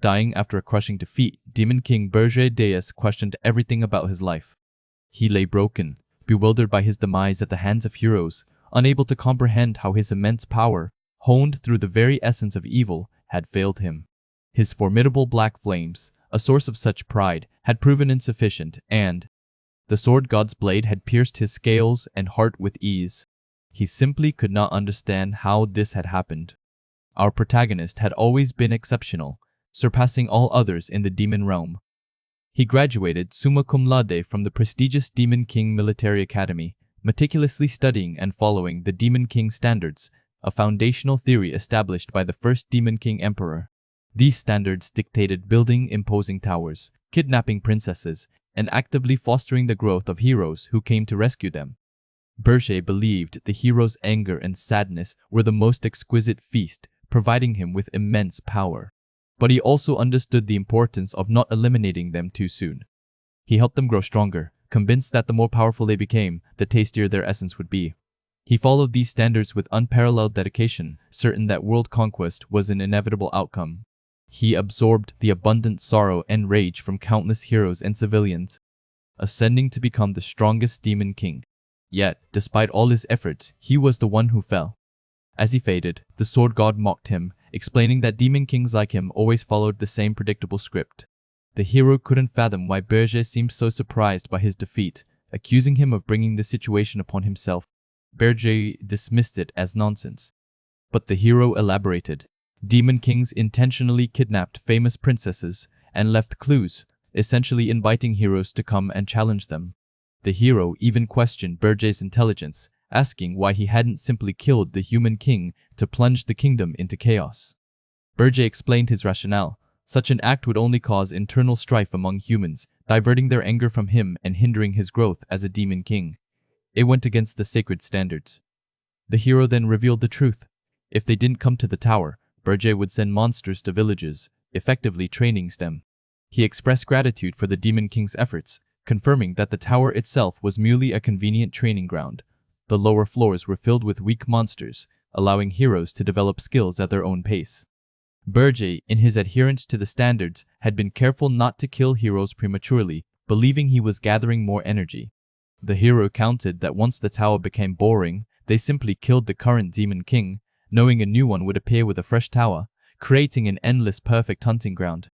dying after a crushing defeat, Demon King Berger Deus questioned everything about his life. He lay broken, bewildered by his demise at the hands of heroes, unable to comprehend how his immense power, honed through the very essence of evil, had failed him. His formidable black flames, a source of such pride, had proven insufficient, and the sword god's blade had pierced his scales and heart with ease. He simply could not understand how this had happened. Our protagonist had always been exceptional, surpassing all others in the demon realm. He graduated summa cum laude from the prestigious Demon King Military Academy, meticulously studying and following the Demon King standards, a foundational theory established by the first Demon King Emperor. These standards dictated building imposing towers, kidnapping princesses, and actively fostering the growth of heroes who came to rescue them. Berger believed the hero's anger and sadness were the most exquisite feast, providing him with immense power. But he also understood the importance of not eliminating them too soon. He helped them grow stronger, convinced that the more powerful they became, the tastier their essence would be. He followed these standards with unparalleled dedication, certain that world conquest was an inevitable outcome. He absorbed the abundant sorrow and rage from countless heroes and civilians, ascending to become the strongest Demon King. Yet, despite all his efforts, he was the one who fell. As he faded, the sword god mocked him, explaining that demon kings like him always followed the same predictable script. The hero couldn't fathom why Berger seemed so surprised by his defeat, accusing him of bringing the situation upon himself. Berger dismissed it as nonsense. But the hero elaborated. Demon kings intentionally kidnapped famous princesses and left clues, essentially inviting heroes to come and challenge them. The hero even questioned Berger's intelligence, asking why he hadn't simply killed the human king to plunge the kingdom into chaos. Berger explained his rationale. Such an act would only cause internal strife among humans, diverting their anger from him and hindering his growth as a demon king. It went against the sacred standards. The hero then revealed the truth. If they didn't come to the tower, Berger would send monsters to villages, effectively training them. He expressed gratitude for the demon king's efforts, confirming that the tower itself was merely a convenient training ground. The lower floors were filled with weak monsters, allowing heroes to develop skills at their own pace. Berger, in his adherence to the standards, had been careful not to kill heroes prematurely, believing he was gathering more energy. The hero counted that once the tower became boring, they simply killed the current demon king, knowing a new one would appear with a fresh tower, creating an endless perfect hunting ground.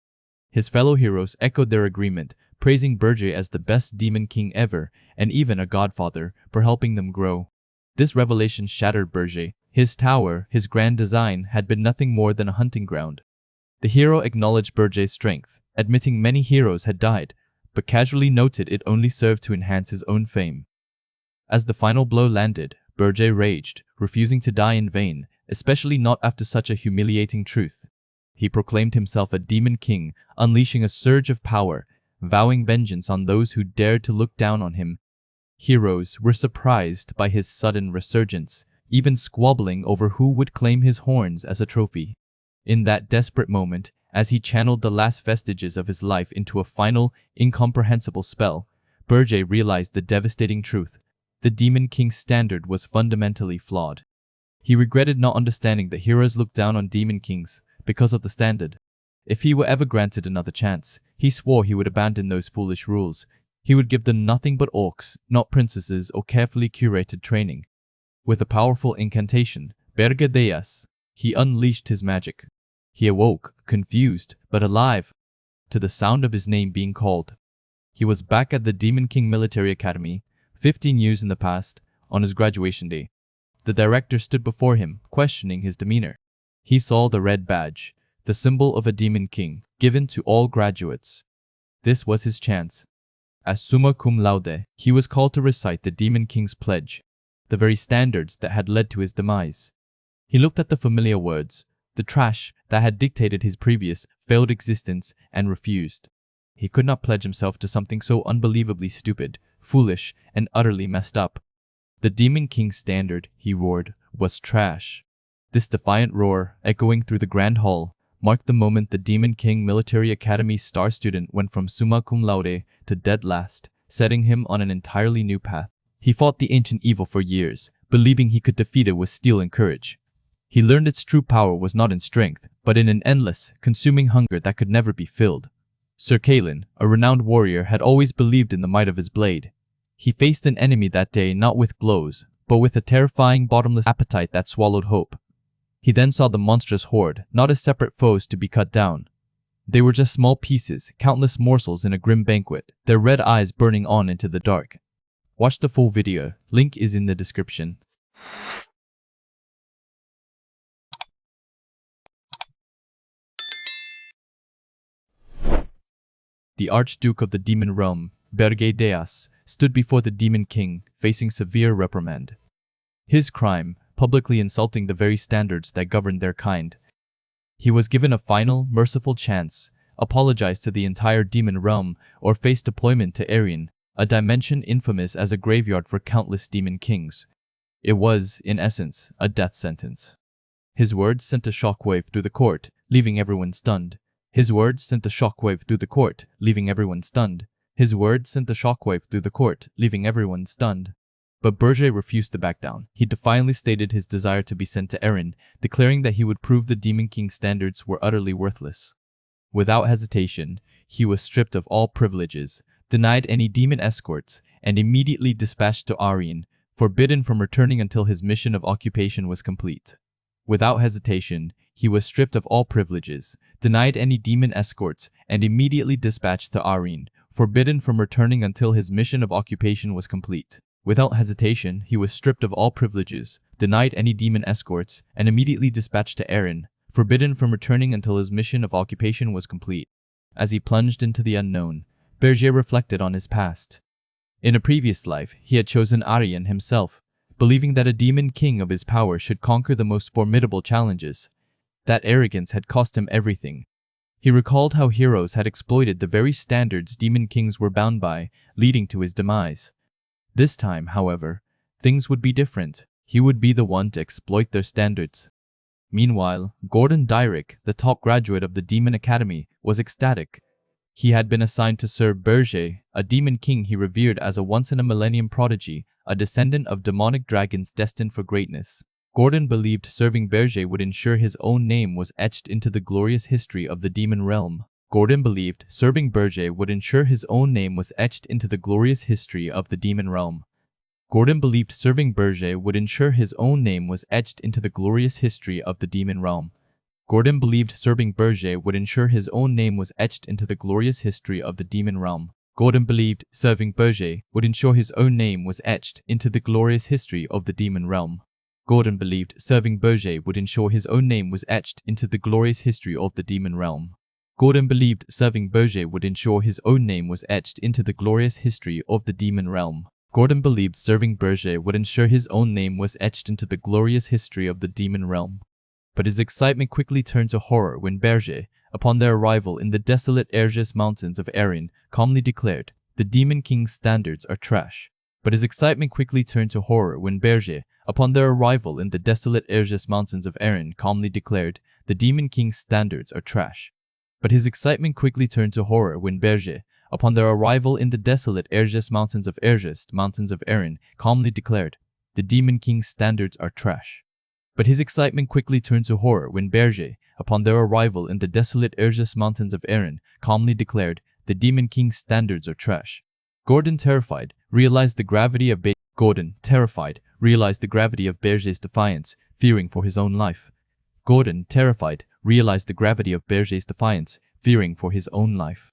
His fellow heroes echoed their agreement, praising Berger as the best demon king ever, and even a godfather, for helping them grow. This revelation shattered Berger. His tower, his grand design, had been nothing more than a hunting ground. The hero acknowledged Berger's strength, admitting many heroes had died, but casually noted it only served to enhance his own fame. As the final blow landed, Berger raged, refusing to die in vain, especially not after such a humiliating truth. He proclaimed himself a demon king, unleashing a surge of power, vowing vengeance on those who dared to look down on him. Heroes were surprised by his sudden resurgence, even squabbling over who would claim his horns as a trophy. In that desperate moment, as he channeled the last vestiges of his life into a final, incomprehensible spell, Berger realized the devastating truth. The Demon King's standard was fundamentally flawed. He regretted not understanding that heroes looked down on Demon Kings because of the standard. If he were ever granted another chance, he swore he would abandon those foolish rules. He would give them nothing but orcs, not princesses or carefully curated training. With a powerful incantation, Berger Deus, he unleashed his magic. He awoke, confused, but alive, to the sound of his name being called. He was back at the Demon King Military Academy, 15 years in the past, on his graduation day. The director stood before him, questioning his demeanor. He saw the red badge, the symbol of a demon king, given to all graduates. This was his chance. As summa cum laude, he was called to recite the Demon King's pledge, the very standards that had led to his demise. He looked at the familiar words, the trash that had dictated his previous, failed existence, and refused. He could not pledge himself to something so unbelievably stupid, foolish, and utterly messed up. The Demon King's standard, he roared, was trash. This defiant roar, echoing through the grand hall, marked the moment the Demon King Military Academy's star student went from summa cum laude to dead last, setting him on an entirely new path. He fought the ancient evil for years, believing he could defeat it with steel and courage. He learned its true power was not in strength, but in an endless, consuming hunger that could never be filled. Sir Kalen, a renowned warrior, had always believed in the might of his blade. He faced an enemy that day not with blows, but with a terrifying, bottomless appetite that swallowed hope. He then saw the monstrous horde, not as separate foes to be cut down. They were just small pieces, countless morsels in a grim banquet, their red eyes burning on into the dark. Watch the full video, link is in the description. The Archduke of the Demon Realm, Berge Deas, stood before the Demon King, facing severe reprimand. His crime, publicly insulting the very standards that governed their kind. He was given a final, merciful chance, apologize to the entire demon realm, or face deployment to Aryan, a dimension infamous as a graveyard for countless demon kings. It was, in essence, a death sentence. His words sent a shockwave through the court, leaving everyone stunned. His words sent a shockwave through the court, leaving everyone stunned. His words sent a shockwave through the court, leaving everyone stunned. But Berge refused to back down. He defiantly stated his desire to be sent to Erin, declaring that he would prove the Demon King's standards were utterly worthless. Without hesitation, he was stripped of all privileges, denied any demon escorts, and immediately dispatched to Aryan, forbidden from returning until his mission of occupation was complete. Without hesitation, he was stripped of all privileges, denied any demon escorts, and immediately dispatched to Aryan, forbidden from returning until his mission of occupation was complete. Without hesitation, he was stripped of all privileges, denied any demon escorts, and immediately dispatched to Erin, forbidden from returning until his mission of occupation was complete. As he plunged into the unknown, Berge reflected on his past. In a previous life, he had chosen Aryan himself, believing that a demon king of his power should conquer the most formidable challenges. That arrogance had cost him everything. He recalled how heroes had exploited the very standards demon kings were bound by, leading to his demise. This time, however, things would be different. He would be the one to exploit their standards. Meanwhile, Gordon Dyrick, the top graduate of the Demon Academy, was ecstatic. He had been assigned to serve Berge, a demon king he revered as a once-in-a-millennium prodigy, a descendant of demonic dragons destined for greatness. Gordon believed serving Berge would ensure his own name was etched into the glorious history of the demon realm. Gordon believed serving Berge would ensure his own name was etched into the glorious history of the demon realm. Gordon believed serving Berge would ensure his own name was etched into the glorious history of the demon realm. Gordon believed serving Berge would ensure his own name was etched into the glorious history of the demon realm. Gordon believed serving Berge would ensure his own name was etched into the glorious history of the demon realm. Gordon believed serving Berge would ensure his own name was etched into the glorious history of the demon realm. Gordon believed serving Berge would ensure his own name was etched into the glorious history of the demon realm. Gordon believed serving Berge would ensure his own name was etched into the glorious history of the demon realm. But his excitement quickly turned to horror when Berge, upon their arrival in the desolate Erges mountains of Erin, calmly declared, "The Demon King's standards are trash." But his excitement quickly turned to horror when Berge, upon their arrival in the desolate Erges mountains of Erin, calmly declared, "The Demon King's standards are trash." But his excitement quickly turned to horror when Berge, upon their arrival in the desolate Erges mountains of Erin, calmly declared, "The Demon King's standards are trash." But his excitement quickly turned to horror when Berge, upon their arrival in the desolate Erges mountains of Erin, calmly declared, "The Demon King's standards are trash." Gordon, terrified, realized the gravity of Berge's defiance, fearing for his own life. Gordon, terrified, realized the gravity of Berge's defiance, fearing for his own life.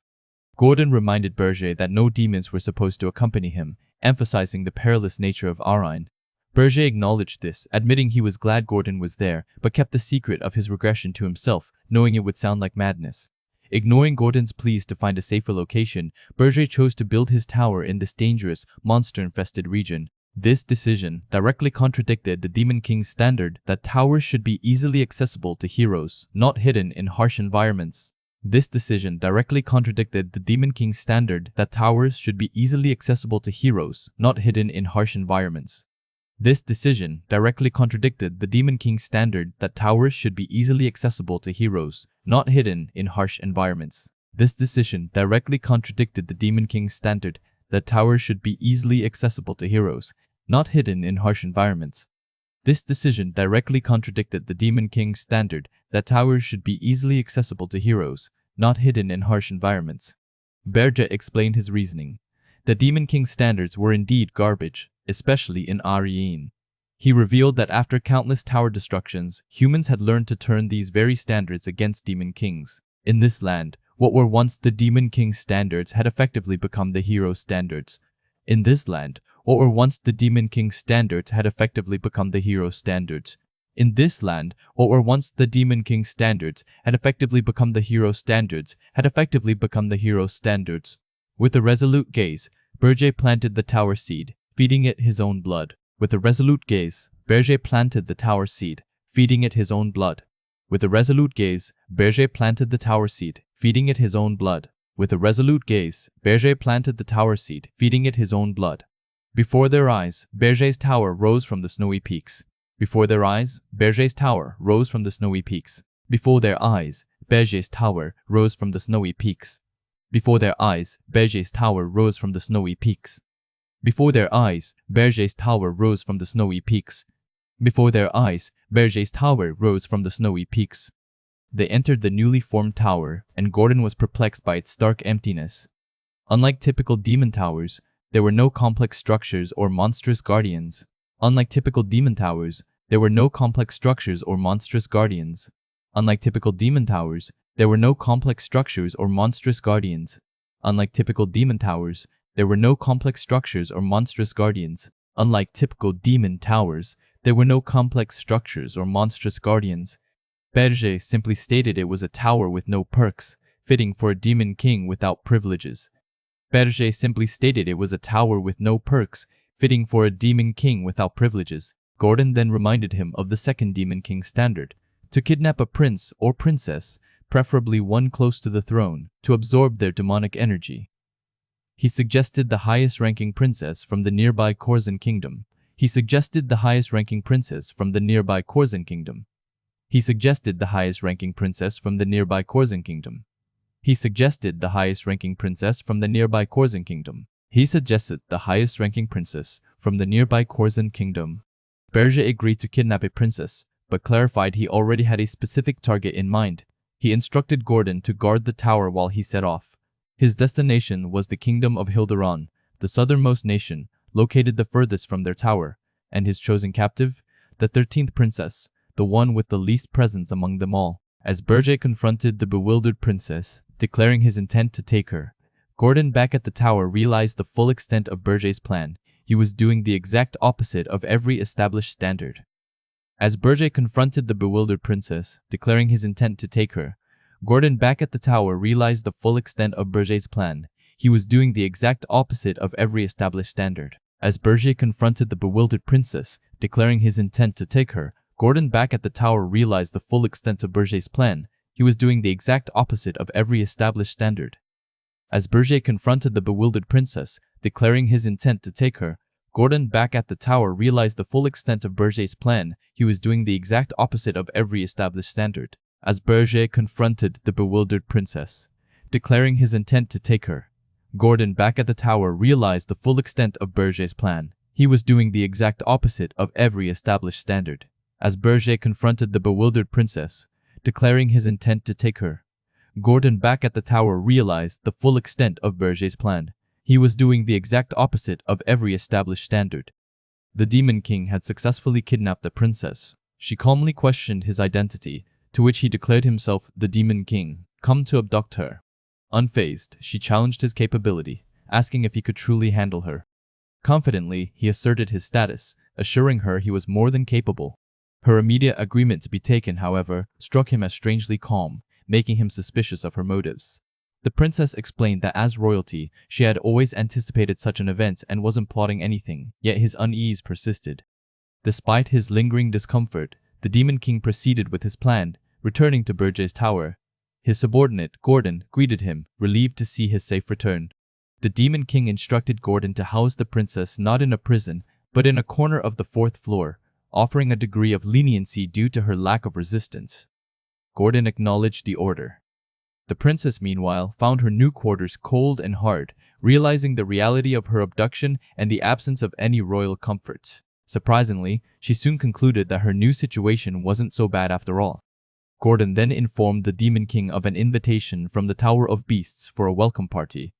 Gordon reminded Berge that no demons were supposed to accompany him, emphasizing the perilous nature of Aryan. Berge acknowledged this, admitting he was glad Gordon was there, but kept the secret of his regression to himself, knowing it would sound like madness. Ignoring Gordon's pleas to find a safer location, Berge chose to build his tower in this dangerous, monster-infested region. This decision directly contradicted the Demon King's standard that towers should be easily accessible to heroes, not hidden in harsh environments. This decision directly contradicted the Demon King's standard that towers should be easily accessible to heroes, not hidden in harsh environments. This decision directly contradicted the Demon King's standard that towers should be easily accessible to heroes, not hidden in harsh environments. This decision directly contradicted the Demon King's standard that towers should be easily accessible to heroes, not hidden in harsh environments. This decision directly contradicted the Demon King's standard that towers should be easily accessible to heroes, not hidden in harsh environments. Berge explained his reasoning. The Demon King's standards were indeed garbage, especially in Aryan. He revealed that after countless tower destructions, humans had learned to turn these very standards against Demon Kings. In this land, what were once the Demon King's standards had effectively become the hero standards. In this land, what were once the Demon King's standards had effectively become the hero standards. In this land, what were once the Demon King's standards had effectively become the hero standards, With a resolute gaze, Berge planted the tower seed, feeding it his own blood. With a resolute gaze, Berge planted the tower seed, feeding it his own blood. With a resolute gaze, Berge planted the tower seed, feeding it his own blood. With a resolute gaze, Berge planted the tower seed, feeding it his own blood. Before their eyes, Berge's tower rose from the snowy peaks. Before their eyes, Berge's tower rose from the snowy peaks. Before their eyes, Berge's tower rose from the snowy peaks. Before their eyes, Berge's tower rose from the snowy peaks. Before their eyes, Berge's tower rose from the snowy peaks. Before their eyes, Berge's tower rose from the snowy peaks. They entered the newly formed tower, and Gordon was perplexed by its stark emptiness. Unlike typical demon towers, there were no complex structures or monstrous guardians. Unlike typical demon towers, there were no complex structures or monstrous guardians. Unlike typical demon towers, there were no complex structures or monstrous guardians. Unlike typical demon towers, there were no complex structures or monstrous guardians. Unlike typical demon towers, there were no complex structures or monstrous guardians. Berge simply stated it was a tower with no perks, fitting for a demon king without privileges. Berge simply stated it was a tower with no perks, fitting for a demon king without privileges. Gordon then reminded him of the second demon king standard: to kidnap a prince or princess, preferably one close to the throne, to absorb their demonic energy. He suggested the highest-ranking princess from the nearby Korzen kingdom. He suggested the highest-ranking princess from the nearby Korzen kingdom. He suggested the highest-ranking princess from the nearby Korzen kingdom. He suggested the highest-ranking princess from the nearby Korzen kingdom. He suggested the highest-ranking princess from the nearby Korzen kingdom. Berge agreed to kidnap a princess, but clarified he already had a specific target in mind. He instructed Gordon to guard the tower while he set off. His destination was the kingdom of Hilderon, the southernmost nation, located the furthest from their tower, and his chosen captive, the 13th princess, the one with the least presence among them all. As Berge confronted the bewildered princess, declaring his intent to take her, Gordon back at the tower realized the full extent of Berge's plan. He was doing the exact opposite of every established standard. As Berge confronted the bewildered princess, declaring his intent to take her, Gordon back at the tower realized the full extent of Berge's plan. He was doing the exact opposite of every established standard. As Berge confronted the bewildered princess, declaring his intent to take her, Gordon back at the tower realized the full extent of Berge's plan. He was doing the exact opposite of every established standard. As Berge confronted the bewildered princess, declaring his intent to take her, Gordon back at the tower realized the full extent of Berge's plan. He was doing the exact opposite of every established standard. As Berge confronted the bewildered princess, declaring his intent to take her, Gordon back at the tower realized the full extent of Berge's plan. He was doing the exact opposite of every established standard. As Berge confronted the bewildered princess, declaring his intent to take her, Gordon back at the tower realized the full extent of Berge's plan. He was doing the exact opposite of every established standard. The Demon King had successfully kidnapped the princess. She calmly questioned his identity, to which he declared himself the Demon King, come to abduct her. Unfazed, she challenged his capability, asking if he could truly handle her. Confidently, he asserted his status, assuring her he was more than capable. Her immediate agreement to be taken, however, struck him as strangely calm, making him suspicious of her motives. The princess explained that as royalty, she had always anticipated such an event and wasn't plotting anything, yet his unease persisted. Despite his lingering discomfort, the Demon King proceeded with his plan, returning to Berge's tower. His subordinate, Gordon, greeted him, relieved to see his safe return. The Demon King instructed Gordon to house the princess not in a prison, but in a corner of the 4th floor, offering a degree of leniency due to her lack of resistance. Gordon acknowledged the order. The princess, meanwhile, found her new quarters cold and hard, realizing the reality of her abduction and the absence of any royal comforts. Surprisingly, she soon concluded that her new situation wasn't so bad after all. Gordon then informed the Demon King of an invitation from the Tower of Beasts for a welcome party.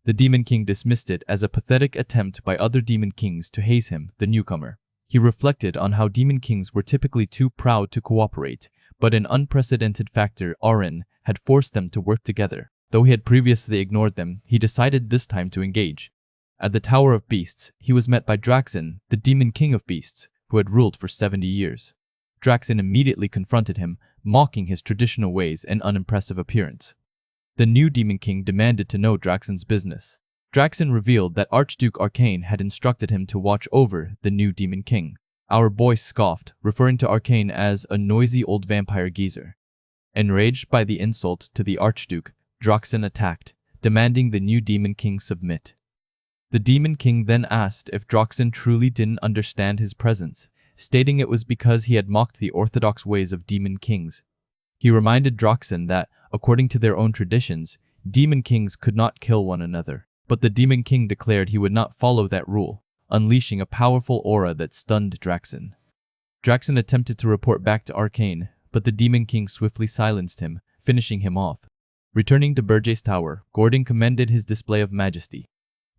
The Demon King dismissed it as a pathetic attempt by other Demon Kings to haze him, the newcomer. He reflected on how Demon Kings were typically too proud to cooperate, but an unprecedented factor, Arin, had forced them to work together. Though he had previously ignored them, he decided this time to engage. At the Tower of Beasts, he was met by Draxen, the Demon King of Beasts, who had ruled for 70 years. Draxen immediately confronted him, mocking his traditional ways and unimpressive appearance. The new Demon King demanded to know Draxen's business. Draxen revealed that Archduke Arcane had instructed him to watch over the new Demon King. Our boy scoffed, referring to Arcane as a noisy old vampire geezer. Enraged by the insult to the Archduke, Draxen attacked, demanding the new Demon King submit. The Demon King then asked if Draxen truly didn't understand his presence, stating it was because he had mocked the orthodox ways of Demon Kings. He reminded Draxen that, according to their own traditions, Demon Kings could not kill one another. But the Demon King declared he would not follow that rule, unleashing a powerful aura that stunned Draxen. Draxen attempted to report back to Arcane, but the Demon King swiftly silenced him, finishing him off. Returning to Berge's tower, Gordon commended his display of majesty.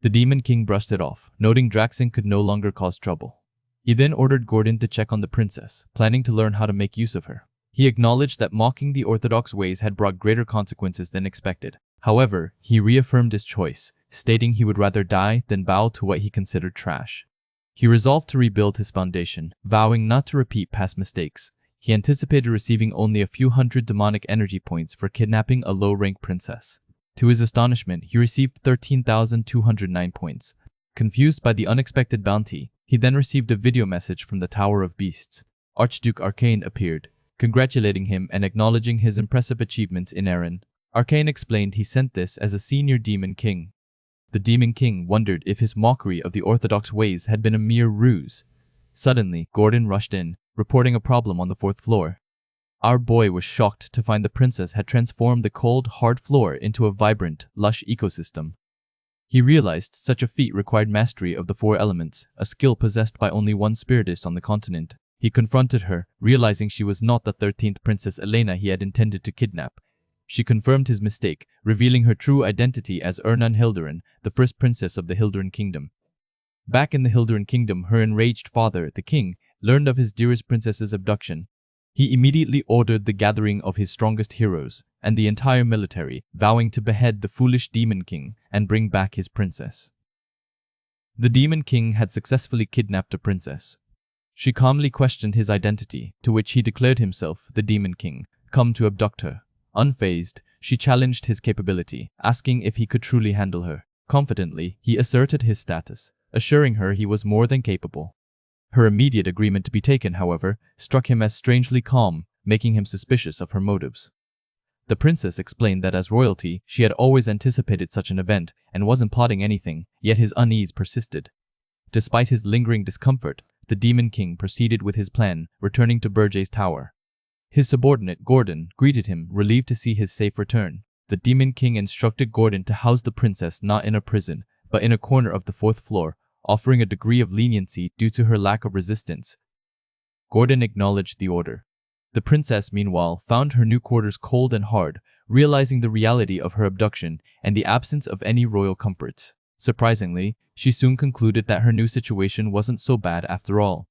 The Demon King brushed it off, noting Draxen could no longer cause trouble. He then ordered Gordon to check on the princess, planning to learn how to make use of her. He acknowledged that mocking the orthodox ways had brought greater consequences than expected. However, he reaffirmed his choice, stating he would rather die than bow to what he considered trash. He resolved to rebuild his foundation, vowing not to repeat past mistakes. He anticipated receiving only a few hundred demonic energy points for kidnapping a low-rank princess. To his astonishment, he received 13,209 points. Confused by the unexpected bounty, he then received a video message from the Tower of Beasts. Archduke Arcane appeared, congratulating him and acknowledging his impressive achievements in Erin. Arcane explained he sent this as a senior Demon King. The Demon King wondered if his mockery of the orthodox ways had been a mere ruse. Suddenly, Gordon rushed in, reporting a problem on the 4th floor. Our boy was shocked to find the princess had transformed the cold, hard floor into a vibrant, lush ecosystem. He realized such a feat required mastery of the 4 elements, a skill possessed by only one spiritist on the continent. He confronted her, realizing she was not the 13th Princess Elena he had intended to kidnap. She confirmed his mistake, revealing her true identity as Ernan Hildurin, the first princess of the Hildurin Kingdom. Back in the Hildurin Kingdom, her enraged father, the king, learned of his dearest princess's abduction. He immediately ordered the gathering of his strongest heroes and the entire military, vowing to behead the foolish Demon King and bring back his princess. The Demon King had successfully kidnapped a princess. She calmly questioned his identity, to which he declared himself the Demon King, come to abduct her. Unfazed, she challenged his capability, asking if he could truly handle her. Confidently, he asserted his status, assuring her he was more than capable. Her immediate agreement to be taken, however, struck him as strangely calm, making him suspicious of her motives. The princess explained that as royalty, she had always anticipated such an event and wasn't plotting anything, yet his unease persisted. Despite his lingering discomfort, the Demon King proceeded with his plan, returning to Berge's tower. His subordinate, Gordon, greeted him, relieved to see his safe return. The Demon King instructed Gordon to house the princess not in a prison, but in a corner of the 4th floor, offering a degree of leniency due to her lack of resistance. Gordon acknowledged the order. The princess, meanwhile, found her new quarters cold and hard, realizing the reality of her abduction and the absence of any royal comforts. Surprisingly, she soon concluded that her new situation wasn't so bad after all.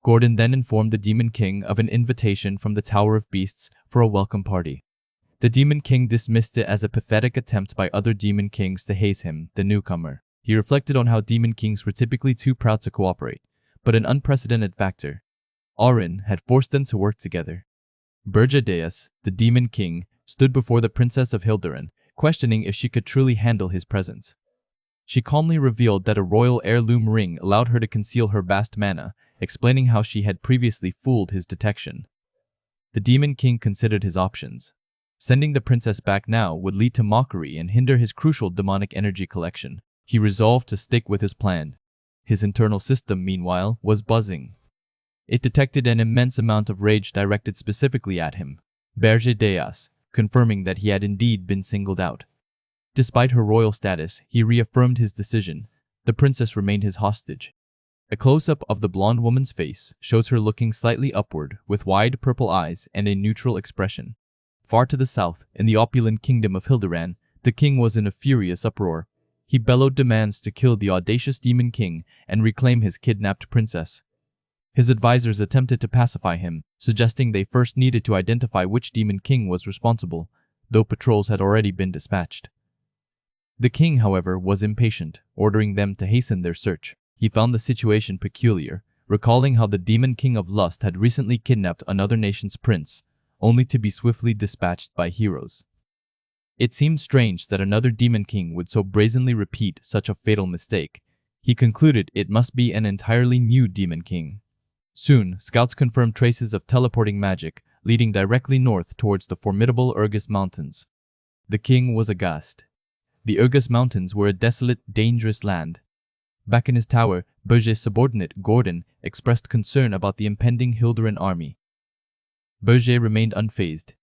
Gordon then informed the Demon King of an invitation from the Tower of Beasts for a welcome party. The Demon King dismissed it as a pathetic attempt by other Demon Kings to haze him, the newcomer. He reflected on how Demon Kings were typically too proud to cooperate, but an unprecedented factor, Arin, had forced them to work together. Berge Deus, the Demon King, stood before the Princess of Hildurin, questioning if she could truly handle his presence. She calmly revealed that a royal heirloom ring allowed her to conceal her vast mana, explaining how she had previously fooled his detection. The Demon King considered his options. Sending the princess back now would lead to mockery and hinder his crucial demonic energy collection. He resolved to stick with his plan. His internal system, meanwhile, was buzzing. It detected an immense amount of rage directed specifically at him. Berge Deus, confirming that he had indeed been singled out. Despite her royal status, he reaffirmed his decision. The princess remained his hostage. A close-up of the blonde woman's face shows her looking slightly upward with wide purple eyes and a neutral expression. Far to the south, in the opulent kingdom of Hilderan, the king was in a furious uproar. He bellowed demands to kill the audacious demon king and reclaim his kidnapped princess. His advisors attempted to pacify him, suggesting they first needed to identify which demon king was responsible, though patrols had already been dispatched. The king, however, was impatient, ordering them to hasten their search. He found the situation peculiar, recalling how the demon king of lust had recently kidnapped another nation's prince, only to be swiftly dispatched by heroes. It seemed strange that another demon king would so brazenly repeat such a fatal mistake. He concluded it must be an entirely new demon king. Soon, scouts confirmed traces of teleporting magic leading directly north towards the formidable Urgus Mountains. The king was aghast. The Urgus Mountains were a desolate, dangerous land. Back in his tower, Berger's subordinate, Gordon, expressed concern about the impending Hilderan army. Berger remained unfazed.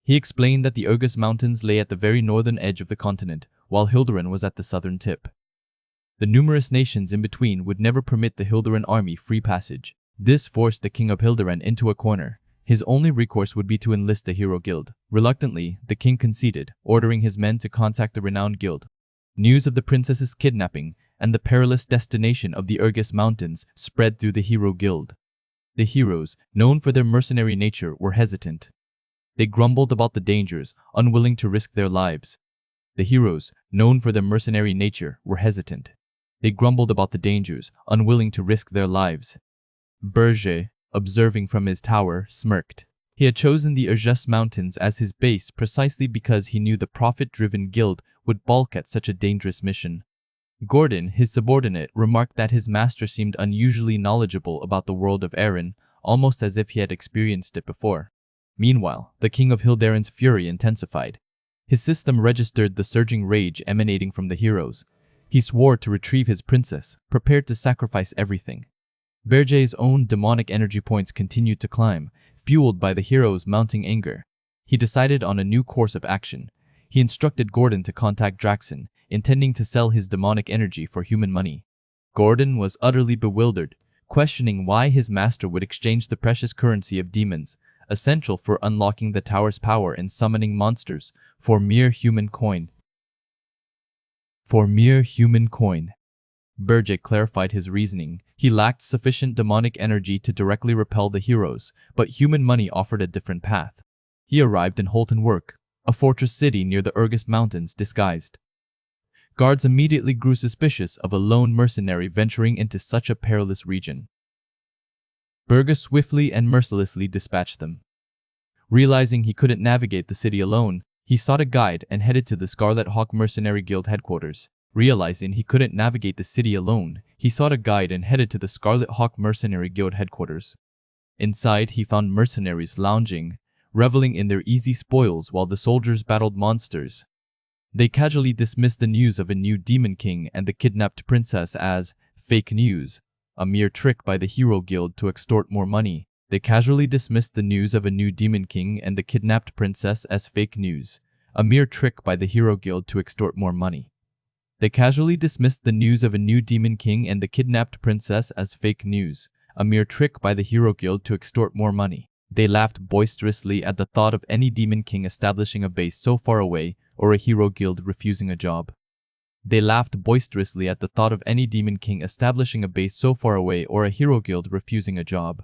He explained that the Urgus Mountains lay at the very northern edge of the continent, while Hilderan was at the southern tip. The numerous nations in between would never permit the Hilderan army free passage. This forced the king of Hilderan into a corner. His only recourse would be to enlist the hero guild. Reluctantly, the king conceded, ordering his men to contact the renowned guild. News of the princess's kidnapping and the perilous destination of the Urgus Mountains spread through the hero guild. The heroes, known for their mercenary nature, were hesitant. They grumbled about the dangers, unwilling to risk their lives. The heroes, known for their mercenary nature, were hesitant. They grumbled about the dangers, unwilling to risk their lives. Berger, observing from his tower, smirked. He had chosen the Urgus Mountains as his base precisely because he knew the profit-driven guild would balk at such a dangerous mission. Gordon, his subordinate, remarked that his master seemed unusually knowledgeable about the world of Erin, almost as if he had experienced it before. Meanwhile, the king of Hilderan's fury intensified. His system registered the surging rage emanating from the heroes. He swore to retrieve his princess, prepared to sacrifice everything. Berger's own demonic energy points continued to climb, fueled by the heroes' mounting anger. He decided on a new course of action. He instructed Gordon to contact Draxon, intending to sell his demonic energy for human money. Gordon was utterly bewildered, questioning why his master would exchange the precious currency of demons, essential for unlocking the tower's power and summoning monsters, for mere human coin. Berger clarified his reasoning. He lacked sufficient demonic energy to directly repel the heroes, but human money offered a different path. He arrived in Holton Work, a fortress city near the Urgus Mountains, disguised. Guards immediately grew suspicious of a lone mercenary venturing into such a perilous region. Berger swiftly and mercilessly dispatched them. Realizing he couldn't navigate the city alone, he sought a guide and headed to the Scarlet Hawk Mercenary Guild headquarters. Realizing he couldn't navigate the city alone, he sought a guide and headed to the Scarlet Hawk Mercenary Guild headquarters. Inside, he found mercenaries lounging, reveling in their easy spoils while the soldiers battled monsters. They casually dismissed the news of a new demon king and the kidnapped princess as fake news, a mere trick by the Hero Guild to extort more money. They casually dismissed the news of a new demon king and the kidnapped princess as fake news, a mere trick by the Hero Guild to extort more money. They casually dismissed the news of a new demon king and the kidnapped princess as fake news, a mere trick by the Hero Guild to extort more money. They laughed boisterously at the thought of any demon king establishing a base so far away or a Hero Guild refusing a job. They laughed boisterously at the thought of any demon king establishing a base so far away or a Hero Guild refusing a job.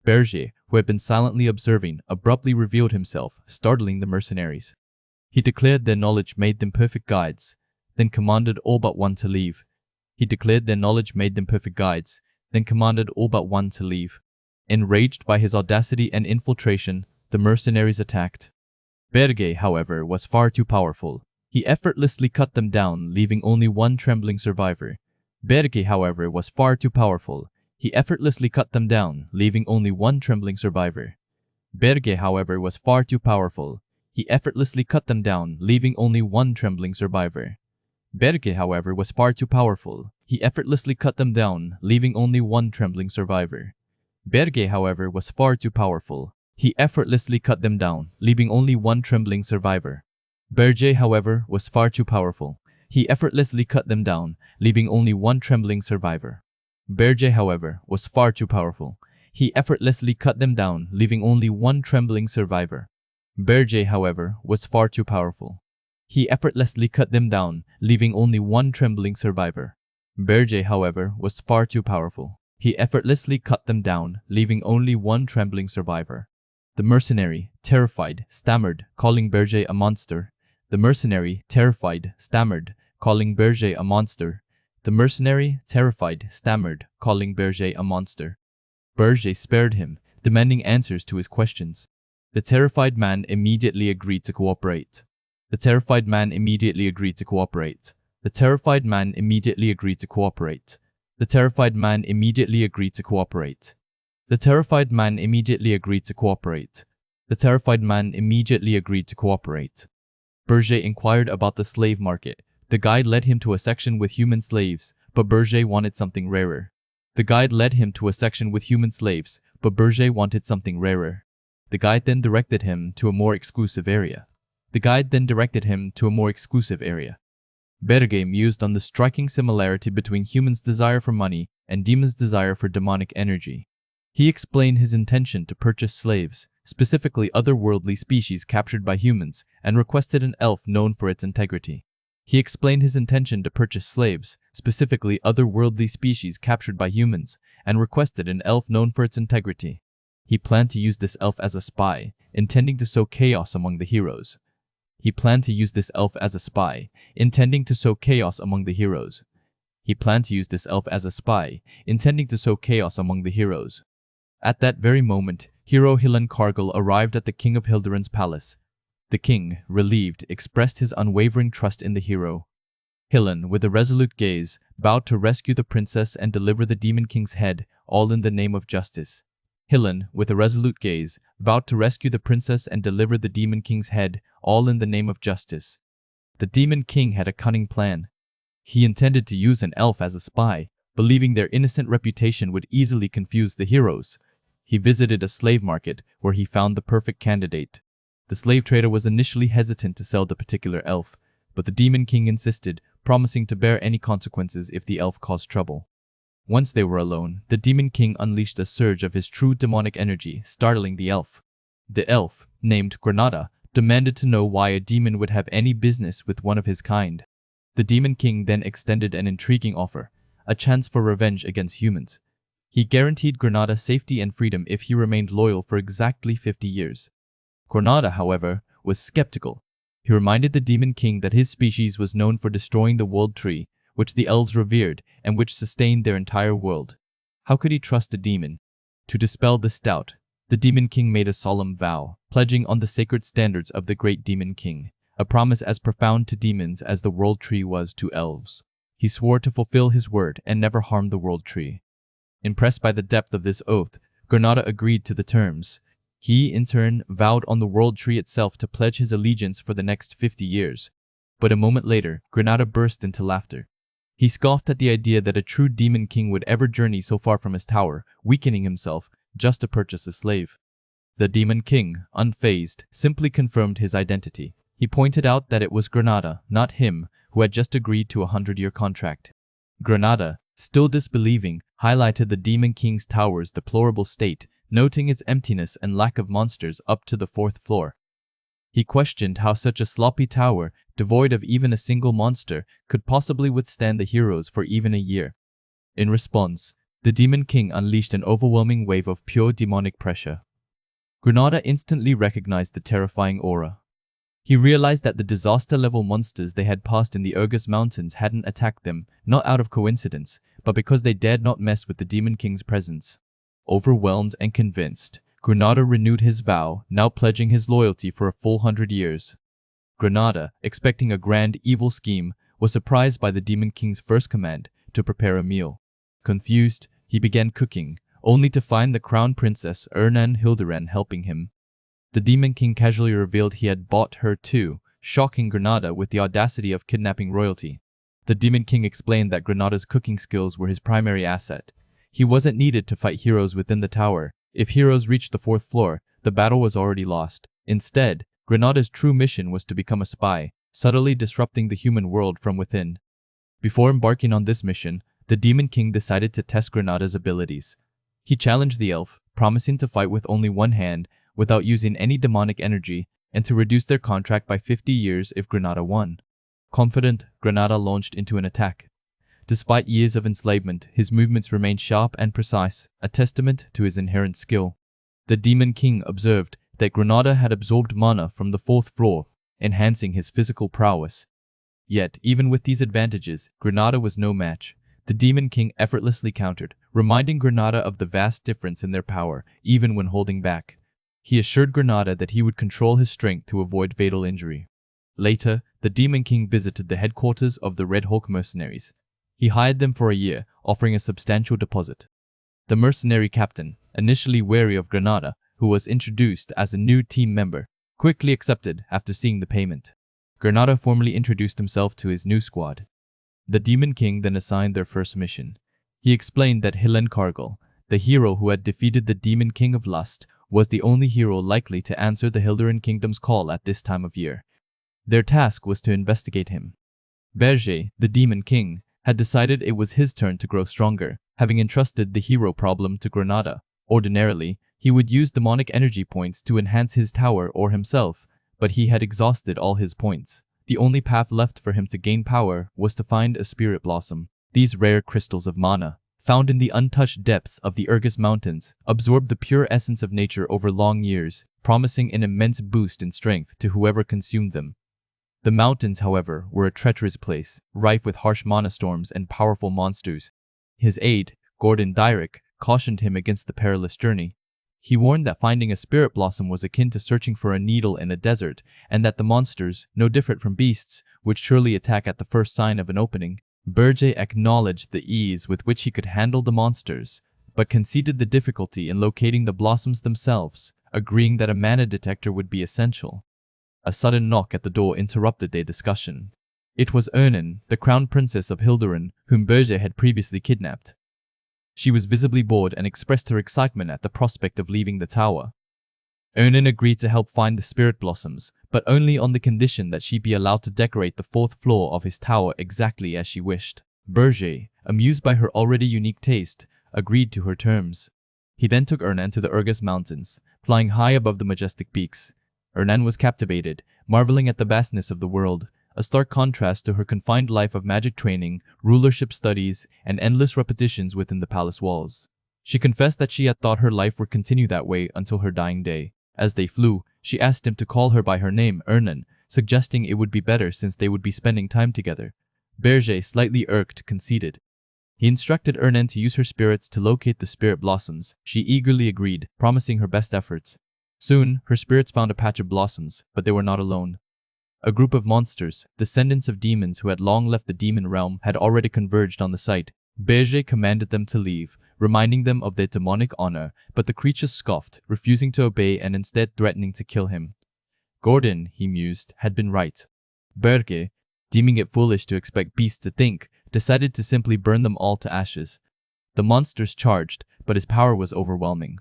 Berger, who had been silently observing, abruptly revealed himself, startling the mercenaries. He declared their knowledge made them perfect guides, then commanded all but one to leave. Enraged by his audacity and infiltration, the mercenaries attacked. Berger, however, was far too powerful. He effortlessly cut them down, leaving only one trembling survivor. He effortlessly cut them down, leaving only one trembling survivor. Berger, however, was far too powerful. He effortlessly cut them down, leaving only one trembling survivor. Berger, however, was far too powerful. He effortlessly cut them down, leaving only one trembling survivor. Berger, however, was far too powerful. He effortlessly cut them down, leaving only one trembling survivor. Berger, however, was far too powerful. He effortlessly cut them down, leaving only one trembling survivor. Berge, however, was far too powerful. He effortlessly cut them down, leaving only one trembling survivor. Berge, however, was far too powerful. He effortlessly cut them down, leaving only one trembling survivor. Berge, however, was far too powerful. He effortlessly cut them down, leaving only one trembling survivor. The mercenary, terrified, stammered, calling Berge a monster. The mercenary, terrified, stammered, calling Berge a monster. The mercenary, terrified, stammered, calling Berge a monster. Berge spared him, demanding answers to his questions. The terrified man immediately agreed to cooperate. The terrified man immediately agreed to cooperate. The terrified man immediately agreed to cooperate. The terrified man immediately agreed to cooperate. The terrified man immediately agreed to cooperate. The terrified man immediately agreed to cooperate. Berge inquired about the slave market. The guide led him to a section with human slaves, but Berge wanted something rarer. The guide led him to a section with human slaves, but Berge wanted something rarer. The guide then directed him to a more exclusive area. The guide then directed him to a more exclusive area. Berge mused on the striking similarity between humans' desire for money and demons' desire for demonic energy. He explained his intention to purchase slaves, specifically otherworldly species captured by humans, and requested an elf known for its integrity. He explained his intention to purchase slaves, specifically otherworldly species captured by humans, and requested an elf known for its integrity. He planned to use this elf as a spy, intending to sow chaos among the heroes. He planned to use this elf as a spy, intending to sow chaos among the heroes. He planned to use this elf as a spy, intending to sow chaos among the heroes. At that very moment, hero Hillen Cargill arrived at the King of Hilderan's palace. The king, relieved, expressed his unwavering trust in the hero. Hillen, with a resolute gaze, vowed to rescue the princess and deliver the Demon King's head, all in the name of justice. Hillen, with a resolute gaze, vowed to rescue the princess and deliver the Demon King's head, all in the name of justice. The Demon King had a cunning plan. He intended to use an elf as a spy, believing their innocent reputation would easily confuse the heroes. He visited a slave market, where he found the perfect candidate. The slave trader was initially hesitant to sell the particular elf, but the Demon King insisted, promising to bear any consequences if the elf caused trouble. Once they were alone, the Demon King unleashed a surge of his true demonic energy, startling the elf. The elf, named Granada, demanded to know why a demon would have any business with one of his kind. The Demon King then extended an intriguing offer, a chance for revenge against humans. He guaranteed Granada safety and freedom if he remained loyal for exactly 50 years. Granada, however, was skeptical. He reminded the Demon King that his species was known for destroying the world tree, which the elves revered and which sustained their entire world. How could he trust a demon? To dispel this doubt, the Demon King made a solemn vow, pledging on the sacred standards of the great Demon King, a promise as profound to demons as the world tree was to elves. He swore to fulfill his word and never harm the world tree. Impressed by the depth of this oath, Granada agreed to the terms. He, in turn, vowed on the world tree itself to pledge his allegiance for the next 50 years. But a moment later, Granada burst into laughter. He scoffed at the idea that a true Demon King would ever journey so far from his tower, weakening himself, just to purchase a slave. The Demon King, unfazed, simply confirmed his identity. He pointed out that it was Granada, not him, who had just agreed to a 100-year contract. Granada, still disbelieving, highlighted the Demon King's tower's deplorable state, noting its emptiness and lack of monsters up to the 4th floor. He questioned how such a sloppy tower, devoid of even a single monster, could possibly withstand the heroes for even a year. In response, the Demon King unleashed an overwhelming wave of pure demonic pressure. Granada instantly recognized the terrifying aura. He realized that the disaster-level monsters they had passed in the Urgus Mountains hadn't attacked them, not out of coincidence, but because they dared not mess with the Demon King's presence. Overwhelmed and convinced, Granada renewed his vow, now pledging his loyalty for a full 100 years. Granada, expecting a grand evil scheme, was surprised by the Demon King's first command, to prepare a meal. Confused, he began cooking, only to find the Crown Princess Ernan Hilderan helping him. The Demon King casually revealed he had bought her too, shocking Granada with the audacity of kidnapping royalty. The Demon King explained that Granada's cooking skills were his primary asset. He wasn't needed to fight heroes within the tower. If heroes reached the 4th floor, the battle was already lost. Instead, Granada's true mission was to become a spy, subtly disrupting the human world from within. Before embarking on this mission, the Demon King decided to test Granada's abilities. He challenged the elf, promising to fight with only one hand without using any demonic energy and to reduce their contract by 50 years if Granada won. Confident, Granada launched into an attack. Despite years of enslavement, his movements remained sharp and precise, a testament to his inherent skill. The Demon King observed that Granada had absorbed mana from the fourth floor, enhancing his physical prowess. Yet, even with these advantages, Granada was no match. The Demon King effortlessly countered, reminding Granada of the vast difference in their power, even when holding back. He assured Granada that he would control his strength to avoid fatal injury. Later, the Demon King visited the headquarters of the Red Hawk mercenaries. He hired them for a year, offering a substantial deposit. The mercenary captain, initially wary of Granada, who was introduced as a new team member, quickly accepted after seeing the payment. Granada formally introduced himself to his new squad. The Demon King then assigned their first mission. He explained that Hillen, the hero who had defeated the Demon King of Lust, was the only hero likely to answer the Hilderan Kingdom's call at this time of year. Their task was to investigate him. Berger, the Demon King, had decided it was his turn to grow stronger, having entrusted the hero problem to Granada. Ordinarily, he would use demonic energy points to enhance his tower or himself, but he had exhausted all his points. The only path left for him to gain power was to find a spirit blossom. These rare crystals of mana, found in the untouched depths of the Urgus Mountains, absorbed the pure essence of nature over long years, promising an immense boost in strength to whoever consumed them. The mountains, however, were a treacherous place, rife with harsh mana storms and powerful monsters. His aide, Gordon Dyrek, cautioned him against the perilous journey. He warned that finding a spirit blossom was akin to searching for a needle in a desert, and that the monsters, no different from beasts, would surely attack at the first sign of an opening. Berger acknowledged the ease with which he could handle the monsters, but conceded the difficulty in locating the blossoms themselves, agreeing that a mana detector would be essential. A sudden knock at the door interrupted their discussion. It was Ernan, the crown princess of Hilderan, whom Berger had previously kidnapped. She was visibly bored and expressed her excitement at the prospect of leaving the tower. Ernan agreed to help find the spirit blossoms, but only on the condition that she be allowed to decorate the fourth floor of his tower exactly as she wished. Berger, amused by her already unique taste, agreed to her terms. He then took Ernan to the Urgus Mountains, flying high above the majestic peaks. Ernan was captivated, marveling at the vastness of the world, a stark contrast to her confined life of magic training, rulership studies, and endless repetitions within the palace walls. She confessed that she had thought her life would continue that way until her dying day. As they flew, she asked him to call her by her name, Ernan, suggesting it would be better since they would be spending time together. Berger, slightly irked, conceded. He instructed Ernan to use her spirits to locate the spirit blossoms. She eagerly agreed, promising her best efforts. Soon, her spirits found a patch of blossoms, but they were not alone. A group of monsters, descendants of demons who had long left the demon realm, had already converged on the site. Berger commanded them to leave, reminding them of their demonic honor, but the creatures scoffed, refusing to obey and instead threatening to kill him. Gordon, he mused, had been right. Berger, deeming it foolish to expect beasts to think, decided to simply burn them all to ashes. The monsters charged, but his power was overwhelming.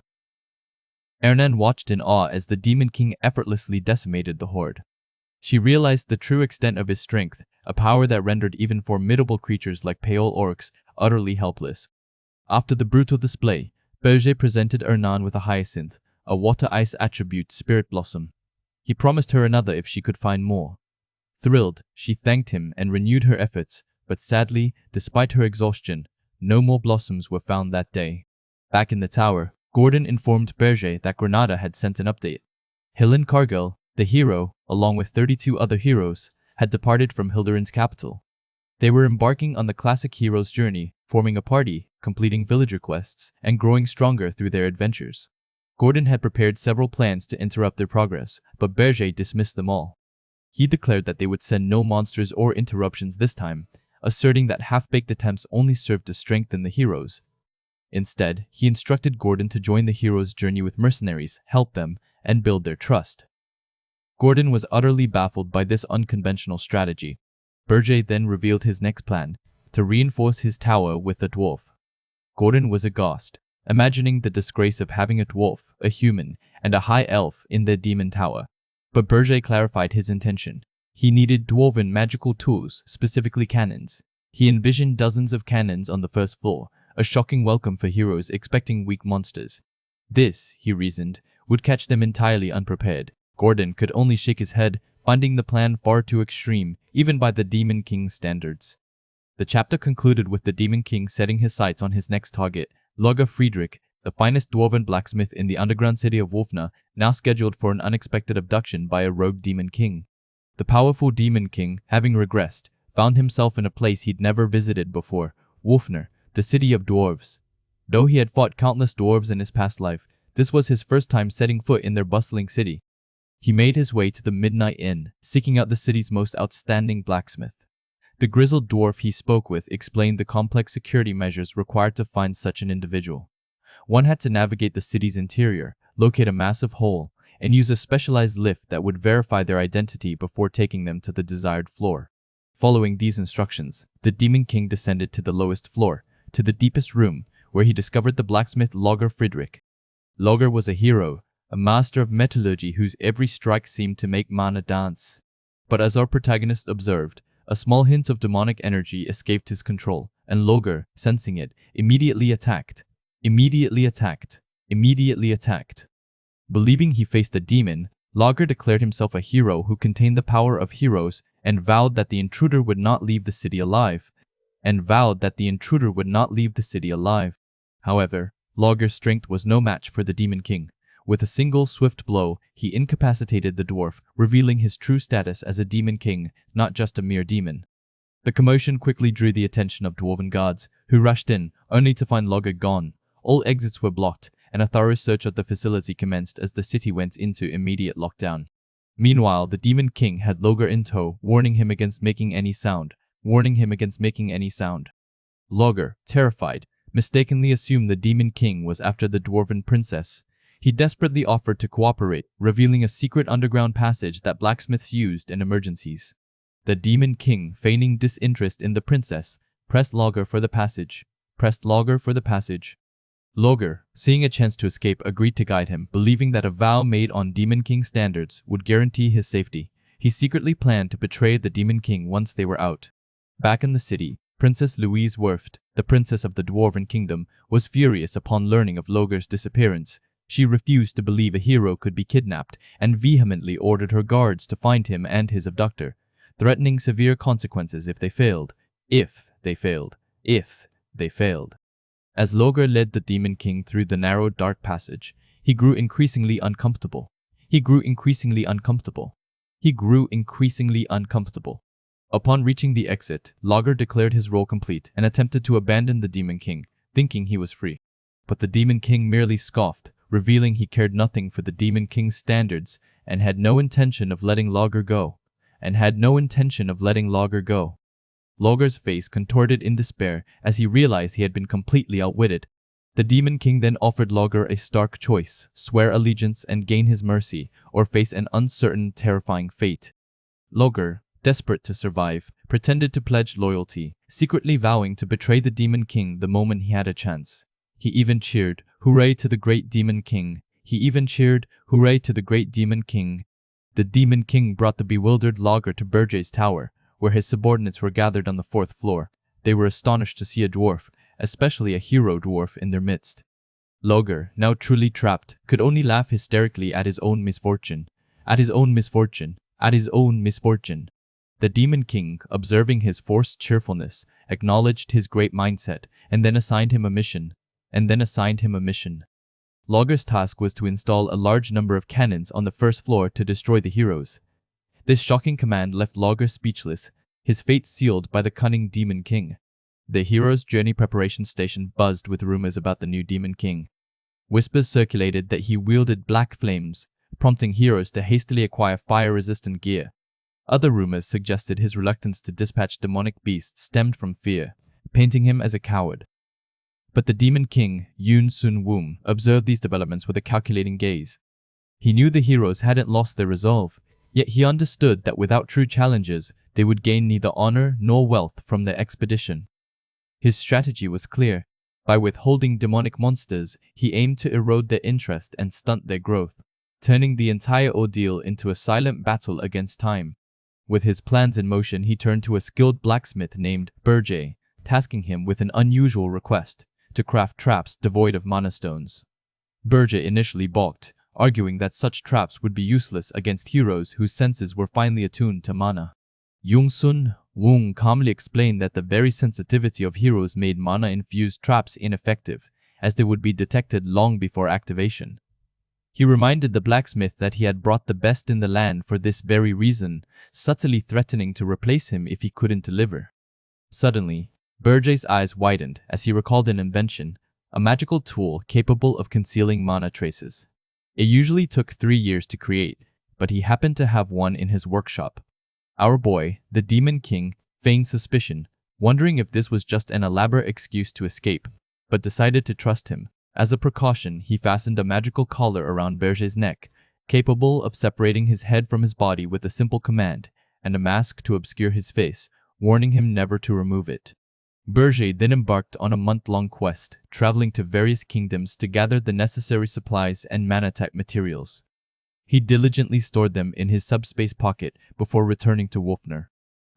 Ernan watched in awe as the Demon King effortlessly decimated the horde. She realized the true extent of his strength, a power that rendered even formidable creatures like pale orcs utterly helpless. After the brutal display, Berger presented Ernan with a hyacinth, a water-ice attribute spirit blossom. He promised her another if she could find more. Thrilled, she thanked him and renewed her efforts, but sadly, despite her exhaustion, no more blossoms were found that day. Back in the tower, Gordon informed Berger that Granada had sent an update. Hillen, the hero, along with 32 other heroes, had departed from Hilderan's capital. They were embarking on the classic hero's journey, forming a party, completing villager quests, and growing stronger through their adventures. Gordon had prepared several plans to interrupt their progress, but Berger dismissed them all. He declared that they would send no monsters or interruptions this time, asserting that half-baked attempts only served to strengthen the heroes. Instead, he instructed Gordon to join the hero's journey with mercenaries, help them, and build their trust. Gordon was utterly baffled by this unconventional strategy. Berger then revealed his next plan, to reinforce his tower with a dwarf. Gordon was aghast, imagining the disgrace of having a dwarf, a human, and a high elf in their demon tower. But Berger clarified his intention. He needed dwarven magical tools, specifically cannons. He envisioned dozens of cannons on the first floor, a shocking welcome for heroes expecting weak monsters. This, he reasoned, would catch them entirely unprepared. Gordon could only shake his head, finding the plan far too extreme, even by the Demon King's standards. The chapter concluded with the Demon King setting his sights on his next target, Logger Friedrich, the finest dwarven blacksmith in the underground city of Wolfna, now scheduled for an unexpected abduction by a rogue Demon King. The powerful Demon King, having regressed, found himself in a place he'd never visited before, Wolfner, the city of dwarves. Though he had fought countless dwarves in his past life, this was his first time setting foot in their bustling city. He made his way to the Midnight Inn, seeking out the city's most outstanding blacksmith. The grizzled dwarf he spoke with explained the complex security measures required to find such an individual. One had to navigate the city's interior, locate a massive hole, and use a specialized lift that would verify their identity before taking them to the desired floor. Following these instructions, the Demon King descended to the lowest floor, to the deepest room, where he discovered the blacksmith Logger Friedrich. Logger was a hero, a master of metallurgy whose every strike seemed to make mana dance. But as our protagonist observed, a small hint of demonic energy escaped his control, and Logger, sensing it, immediately attacked. Believing he faced a demon, Logger declared himself a hero who contained the power of heroes and vowed that the intruder would not leave the city alive. However, Logger's strength was no match for the Demon King. With a single swift blow, he incapacitated the dwarf, revealing his true status as a Demon King, not just a mere demon. The commotion quickly drew the attention of dwarven guards, who rushed in, only to find Logger gone. All exits were blocked, and a thorough search of the facility commenced as the city went into immediate lockdown. Meanwhile, the Demon King had Logger in tow, warning him against making any sound. Logger, terrified, mistakenly assumed the Demon King was after the dwarven princess. He desperately offered to cooperate, revealing a secret underground passage that blacksmiths used in emergencies. The Demon King, feigning disinterest in the princess, pressed Logger for the passage. Logger, seeing a chance to escape, agreed to guide him, believing that a vow made on Demon King standards would guarantee his safety. He secretly planned to betray the Demon King once they were out. Back in the city, Princess Louise Werft, the princess of the Dwarven Kingdom, was furious upon learning of Logger's disappearance. She refused to believe a hero could be kidnapped and vehemently ordered her guards to find him and his abductor, threatening severe consequences if they failed. As Logger led the Demon King through the narrow, dark passage, he grew increasingly uncomfortable. Upon reaching the exit, Logger declared his role complete and attempted to abandon the Demon King, thinking he was free. But the Demon King merely scoffed, revealing he cared nothing for the Demon King's standards and had no intention of letting Logger go. Logger's face contorted in despair as he realized he had been completely outwitted. The Demon King then offered Logger a stark choice: swear allegiance and gain his mercy, or face an uncertain, terrifying fate. Logger, desperate to survive, pretended to pledge loyalty, secretly vowing to betray the Demon King the moment he had a chance. He even cheered, "Hooray to the great Demon King!" The Demon King brought the bewildered Logger to Berger's tower, where his subordinates were gathered on the 4th floor. They were astonished to see a dwarf, especially a hero dwarf, in their midst. Logger, now truly trapped, could only laugh hysterically at his own misfortune. The Demon King, observing his forced cheerfulness, acknowledged his great mindset and then assigned him a mission. Logger's task was to install a large number of cannons on the 1st floor to destroy the heroes. This shocking command left Logger speechless, his fate sealed by the cunning Demon King. The heroes' journey preparation station buzzed with rumors about the new Demon King. Whispers circulated that he wielded black flames, prompting heroes to hastily acquire fire-resistant gear. Other rumors suggested his reluctance to dispatch demonic beasts stemmed from fear, painting him as a coward. But the Demon King, Yoon Sun-woom, observed these developments with a calculating gaze. He knew the heroes hadn't lost their resolve, yet he understood that without true challenges, they would gain neither honor nor wealth from their expedition. His strategy was clear. By withholding demonic monsters, he aimed to erode their interest and stunt their growth, turning the entire ordeal into a silent battle against time. With his plans in motion, he turned to a skilled blacksmith named Berje, tasking him with an unusual request to craft traps devoid of mana stones. Berje initially balked, arguing that such traps would be useless against heroes whose senses were finely attuned to mana. Yongsun Wung calmly explained that the very sensitivity of heroes made mana-infused traps ineffective, as they would be detected long before activation. He reminded the blacksmith that he had brought the best in the land for this very reason, subtly threatening to replace him if he couldn't deliver. Suddenly, Berje's eyes widened as he recalled an invention, a magical tool capable of concealing mana traces. It usually took 3 years to create, but he happened to have one in his workshop. Our boy, the Demon King, feigned suspicion, wondering if this was just an elaborate excuse to escape, but decided to trust him. As a precaution, he fastened a magical collar around Berje's neck, capable of separating his head from his body with a simple command, and a mask to obscure his face, warning him never to remove it. Berje then embarked on a month-long quest, traveling to various kingdoms to gather the necessary supplies and mana-type materials. He diligently stored them in his subspace pocket before returning to Wolfner.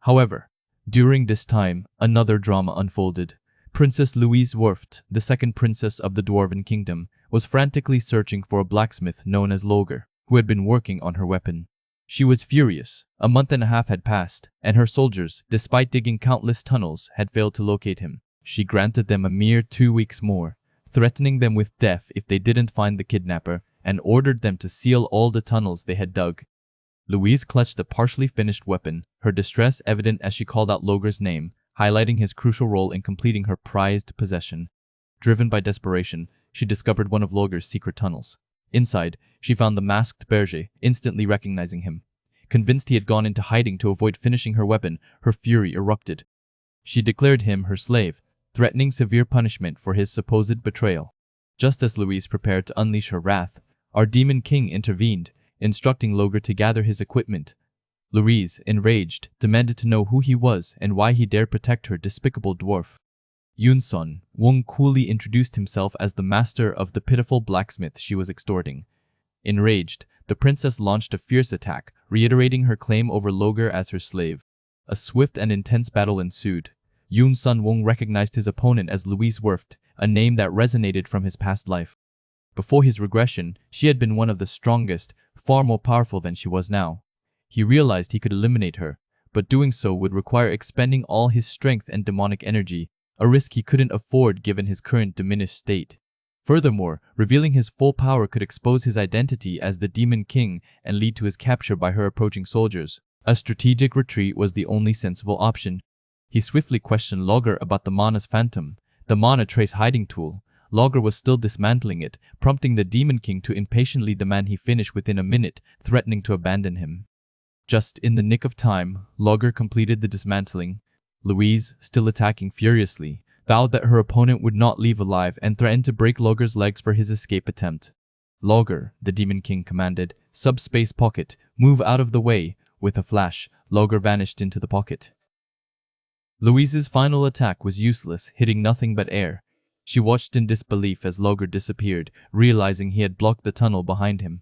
However, during this time, another drama unfolded. Princess Louise Werft, the second princess of the Dwarven Kingdom, was frantically searching for a blacksmith known as Loger, who had been working on her weapon. She was furious. A month and a half had passed, and her soldiers, despite digging countless tunnels, had failed to locate him. She granted them a mere 2 weeks more, threatening them with death if they didn't find the kidnapper, and ordered them to seal all the tunnels they had dug. Louise clutched the partially finished weapon, her distress evident as she called out Loger's name, highlighting his crucial role in completing her prized possession. Driven by desperation, she discovered one of Loger's secret tunnels. Inside, she found the masked Berje, instantly recognizing him. Convinced he had gone into hiding to avoid finishing her weapon, her fury erupted. She declared him her slave, threatening severe punishment for his supposed betrayal. Just as Louise prepared to unleash her wrath, our Demon King intervened, instructing Loger to gather his equipment. Louise, enraged, demanded to know who he was and why he dared protect her despicable dwarf. Yunsun Wung coolly introduced himself as the master of the pitiful blacksmith she was extorting. Enraged, the princess launched a fierce attack, reiterating her claim over Loger as her slave. A swift and intense battle ensued. Yunsun Wung recognized his opponent as Louise Werft, a name that resonated from his past life. Before his regression, she had been one of the strongest, far more powerful than she was now. He realized he could eliminate her, but doing so would require expending all his strength and demonic energy, a risk he couldn't afford given his current diminished state. Furthermore, revealing his full power could expose his identity as the Demon King and lead to his capture by her approaching soldiers. A strategic retreat was the only sensible option. He swiftly questioned Loger about the Mana's Phantom, the Mana Trace hiding tool. Loger was still dismantling it, prompting the Demon King to impatiently demand he finish within a minute, threatening to abandon him. Just in the nick of time, Loger completed the dismantling. Louise, still attacking furiously, vowed that her opponent would not leave alive and threatened to break Loger's legs for his escape attempt. Loger, the Demon King commanded, "Subspace pocket, move out of the way." With a flash, Loger vanished into the pocket. Louise's final attack was useless, hitting nothing but air. She watched in disbelief as Loger disappeared, realizing he had blocked the tunnel behind him.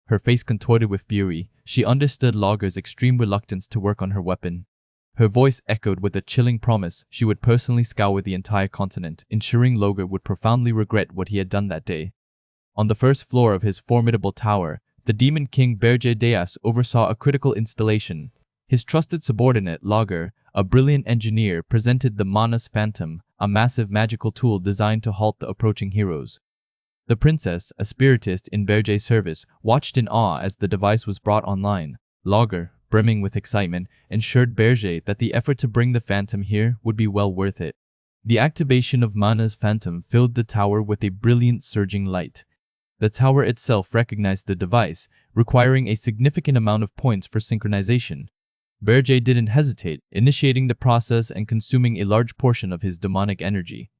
Her face contorted with fury, she understood Loger's extreme reluctance to work on her weapon. Her voice echoed with a chilling promise she would personally scour the entire continent, ensuring Loger would profoundly regret what he had done that day. On the first floor of his formidable tower, the Demon King Berje Deas oversaw a critical installation. His trusted subordinate, Loger, a brilliant engineer, presented the Mana's Phantom, a massive magical tool designed to halt the approaching heroes. The princess, a spiritist in Berje's service, watched in awe as the device was brought online. Loger, brimming with excitement, ensured Berje that the effort to bring the Phantom here would be well worth it. The activation of Mana's Phantom filled the tower with a brilliant surging light. The tower itself recognized the device, requiring a significant amount of points for synchronization. Berje didn't hesitate, initiating the process and consuming a large portion of his demonic energy.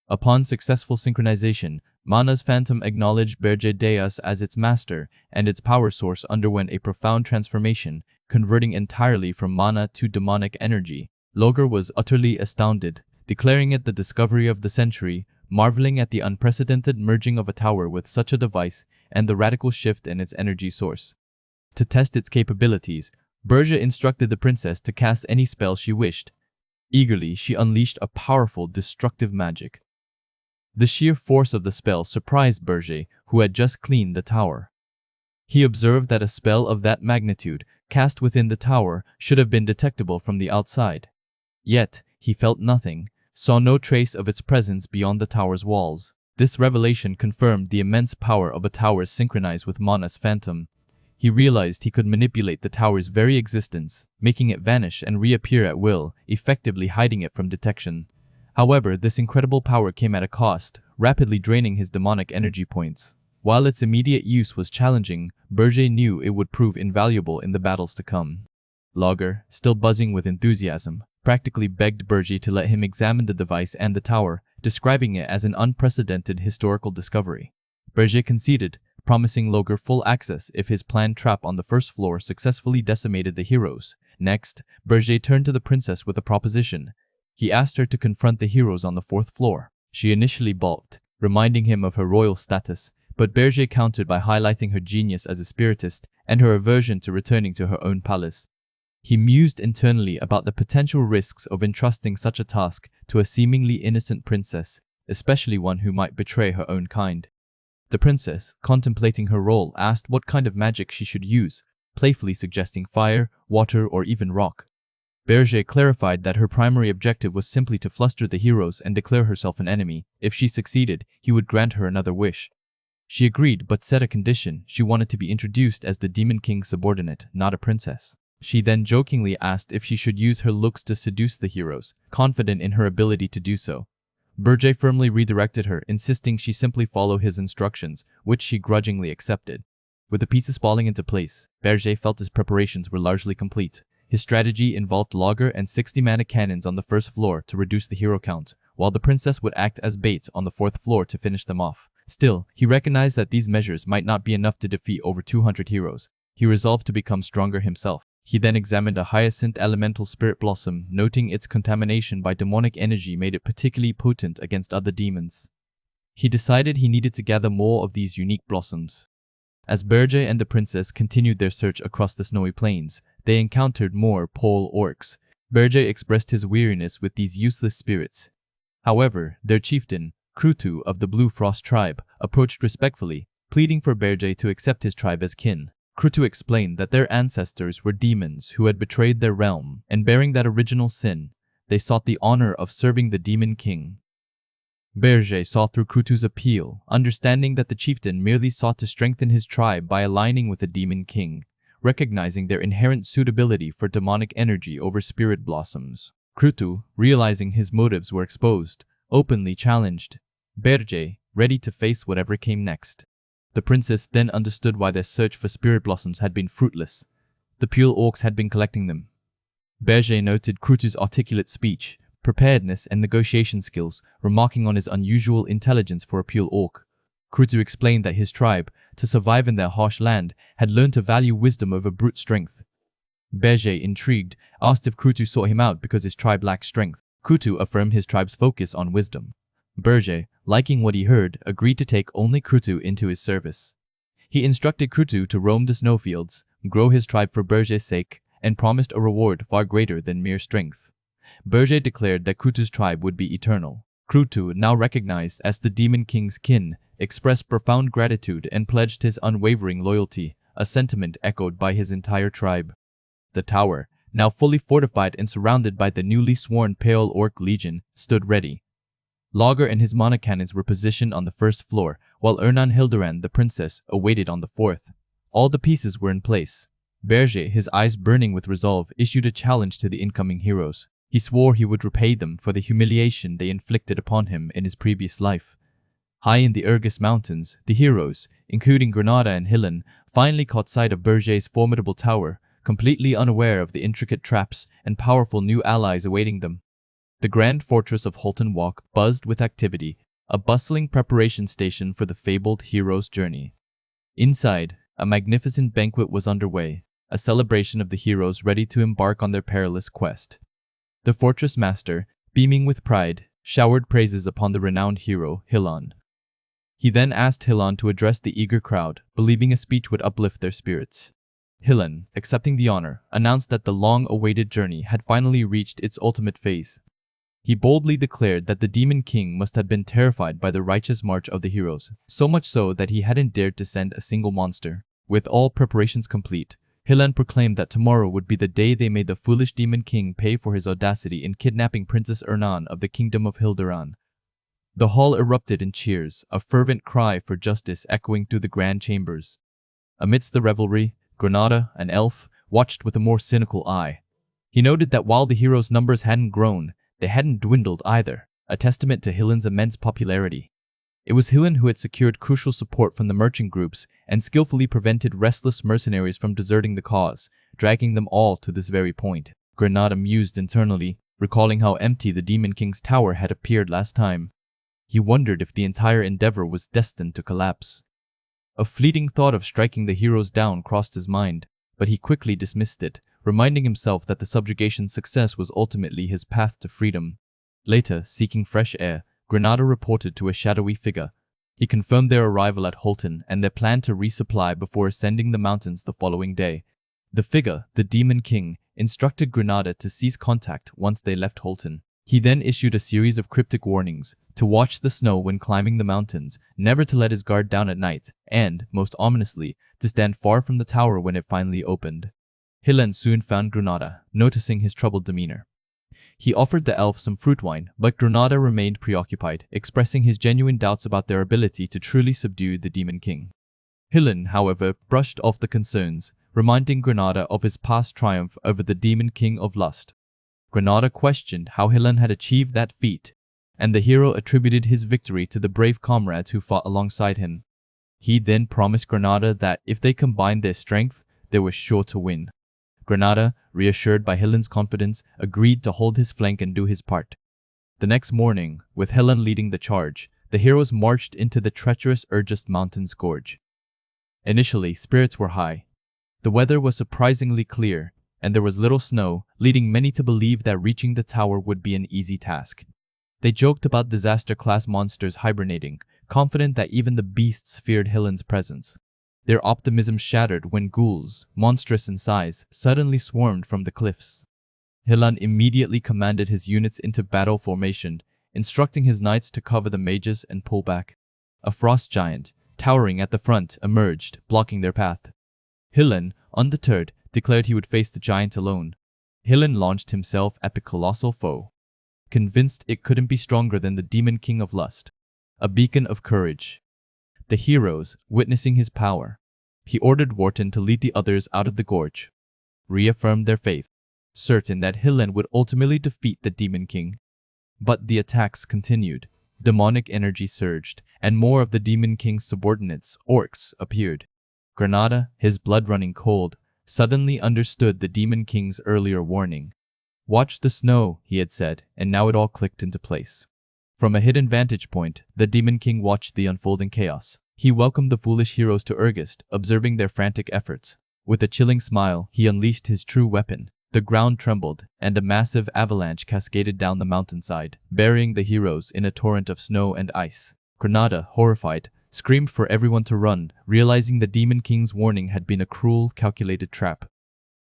Upon successful synchronization, Mana's Phantom acknowledged Berje Deas as its master, and its power source underwent a profound transformation, converting entirely from mana to demonic energy. Loger was utterly astounded, declaring it the discovery of the century, marveling at the unprecedented merging of a tower with such a device and the radical shift in its energy source. To test its capabilities, Berger instructed the princess to cast any spell she wished. Eagerly, she unleashed a powerful, destructive magic. The sheer force of the spell surprised Berger, who had just cleaned the tower. He observed that a spell of that magnitude, cast within the tower, should have been detectable from the outside. Yet, he felt nothing, saw no trace of its presence beyond the tower's walls. This revelation confirmed the immense power of a tower synchronized with Mana's phantom. He realized he could manipulate the tower's very existence, making it vanish and reappear at will, effectively hiding it from detection. However, this incredible power came at a cost, rapidly draining his demonic energy points. While its immediate use was challenging, Berger knew it would prove invaluable in the battles to come. Lager, still buzzing with enthusiasm, practically begged Berger to let him examine the device and the tower, describing it as an unprecedented historical discovery. Berger conceded, promising Lager full access if his planned trap on the first floor successfully decimated the heroes. Next, Berger turned to the princess with a proposition. He asked her to confront the heroes on the fourth floor. She initially balked, reminding him of her royal status, but Berger countered by highlighting her genius as a spiritist and her aversion to returning to her own palace. He mused internally about the potential risks of entrusting such a task to a seemingly innocent princess, especially one who might betray her own kind. The princess, contemplating her role, asked what kind of magic she should use, playfully suggesting fire, water, or even rock. Berger clarified that her primary objective was simply to fluster the heroes and declare herself an enemy. If she succeeded, he would grant her another wish. She agreed, but set a condition: she wanted to be introduced as the Demon King's subordinate, not a princess. She then jokingly asked if she should use her looks to seduce the heroes, confident in her ability to do so. Berger firmly redirected her, insisting she simply follow his instructions, which she grudgingly accepted. With the pieces falling into place, Berger felt his preparations were largely complete. His strategy involved Lager and 60 mana cannons on the first floor to reduce the hero count, while the princess would act as bait on the fourth floor to finish them off. Still, he recognized that these measures might not be enough to defeat over 200 heroes. He resolved to become stronger himself. He then examined a hyacinth elemental spirit blossom, noting its contamination by demonic energy made it particularly potent against other demons. He decided he needed to gather more of these unique blossoms. As Berger and the princess continued their search across the snowy plains, they encountered more pole orcs. Berger expressed his weariness with these useless spirits. However, their chieftain, Krutu of the Blue Frost tribe, approached respectfully, pleading for Berger to accept his tribe as kin. Krutu explained that their ancestors were demons who had betrayed their realm, and bearing that original sin, they sought the honor of serving the Demon King. Berger saw through Krutu's appeal, understanding that the chieftain merely sought to strengthen his tribe by aligning with the Demon King, recognizing their inherent suitability for demonic energy over spirit blossoms. Krutu, realizing his motives were exposed, openly challenged Berger, ready to face whatever came next. The princess then understood why their search for spirit blossoms had been fruitless. The pure orcs had been collecting them. Berger noted Krutu's articulate speech, preparedness, and negotiation skills, remarking on his unusual intelligence for a pure orc. Krutu explained that his tribe, to survive in their harsh land, had learned to value wisdom over brute strength. Berger, intrigued, asked if Krutu sought him out because his tribe lacked strength. Krutu affirmed his tribe's focus on wisdom. Berger, liking what he heard, agreed to take only Krutu into his service. He instructed Krutu to roam the snowfields, grow his tribe for Berger's sake, and promised a reward far greater than mere strength. Berger declared that Krutu's tribe would be eternal. Krutu, now recognized as the Demon King's kin, expressed profound gratitude and pledged his unwavering loyalty, a sentiment echoed by his entire tribe. The tower, now fully fortified and surrounded by the newly sworn Pale Orc Legion, stood ready. Lager and his mana cannons were positioned on the first floor, while Ernan Hildebrand, the princess, awaited on the fourth. All the pieces were in place. Berger, his eyes burning with resolve, issued a challenge to the incoming heroes. He swore he would repay them for the humiliation they inflicted upon him in his previous life. High in the Urgus Mountains, the heroes, including Granada and Hillen, finally caught sight of Berger's formidable tower, completely unaware of the intricate traps and powerful new allies awaiting them. The grand fortress of Holton Walk buzzed with activity, a bustling preparation station for the fabled hero's journey. Inside, a magnificent banquet was underway, a celebration of the heroes ready to embark on their perilous quest. The fortress master, beaming with pride, showered praises upon the renowned hero, Hillan. He then asked Hillan to address the eager crowd, believing a speech would uplift their spirits. Hillen, accepting the honor, announced that the long-awaited journey had finally reached its ultimate phase. He boldly declared that the Demon King must have been terrified by the righteous march of the heroes, so much so that he hadn't dared to send a single monster. With all preparations complete, Hillen proclaimed that tomorrow would be the day they made the foolish Demon King pay for his audacity in kidnapping Princess Ernan of the Kingdom of Hilderan. The hall erupted in cheers, a fervent cry for justice echoing through the grand chambers. Amidst the revelry, Granada, an elf, watched with a more cynical eye. He noted that while the heroes' numbers hadn't grown, they hadn't dwindled either, a testament to Hillen's immense popularity. It was Hillen who had secured crucial support from the merchant groups and skillfully prevented restless mercenaries from deserting the cause, dragging them all to this very point. Granada mused internally, recalling how empty the Demon King's tower had appeared last time. He wondered if the entire endeavor was destined to collapse. A fleeting thought of striking the heroes down crossed his mind, but he quickly dismissed it, reminding himself that the subjugation's success was ultimately his path to freedom. Later, seeking fresh air, Granada reported to a shadowy figure. He confirmed their arrival at Holton and their plan to resupply before ascending the mountains the following day. The figure, the Demon King, instructed Granada to cease contact once they left Holton. He then issued a series of cryptic warnings: to watch the snow when climbing the mountains, never to let his guard down at night, and, most ominously, to stand far from the tower when it finally opened. Hillen soon found Granada, noticing his troubled demeanor. He offered the elf some fruit wine, but Granada remained preoccupied, expressing his genuine doubts about their ability to truly subdue the Demon King. Hillen, however, brushed off the concerns, reminding Granada of his past triumph over the Demon King of Lust. Granada questioned how Hillen had achieved that feat, and the hero attributed his victory to the brave comrades who fought alongside him. He then promised Granada that if they combined their strength, they were sure to win. Granada, reassured by Hillen's confidence, agreed to hold his flank and do his part. The next morning, with Hillen leading the charge, the heroes marched into the treacherous Urgest Mountain's gorge. Initially, spirits were high. The weather was surprisingly clear, and there was little snow, leading many to believe that reaching the tower would be an easy task. They joked about disaster-class monsters hibernating, confident that even the beasts feared Hillen's presence. Their optimism shattered when ghouls, monstrous in size, suddenly swarmed from the cliffs. Hillen immediately commanded his units into battle formation, instructing his knights to cover the mages and pull back. A frost giant, towering at the front, emerged, blocking their path. Hillen, undeterred, declared he would face the giant alone. Hillen launched himself at the colossal foe, convinced it couldn't be stronger than the Demon King of Lust, a beacon of courage. The heroes, witnessing his power, he ordered Wharton to lead the others out of the gorge, reaffirmed their faith, certain that Hillen would ultimately defeat the Demon King. But the attacks continued. Demonic energy surged, and more of the Demon King's subordinates, orcs, appeared. Granada, his blood running cold, suddenly understood the Demon King's earlier warning. "Watch the snow," he had said, and now it all clicked into place. From a hidden vantage point, the Demon King watched the unfolding chaos. He welcomed the foolish heroes to Urgest, observing their frantic efforts. With a chilling smile, he unleashed his true weapon. The ground trembled, and a massive avalanche cascaded down the mountainside, burying the heroes in a torrent of snow and ice. Granada, horrified, screamed for everyone to run, realizing the Demon King's warning had been a cruel, calculated trap.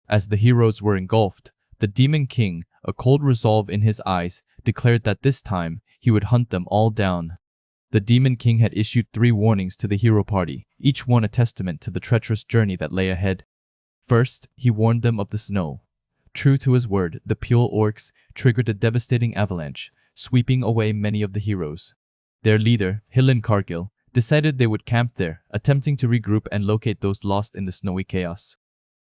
As the heroes were engulfed, the Demon King, a cold resolve in his eyes, declared that this time he would hunt them all down. The Demon King had issued 3 warnings to the hero party, each one a testament to the treacherous journey that lay ahead. First, he warned them of the snow. True to his word, the Pure Orcs triggered a devastating avalanche, sweeping away many of the heroes. Their leader, Hillen Cargill, decided they would camp there, attempting to regroup and locate those lost in the snowy chaos.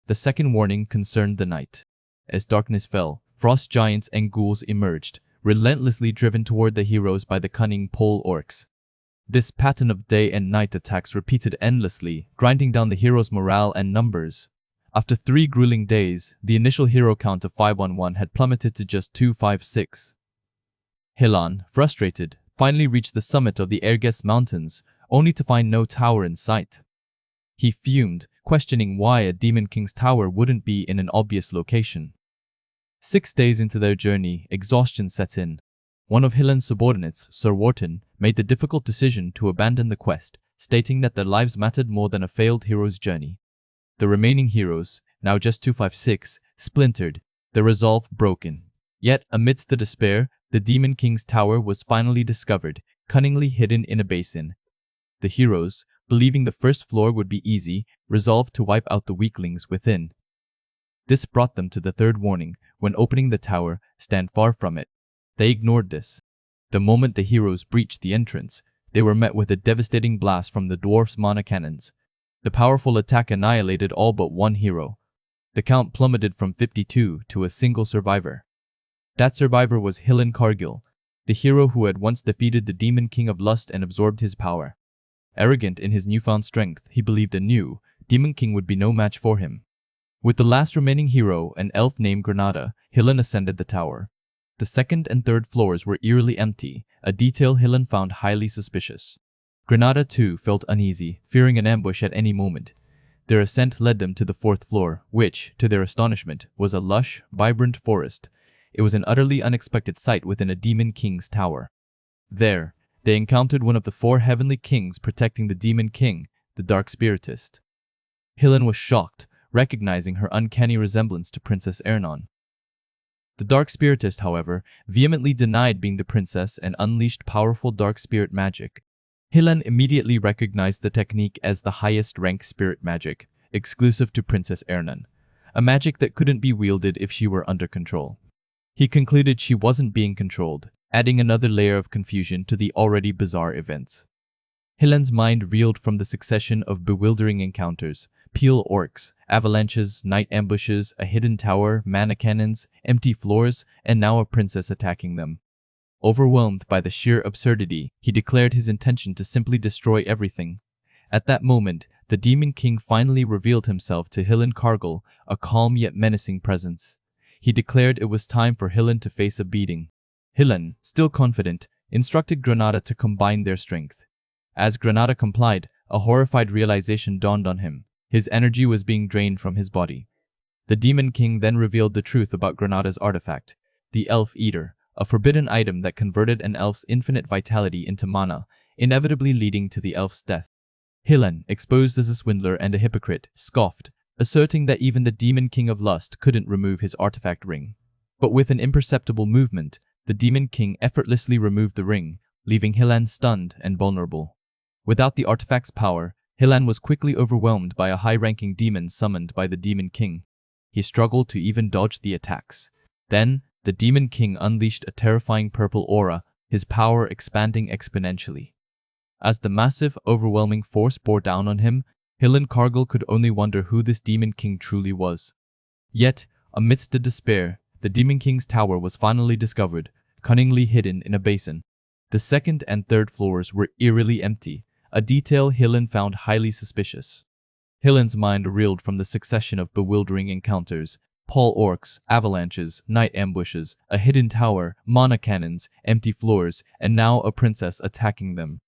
The second warning concerned the night. As darkness fell, frost giants and ghouls emerged, relentlessly driven toward the heroes by the cunning pole orcs. This pattern of day and night attacks repeated endlessly, grinding down the heroes' morale and numbers. After 3 grueling days, the initial hero count of 511 had plummeted to just 256. Hillen, frustrated, finally reached the summit of the Urgest Mountains, only to find no tower in sight. He fumed, questioning why a Demon King's tower wouldn't be in an obvious location. 6 days into their journey, exhaustion set in. One of Hillen's subordinates, Sir Wharton, made the difficult decision to abandon the quest, stating that their lives mattered more than a failed hero's journey. The remaining heroes, now just 256, splintered, their resolve broken. Yet, amidst the despair, the Demon King's tower was finally discovered, cunningly hidden in a basin. The heroes, believing the first floor would be easy, resolved to wipe out the weaklings within. This brought them to the third warning: when opening the tower, stand far from it. They ignored this. The moment the heroes breached the entrance, they were met with a devastating blast from the dwarf's mana cannons. The powerful attack annihilated all but one hero. The count plummeted from 52 to a single survivor. That survivor was Hilan Kargil, the hero who had once defeated the Demon King of Lust and absorbed his power. Arrogant in his newfound strength, he believed a new Demon King would be no match for him. With the last remaining hero, an elf named Granada, Hilan ascended the tower. The second and third floors were eerily empty, a detail Hilan found highly suspicious. Granada too felt uneasy, fearing an ambush at any moment. Their ascent led them to the fourth floor, which, to their astonishment, was a lush, vibrant forest. It was an utterly unexpected sight within a Demon King's tower. There, they encountered one of the four heavenly kings protecting the Demon King, the Dark Spiritist. Hilan was shocked, recognizing her uncanny resemblance to Princess Ernon. The Dark Spiritist, however, vehemently denied being the princess and unleashed powerful dark spirit magic. Hilan immediately recognized the technique as the highest rank spirit magic, exclusive to Princess Ernon, a magic that couldn't be wielded if she were under control. He concluded she wasn't being controlled, adding another layer of confusion to the already bizarre events. Hilan's mind reeled from the succession of bewildering encounters: peel orcs, avalanches, night ambushes, a hidden tower, mana cannons, empty floors, and now a princess attacking them. Overwhelmed by the sheer absurdity, he declared his intention to simply destroy everything. At that moment, the Demon King finally revealed himself to Hilan Kargil, a calm yet menacing presence. He declared it was time for Hilan to face a beating. Hilan, still confident, instructed Granada to combine their strength. As Granada complied, a horrified realization dawned on him. His energy was being drained from his body. The Demon King then revealed the truth about Granada's artifact, the Elf Eater, a forbidden item that converted an elf's infinite vitality into mana, inevitably leading to the elf's death. Hilan, exposed as a swindler and a hypocrite, scoffed, asserting that even the Demon King of Lust couldn't remove his artifact ring. But with an imperceptible movement, the Demon King effortlessly removed the ring, leaving Hilan stunned and vulnerable. Without the artifact's power, Hilan was quickly overwhelmed by a high-ranking demon summoned by the Demon King. He struggled to even dodge the attacks. Then, the Demon King unleashed a terrifying purple aura, his power expanding exponentially. As the massive, overwhelming force bore down on him, Hilan Kargil could only wonder who this Demon King truly was. Yet, amidst the despair, the Demon King's tower was finally discovered, cunningly hidden in a basin. The second and third floors were eerily empty, a detail Hilan found highly suspicious. Hilan's mind reeled from the succession of bewildering encounters: pall orcs, avalanches, night ambushes, a hidden tower, mana cannons, empty floors, and now a princess attacking them.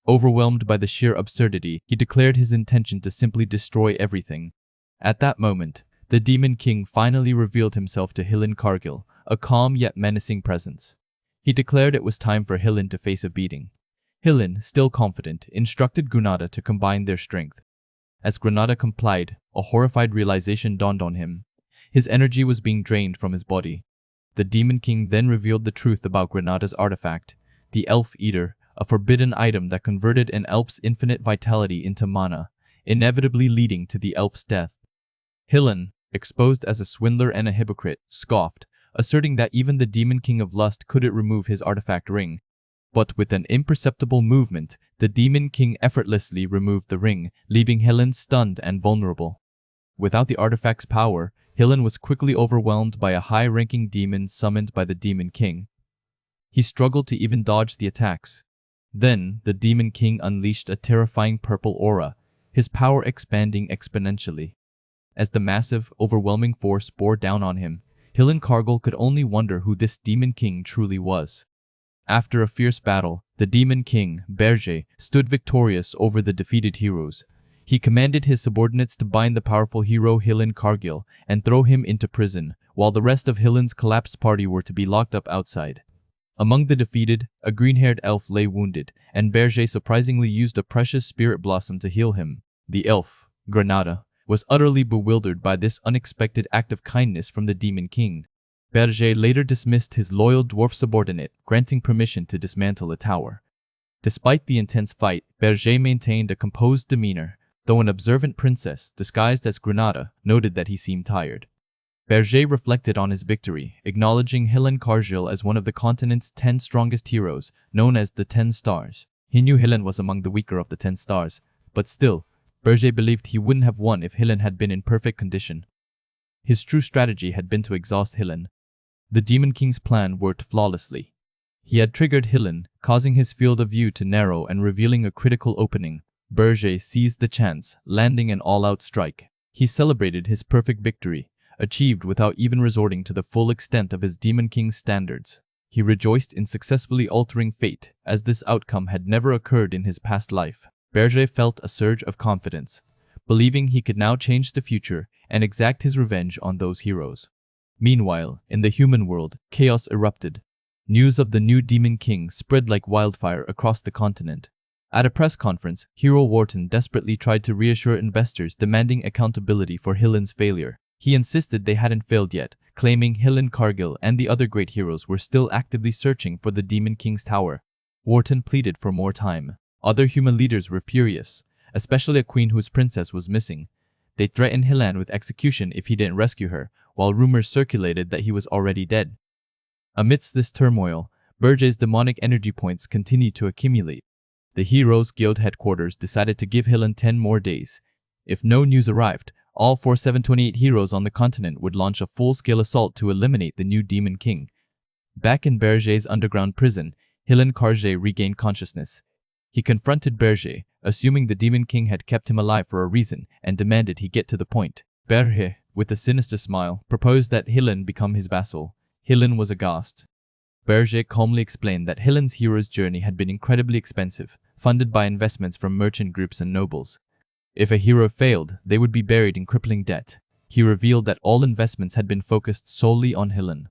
Overwhelmed by the sheer absurdity, he declared his intention to simply destroy everything. At that moment, the Demon King finally revealed himself to Hilan Kargil, a calm yet menacing presence. He declared it was time for Hilan to face a beating. Hilan, still confident, instructed Granada to combine their strength. As Granada complied, a horrified realization dawned on him. His energy was being drained from his body. The Demon King then revealed the truth about Granada's artifact, the Elf Eater, a forbidden item that converted an elf's infinite vitality into mana, inevitably leading to the elf's death. Hilan, exposed as a swindler and a hypocrite, scoffed, asserting that even the Demon King of Lust couldn't remove his artifact ring. But with an imperceptible movement, the Demon King effortlessly removed the ring, leaving Hilan stunned and vulnerable. Without the artifact's power, Hilan was quickly overwhelmed by a high-ranking demon summoned by the Demon King. He struggled to even dodge the attacks. Then, the Demon King unleashed a terrifying purple aura, his power expanding exponentially. As the massive, overwhelming force bore down on him, Hilan Kargil could only wonder who this Demon King truly was. After a fierce battle, the Demon King, Berger, stood victorious over the defeated heroes. He commanded his subordinates to bind the powerful hero Hilan Kargil and throw him into prison, while the rest of Hilan's collapsed party were to be locked up outside. Among the defeated, a green-haired elf lay wounded, and Berger surprisingly used a precious spirit blossom to heal him. The elf, Granada, was utterly bewildered by this unexpected act of kindness from the Demon King. Berger later dismissed his loyal dwarf subordinate, granting permission to dismantle the tower. Despite the intense fight, Berger maintained a composed demeanor, though an observant princess, disguised as Granada, noted that he seemed tired. Berger reflected on his victory, acknowledging Helen Cargill as one of the continent's 10 strongest heroes, known as the 10 Stars. He knew Helen was among the weaker of the 10 stars, but still, Berger believed he wouldn't have won if Helen had been in perfect condition. His true strategy had been to exhaust Helen. The Demon King's plan worked flawlessly. He had triggered Helen, causing his field of view to narrow and revealing a critical opening. Berger seized the chance, landing an all-out strike. He celebrated his perfect victory, achieved without even resorting to the full extent of his Demon King's standards. He rejoiced in successfully altering fate, as this outcome had never occurred in his past life. Berger felt a surge of confidence, believing he could now change the future and exact his revenge on those heroes. Meanwhile, in the human world, chaos erupted. News of the new Demon King spread like wildfire across the continent. At a press conference, Hero Wharton desperately tried to reassure investors, demanding accountability for Helen's failure. He insisted they hadn't failed yet, claiming Helen Cargill and the other great heroes were still actively searching for the Demon King's tower. Wharton pleaded for more time. Other human leaders were furious, especially a queen whose princess was missing. They threatened Helen with execution if he didn't rescue her, while rumors circulated that he was already dead. Amidst this turmoil, Berger's demonic energy points continued to accumulate. The Heroes Guild headquarters decided to give Helen 10 more days. If no news arrived, all 4728 heroes on the continent would launch a full-scale assault to eliminate the new Demon King. Back in Berger's underground prison, Helen Cargill regained consciousness. He confronted Berger, assuming the Demon King had kept him alive for a reason, and demanded he get to the point. Berger, with a sinister smile, proposed that Helen become his vassal. Helen was aghast. Berger calmly explained that Helen's hero's journey had been incredibly expensive, funded by investments from merchant groups and nobles. If a hero failed, they would be buried in crippling debt. He revealed that all investments had been focused solely on Helen.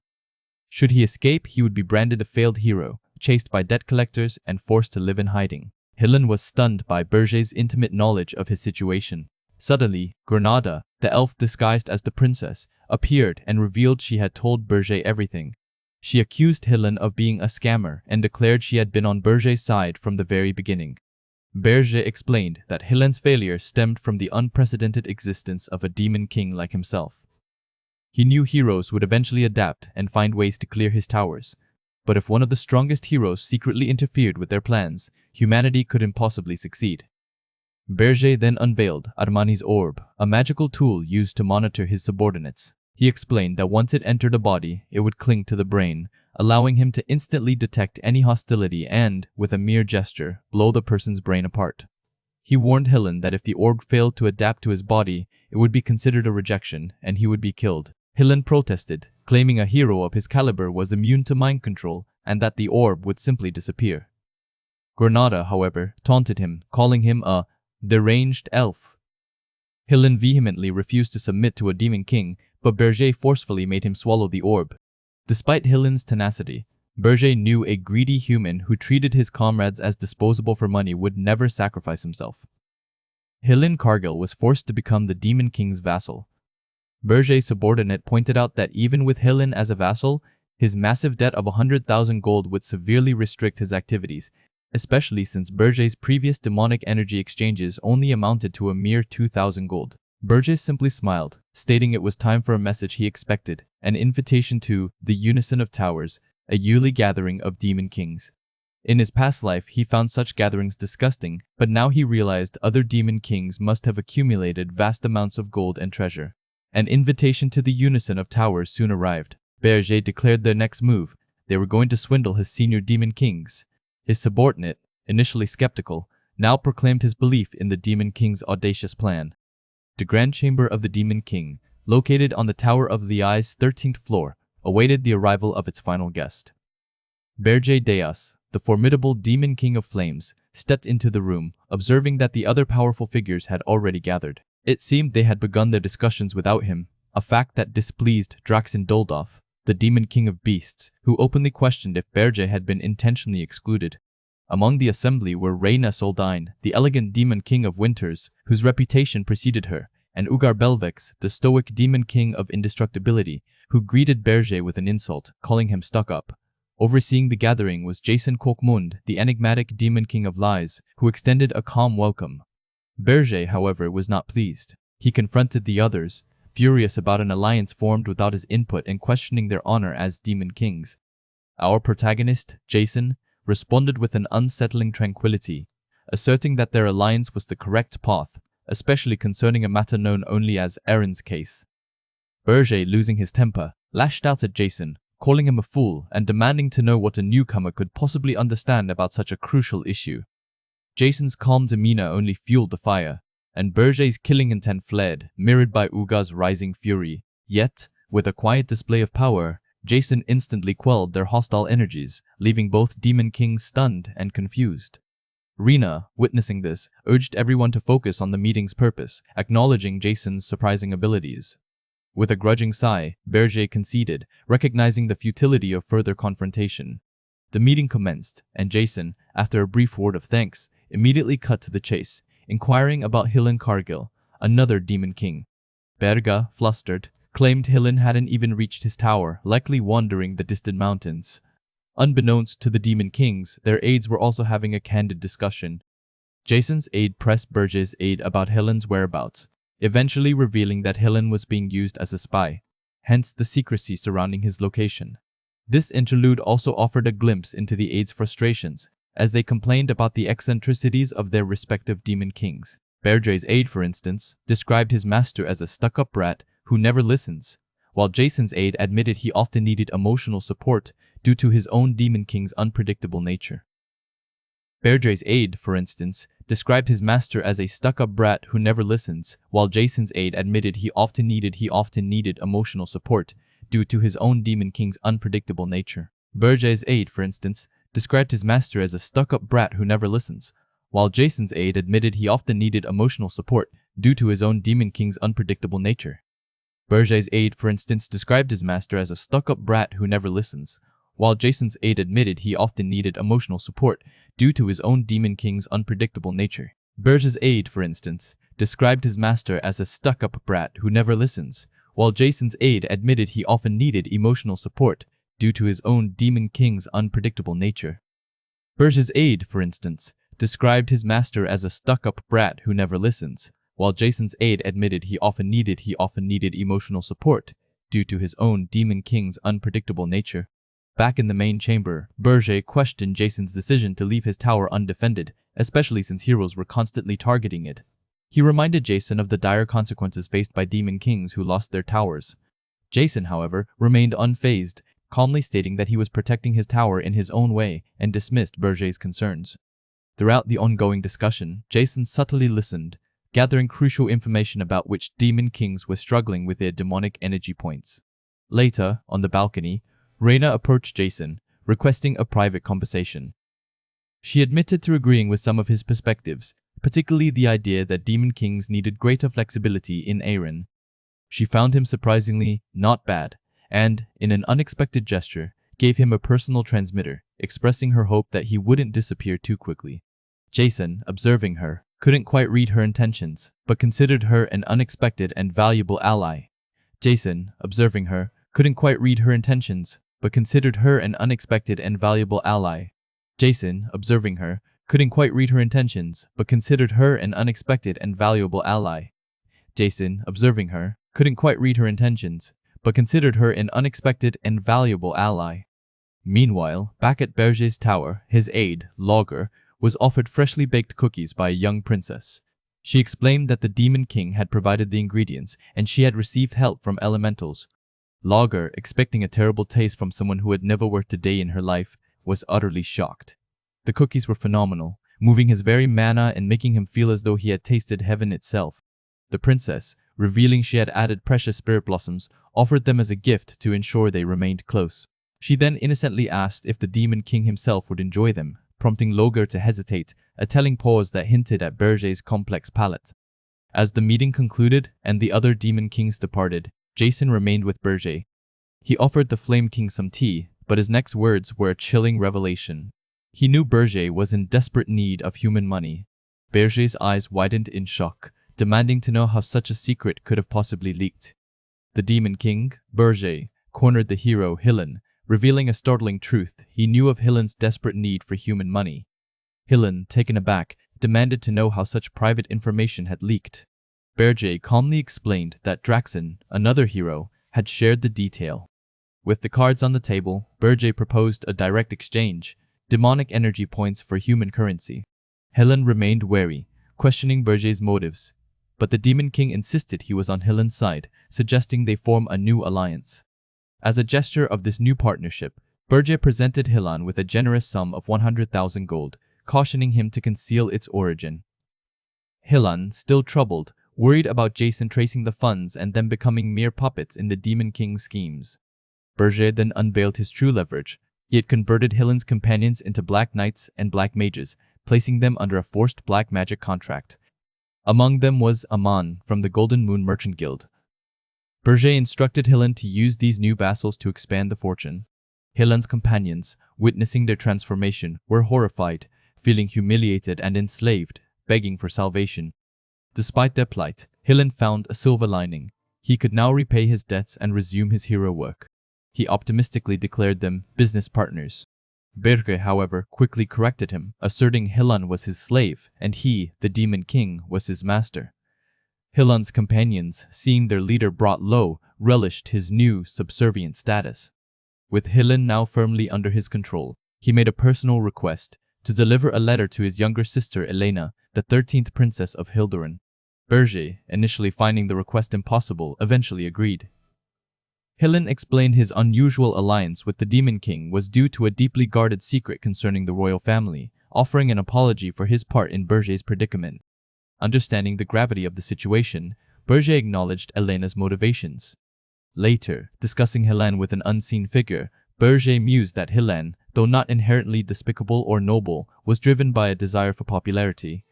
Should he escape, he would be branded a failed hero, chased by debt collectors and forced to live in hiding. Helen was stunned by Berger's intimate knowledge of his situation. Suddenly, Granada, the elf disguised as the princess, appeared and revealed she had told Berger everything. She accused Helen of being a scammer and declared she had been on Berger's side from the very beginning. Berger explained that Helen's failure stemmed from the unprecedented existence of a Demon King like himself. He knew heroes would eventually adapt and find ways to clear his towers. But if one of the strongest heroes secretly interfered with their plans, humanity could impossibly succeed. Berger then unveiled Armani's orb, a magical tool used to monitor his subordinates. He explained that once it entered a body, it would cling to the brain, allowing him to instantly detect any hostility and, with a mere gesture, blow the person's brain apart. He warned Helen that if the orb failed to adapt to his body, it would be considered a rejection and he would be killed. Helen protested, claiming a hero of his caliber was immune to mind control and that the orb would simply disappear. Granada, however, taunted him, calling him a deranged elf. Helen vehemently refused to submit to a Demon King, but Berger forcefully made him swallow the orb. Despite Helen's tenacity, Berger knew a greedy human who treated his comrades as disposable for money would never sacrifice himself. Helen Cargill was forced to become the Demon King's vassal. Berger's subordinate pointed out that even with Helen as a vassal, his massive debt of 100,000 gold would severely restrict his activities, especially since Berger's previous demonic energy exchanges only amounted to a mere 2,000 gold. Berger simply smiled, stating it was time for a message he expected, an invitation to the Unison of Towers, a yearly gathering of Demon Kings. In his past life, he found such gatherings disgusting, but now he realized other Demon Kings must have accumulated vast amounts of gold and treasure. An invitation to the Unison of Towers soon arrived. Berger declared their next move. They were going to swindle his senior Demon Kings. His subordinate, initially skeptical, now proclaimed his belief in the Demon King's audacious plan. The Grand Chamber of the Demon King, located on the Tower of the Eye's 13th floor, awaited the arrival of its final guest. Berger Deus, the formidable Demon King of Flames, stepped into the room, observing that the other powerful figures had already gathered. It seemed they had begun their discussions without him, a fact that displeased Draxen Doldorf, the Demon King of Beasts, who openly questioned if Berger had been intentionally excluded. Among the assembly were Reyna Soldine, the elegant Demon King of Winters, whose reputation preceded her, and Ugar Belvex, the stoic demon king of indestructibility, who greeted Berger with an insult, calling him stuck-up. Overseeing the gathering was Jason Kokmund, the enigmatic demon king of lies, who extended a calm welcome. Berger, however, was not pleased. He confronted the others, furious about an alliance formed without his input and questioning their honor as demon kings. Our protagonist, Jason, responded with an unsettling tranquility, asserting that their alliance was the correct path, especially concerning a matter known only as Aaron's case. Berger, losing his temper, lashed out at Jason, calling him a fool and demanding to know what a newcomer could possibly understand about such a crucial issue. Jason's calm demeanor only fueled the fire, and Berger's killing intent flared, mirrored by Ugar's rising fury. Yet, with a quiet display of power, Jason instantly quelled their hostile energies, leaving both demon kings stunned and confused. Rina, witnessing this, urged everyone to focus on the meeting's purpose, acknowledging Jason's surprising abilities. With a grudging sigh, Berger conceded, recognizing the futility of further confrontation. The meeting commenced, and Jason, after a brief word of thanks, immediately cut to the chase, inquiring about Hillen Cargill, another demon king. Berga, flustered, claimed Hillen hadn't even reached his tower, likely wandering the distant mountains. Unbeknownst to the demon kings, their aides were also having a candid discussion. Jason's aide pressed Berger's aide about Hillen's whereabouts, eventually revealing that Hillen was being used as a spy, hence the secrecy surrounding his location. This interlude also offered a glimpse into the aides' frustrations, as they complained about the eccentricities of their respective demon kings. Berger's aide, for instance, described his master as a stuck-up brat who never listens, while Jason's aide admitted he often needed emotional support due to his own demon king's unpredictable nature. Berger's aide, for instance, described his master as a stuck-up brat who never listens, while Jason's aide admitted he often needed emotional support due to his own demon king's unpredictable nature. Berger's aide, for instance, described his master as a stuck-up brat who never listens, while Jason's aide admitted he often needed emotional support due to his own demon king's unpredictable nature. Berger's aide, for instance, described his master as a stuck-up brat who never listens, while Jason's aide admitted he often needed emotional support due to his own demon king's unpredictable nature. Berger's aide, for instance, described his master as a stuck-up brat who never listens, while Jason's aide admitted he often needed emotional support due to his own demon king's unpredictable nature. Berger's aide, for instance, described his master as a stuck-up brat who never listens, while Jason's aide admitted he often needed emotional support due to his own demon king's unpredictable nature. Back in the main chamber, Berger questioned Jason's decision to leave his tower undefended, especially since heroes were constantly targeting it. He reminded Jason of the dire consequences faced by demon kings who lost their towers. Jason, however, remained unfazed, calmly stating that he was protecting his tower in his own way and dismissed Berger's concerns. Throughout the ongoing discussion, Jason subtly listened, gathering crucial information about which demon kings were struggling with their demonic energy points. Later, on the balcony, Reina approached Jason, requesting a private conversation. She admitted to agreeing with some of his perspectives, particularly the idea that demon kings needed greater flexibility in Aaron. She found him surprisingly not bad, and, in an unexpected gesture, gave him a personal transmitter, expressing her hope that he wouldn't disappear too quickly. Jason, observing her, couldn't quite read her intentions, but considered her an unexpected and valuable ally. Jason, observing her, couldn't quite read her intentions, but considered her an unexpected and valuable ally. Jason, observing her, couldn't quite read her intentions, but considered her an unexpected and valuable ally. Jason, observing her, couldn't quite read her intentions, but considered her an unexpected and valuable ally. Meanwhile, back at Berger's tower, his aide, Logger, was offered freshly baked cookies by a young princess. She explained that the Demon King had provided the ingredients and she had received help from elementals. Logger, expecting a terrible taste from someone who had never worked a day in her life, was utterly shocked. The cookies were phenomenal, moving his very mana and making him feel as though he had tasted heaven itself. The princess, revealing she had added precious spirit blossoms, offered them as a gift to ensure they remained close. She then innocently asked if the Demon King himself would enjoy them, prompting Logger to hesitate, a telling pause that hinted at Berger's complex palate. As the meeting concluded and the other Demon Kings departed, Jason remained with Berger. He offered the Flame King some tea, but his next words were a chilling revelation. He knew Berger was in desperate need of human money. Berger's eyes widened in shock, demanding to know how such a secret could have possibly leaked. The Demon King, Berger, cornered the hero, Hillen, revealing a startling truth. He knew of Hillen's desperate need for human money. Hillen, taken aback, demanded to know how such private information had leaked. Berger calmly explained that Draxen, another hero, had shared the detail. With the cards on the table, Berger proposed a direct exchange, demonic energy points for human currency. Hillen remained wary, questioning Berger's motives, but the Demon King insisted he was on Hillen's side, suggesting they form a new alliance. As a gesture of this new partnership, Berger presented Hillen with a generous sum of 100,000 gold, cautioning him to conceal its origin. Hillen, still troubled, worried about Jason tracing the funds and them becoming mere puppets in the Demon King's schemes. Berger then unveiled his true leverage. He had converted Hillen's companions into Black Knights and Black Mages, placing them under a forced black magic contract. Among them was Aman from the Golden Moon Merchant Guild. Berger instructed Hillen to use these new vassals to expand the fortune. Hillen's companions, witnessing their transformation, were horrified, feeling humiliated and enslaved, begging for salvation. Despite their plight, Hillen found a silver lining. He could now repay his debts and resume his hero work. He optimistically declared them business partners. Berger, however, quickly corrected him, asserting Hillen was his slave and he, the Demon King, was his master. Hillen's companions, seeing their leader brought low, relished his new, subservient status. With Hillen now firmly under his control, he made a personal request to deliver a letter to his younger sister Elena, the 13th princess of Hildurin. Berger, initially finding the request impossible, eventually agreed. Hillen explained his unusual alliance with the Demon King was due to a deeply guarded secret concerning the royal family, offering an apology for his part in Berger's predicament. Understanding the gravity of the situation, Berger acknowledged Elena's motivations. Later, discussing Hillen with an unseen figure, Berger mused that Hillen, though not inherently despicable or noble, was driven by a desire for popularity.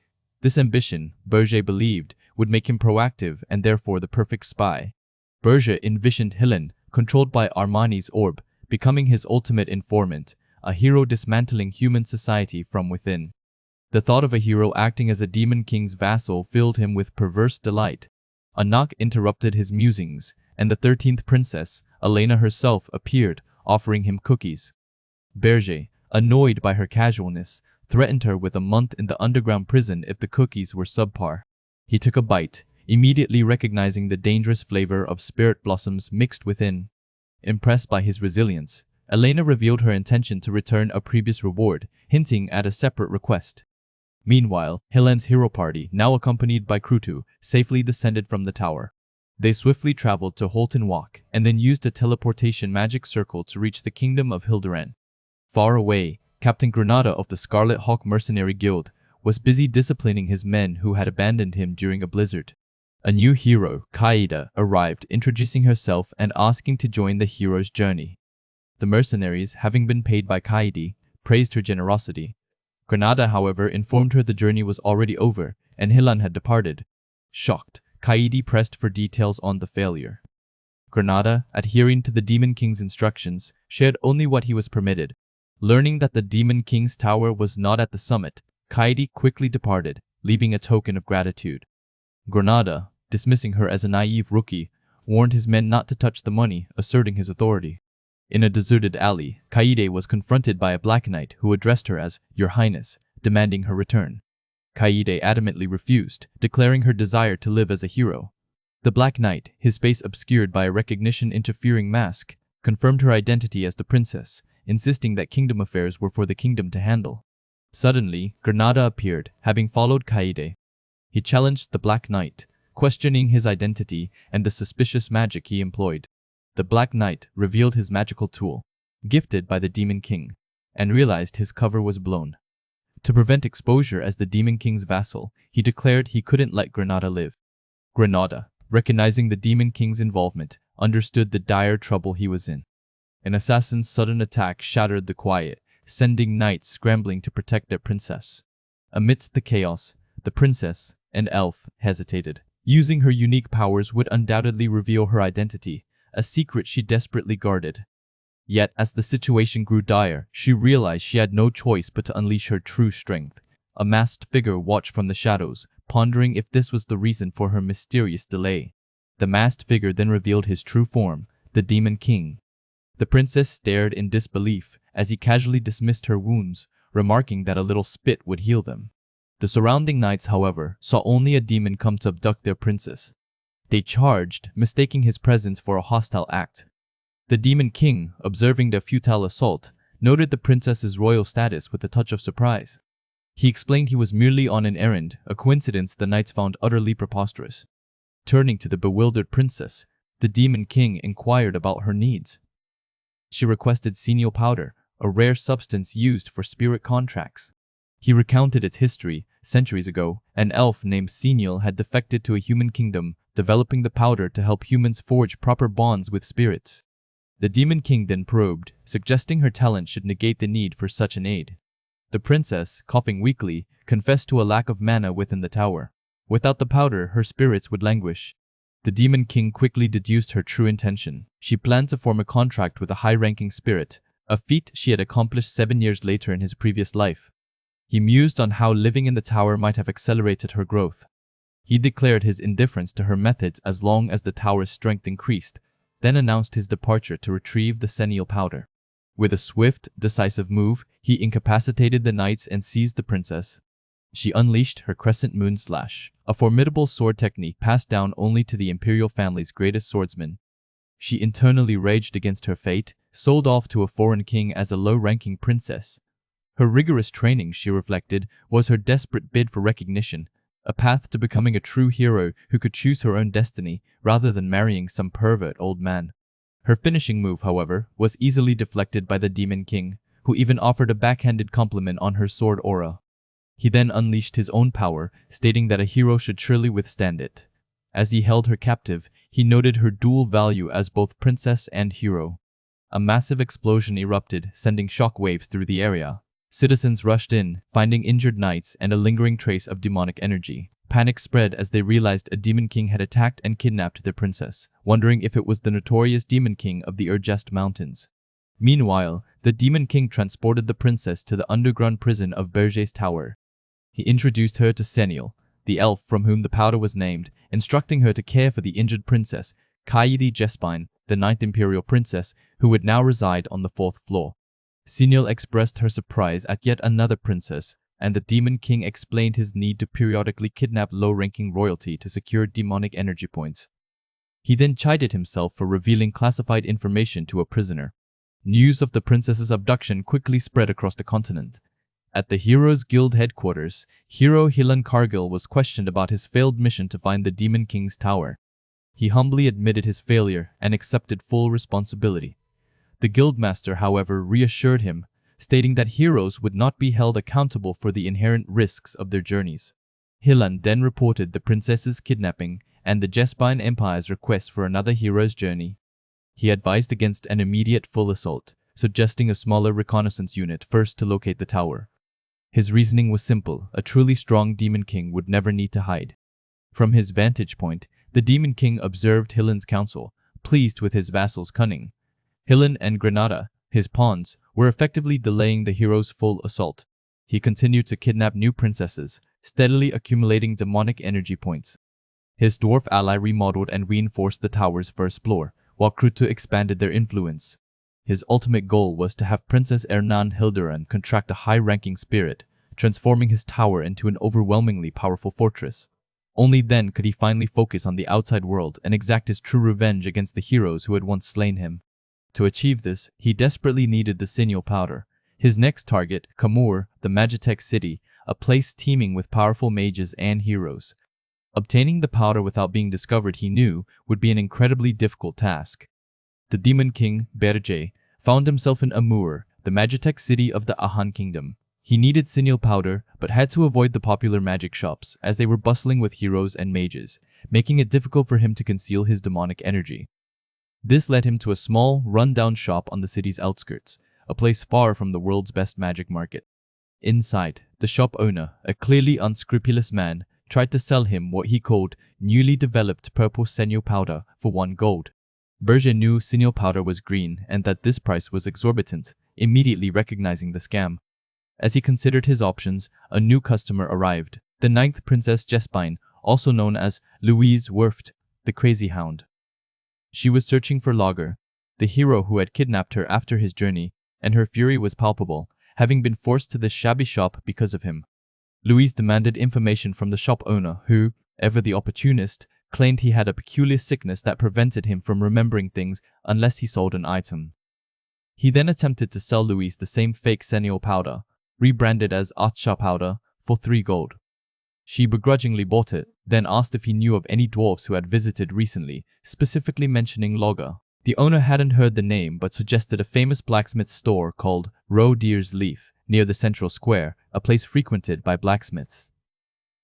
This ambition, Berger believed, would make him proactive and therefore the perfect spy. Berger envisioned Hillen, controlled by Armani's orb, becoming his ultimate informant, a hero dismantling human society from within. The thought of a hero acting as a Demon King's vassal filled him with perverse delight. A knock interrupted his musings, and the 13th princess, Elena herself, appeared, offering him cookies. Berger, annoyed by her casualness, threatened her with a month in the underground prison if the cookies were subpar. He took a bite, immediately recognizing the dangerous flavor of spirit blossoms mixed within. Impressed by his resilience, Elena revealed her intention to return a previous reward, hinting at a separate request. Meanwhile, Hillen's hero party, now accompanied by Krutu, safely descended from the tower. They swiftly traveled to Holton Walk and then used a teleportation magic circle to reach the kingdom of Hilduran. Far away, Captain Granada of the Scarlet Hawk Mercenary Guild was busy disciplining his men who had abandoned him during a blizzard. A new hero, Kaida, arrived, introducing herself and asking to join the hero's journey. The mercenaries, having been paid by Kaidi, praised her generosity. Granada, however, informed her the journey was already over and Hillen had departed. Shocked, Kaidi pressed for details on the failure. Granada, adhering to the Demon King's instructions, shared only what he was permitted. Learning that the Demon King's tower was not at the summit, Kaidi quickly departed, leaving a token of gratitude. Granada, dismissing her as a naive rookie, warned his men not to touch the money, asserting his authority. In a deserted alley, Kaide was confronted by a Black Knight who addressed her as Your Highness, demanding her return. Kaide adamantly refused, declaring her desire to live as a hero. The Black Knight, his face obscured by a recognition-interfering mask, confirmed her identity as the princess, insisting that kingdom affairs were for the kingdom to handle. Suddenly, Granada appeared, having followed Kaide. He challenged the Black Knight, questioning his identity and the suspicious magic he employed. The Black Knight revealed his magical tool, gifted by the Demon King, and realized his cover was blown. To prevent exposure as the Demon King's vassal, he declared he couldn't let Granada live. Granada, recognizing the Demon King's involvement, understood the dire trouble he was in. An assassin's sudden attack shattered the quiet, sending knights scrambling to protect their princess. Amidst the chaos, the princess, an elf, hesitated. Using her unique powers would undoubtedly reveal her identity, a secret she desperately guarded. Yet, as the situation grew dire, she realized she had no choice but to unleash her true strength. A masked figure watched from the shadows, pondering if this was the reason for her mysterious delay. The masked figure then revealed his true form, the Demon King. The princess stared in disbelief as he casually dismissed her wounds, remarking that a little spit would heal them. The surrounding knights, however, saw only a demon come to abduct their princess. They charged, mistaking his presence for a hostile act. The Demon King, observing their futile assault, noted the princess's royal status with a touch of surprise. He explained he was merely on an errand, a coincidence the knights found utterly preposterous. Turning to the bewildered princess, the Demon King inquired about her needs. She requested Senial powder, a rare substance used for spirit contracts. He recounted its history. Centuries ago, an elf named Senial had defected to a human kingdom, developing the powder to help humans forge proper bonds with spirits. The Demon King then probed, suggesting her talent should negate the need for such an aid. The princess, coughing weakly, confessed to a lack of mana within the tower. Without the powder, her spirits would languish. The Demon King quickly deduced her true intention. She planned to form a contract with a high-ranking spirit, a feat she had accomplished 7 years later in his previous life. He mused on how living in the tower might have accelerated her growth. He declared his indifference to her methods as long as the tower's strength increased, then announced his departure to retrieve the Senial powder. With a swift, decisive move, he incapacitated the knights and seized the princess. She unleashed her Crescent Moon Slash, a formidable sword technique passed down only to the imperial family's greatest swordsmen. She internally raged against her fate, sold off to a foreign king as a low-ranking princess. Her rigorous training, she reflected, was her desperate bid for recognition, a path to becoming a true hero who could choose her own destiny rather than marrying some pervert old man. Her finishing move, however, was easily deflected by the Demon King, who even offered a backhanded compliment on her sword aura. He then unleashed his own power, stating that a hero should surely withstand it. As he held her captive, he noted her dual value as both princess and hero. A massive explosion erupted, sending shockwaves through the area. Citizens rushed in, finding injured knights and a lingering trace of demonic energy. Panic spread as they realized a Demon King had attacked and kidnapped their princess, wondering if it was the notorious Demon King of the Urgest Mountains. Meanwhile, the Demon King transported the princess to the underground prison of Berger's tower. He introduced her to Senial, the elf from whom the powder was named, instructing her to care for the injured princess, Kaidi Jespine, the 9th Imperial Princess, who would now reside on the 4th floor. Senial expressed her surprise at yet another princess, and the Demon King explained his need to periodically kidnap low-ranking royalty to secure demonic energy points. He then chided himself for revealing classified information to a prisoner. News of the princess's abduction quickly spread across the continent. At the Heroes Guild headquarters, hero Hilan Cargill was questioned about his failed mission to find the Demon King's tower. He humbly admitted his failure and accepted full responsibility. The guildmaster, however, reassured him, stating that heroes would not be held accountable for the inherent risks of their journeys. Hilan then reported the princess's kidnapping and the Jespine Empire's request for another hero's journey. He advised against an immediate full assault, suggesting a smaller reconnaissance unit first to locate the tower. His reasoning was simple: a truly strong Demon King would never need to hide. From his vantage point, the Demon King observed Hilan's counsel, pleased with his vassal's cunning. Hilan and Granada, his pawns, were effectively delaying the hero's full assault. He continued to kidnap new princesses, steadily accumulating demonic energy points. His dwarf ally remodeled and reinforced the tower's first floor, while Kruto expanded their influence. His ultimate goal was to have Princess Ernan Hilderan contract a high-ranking spirit, transforming his tower into an overwhelmingly powerful fortress. Only then could he finally focus on the outside world and exact his true revenge against the heroes who had once slain him. To achieve this, he desperately needed the Senial powder. His next target, Kamur, the Magitech city, a place teeming with powerful mages and heroes. Obtaining the powder without being discovered, he knew, would be an incredibly difficult task. The Demon King, Berger, found himself in Amur, the Magitech city of the Ahan Kingdom. He needed Senial powder, but had to avoid the popular magic shops, as they were bustling with heroes and mages, making it difficult for him to conceal his demonic energy. This led him to a small, run-down shop on the city's outskirts, a place far from the world's best magic market. Inside, the shop owner, a clearly unscrupulous man, tried to sell him what he called newly developed purple Senial powder for 1 gold. Berger knew Senial powder was green and that this price was exorbitant, immediately recognizing the scam. As he considered his options, a new customer arrived, the ninth Princess Jespine, also known as Louise Werft, the Crazy Hound. She was searching for Lager, the hero who had kidnapped her after his journey, and her fury was palpable, having been forced to this shabby shop because of him. Louise demanded information from the shop owner who, ever the opportunist, claimed he had a peculiar sickness that prevented him from remembering things unless he sold an item. He then attempted to sell Louise the same fake senile powder, rebranded as Acha powder, for 3 gold. She begrudgingly bought it, then asked if he knew of any dwarves who had visited recently, specifically mentioning Lager. The owner hadn't heard the name but suggested a famous blacksmith store called Roe Deer's Leaf, near the central square, a place frequented by blacksmiths.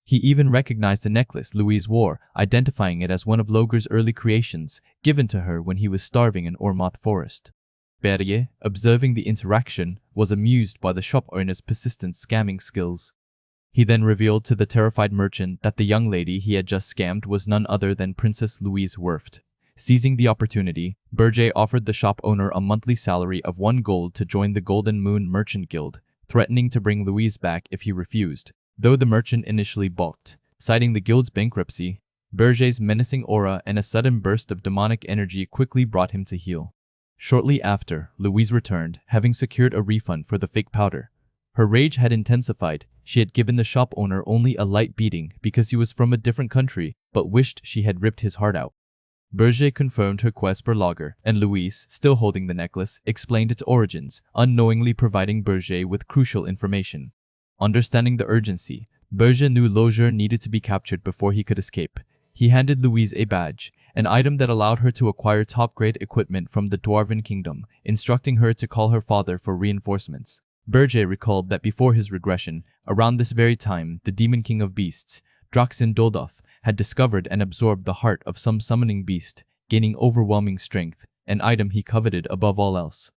He even recognized the necklace Louise wore, identifying it as one of Lager's early creations, given to her when he was starving in Ormoth Forest. Berrier, observing the interaction, was amused by the shop owner's persistent scamming skills. He then revealed to the terrified merchant that the young lady he had just scammed was none other than Princess Louise Werft. Seizing the opportunity, Berger offered the shop owner a monthly salary of 1 gold to join the Golden Moon Merchant Guild, threatening to bring Louise back if he refused. Though the merchant initially balked, citing the guild's bankruptcy, Berger's menacing aura and a sudden burst of demonic energy quickly brought him to heel. Shortly after, Louise returned, having secured a refund for the fake powder. Her rage had intensified. She had given the shop owner only a light beating because he was from a different country, but wished she had ripped his heart out. Berger confirmed her quest for Lager, and Louise, still holding the necklace, explained its origins, unknowingly providing Berger with crucial information. Understanding the urgency, Berger knew Lager needed to be captured before he could escape. He handed Louise a badge, an item that allowed her to acquire top-grade equipment from the Dwarven Kingdom, instructing her to call her father for reinforcements. Berger recalled that before his regression, around this very time, the Demon King of Beasts, Draxin Doldov, had discovered and absorbed the heart of some summoning beast, gaining overwhelming strength, an item he coveted above all else.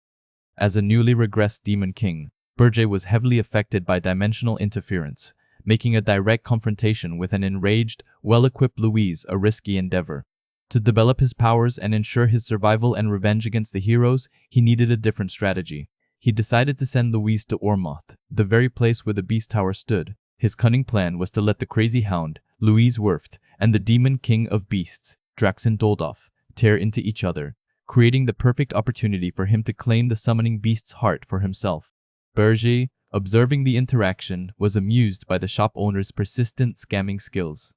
As a newly regressed Demon King, Berger was heavily affected by dimensional interference, making a direct confrontation with an enraged, well-equipped Louise a risky endeavor. To develop his powers and ensure his survival and revenge against the heroes, he needed a different strategy. He decided to send Louise to Ormoth, the very place where the Beast Tower stood. His cunning plan was to let the Crazy Hound, Louise Werft, and the Demon King of Beasts, Draxin Doldov, tear into each other, creating the perfect opportunity for him to claim the summoning beast's heart for himself. Berger, observing the interaction, was amused by the shop owner's persistent scamming skills.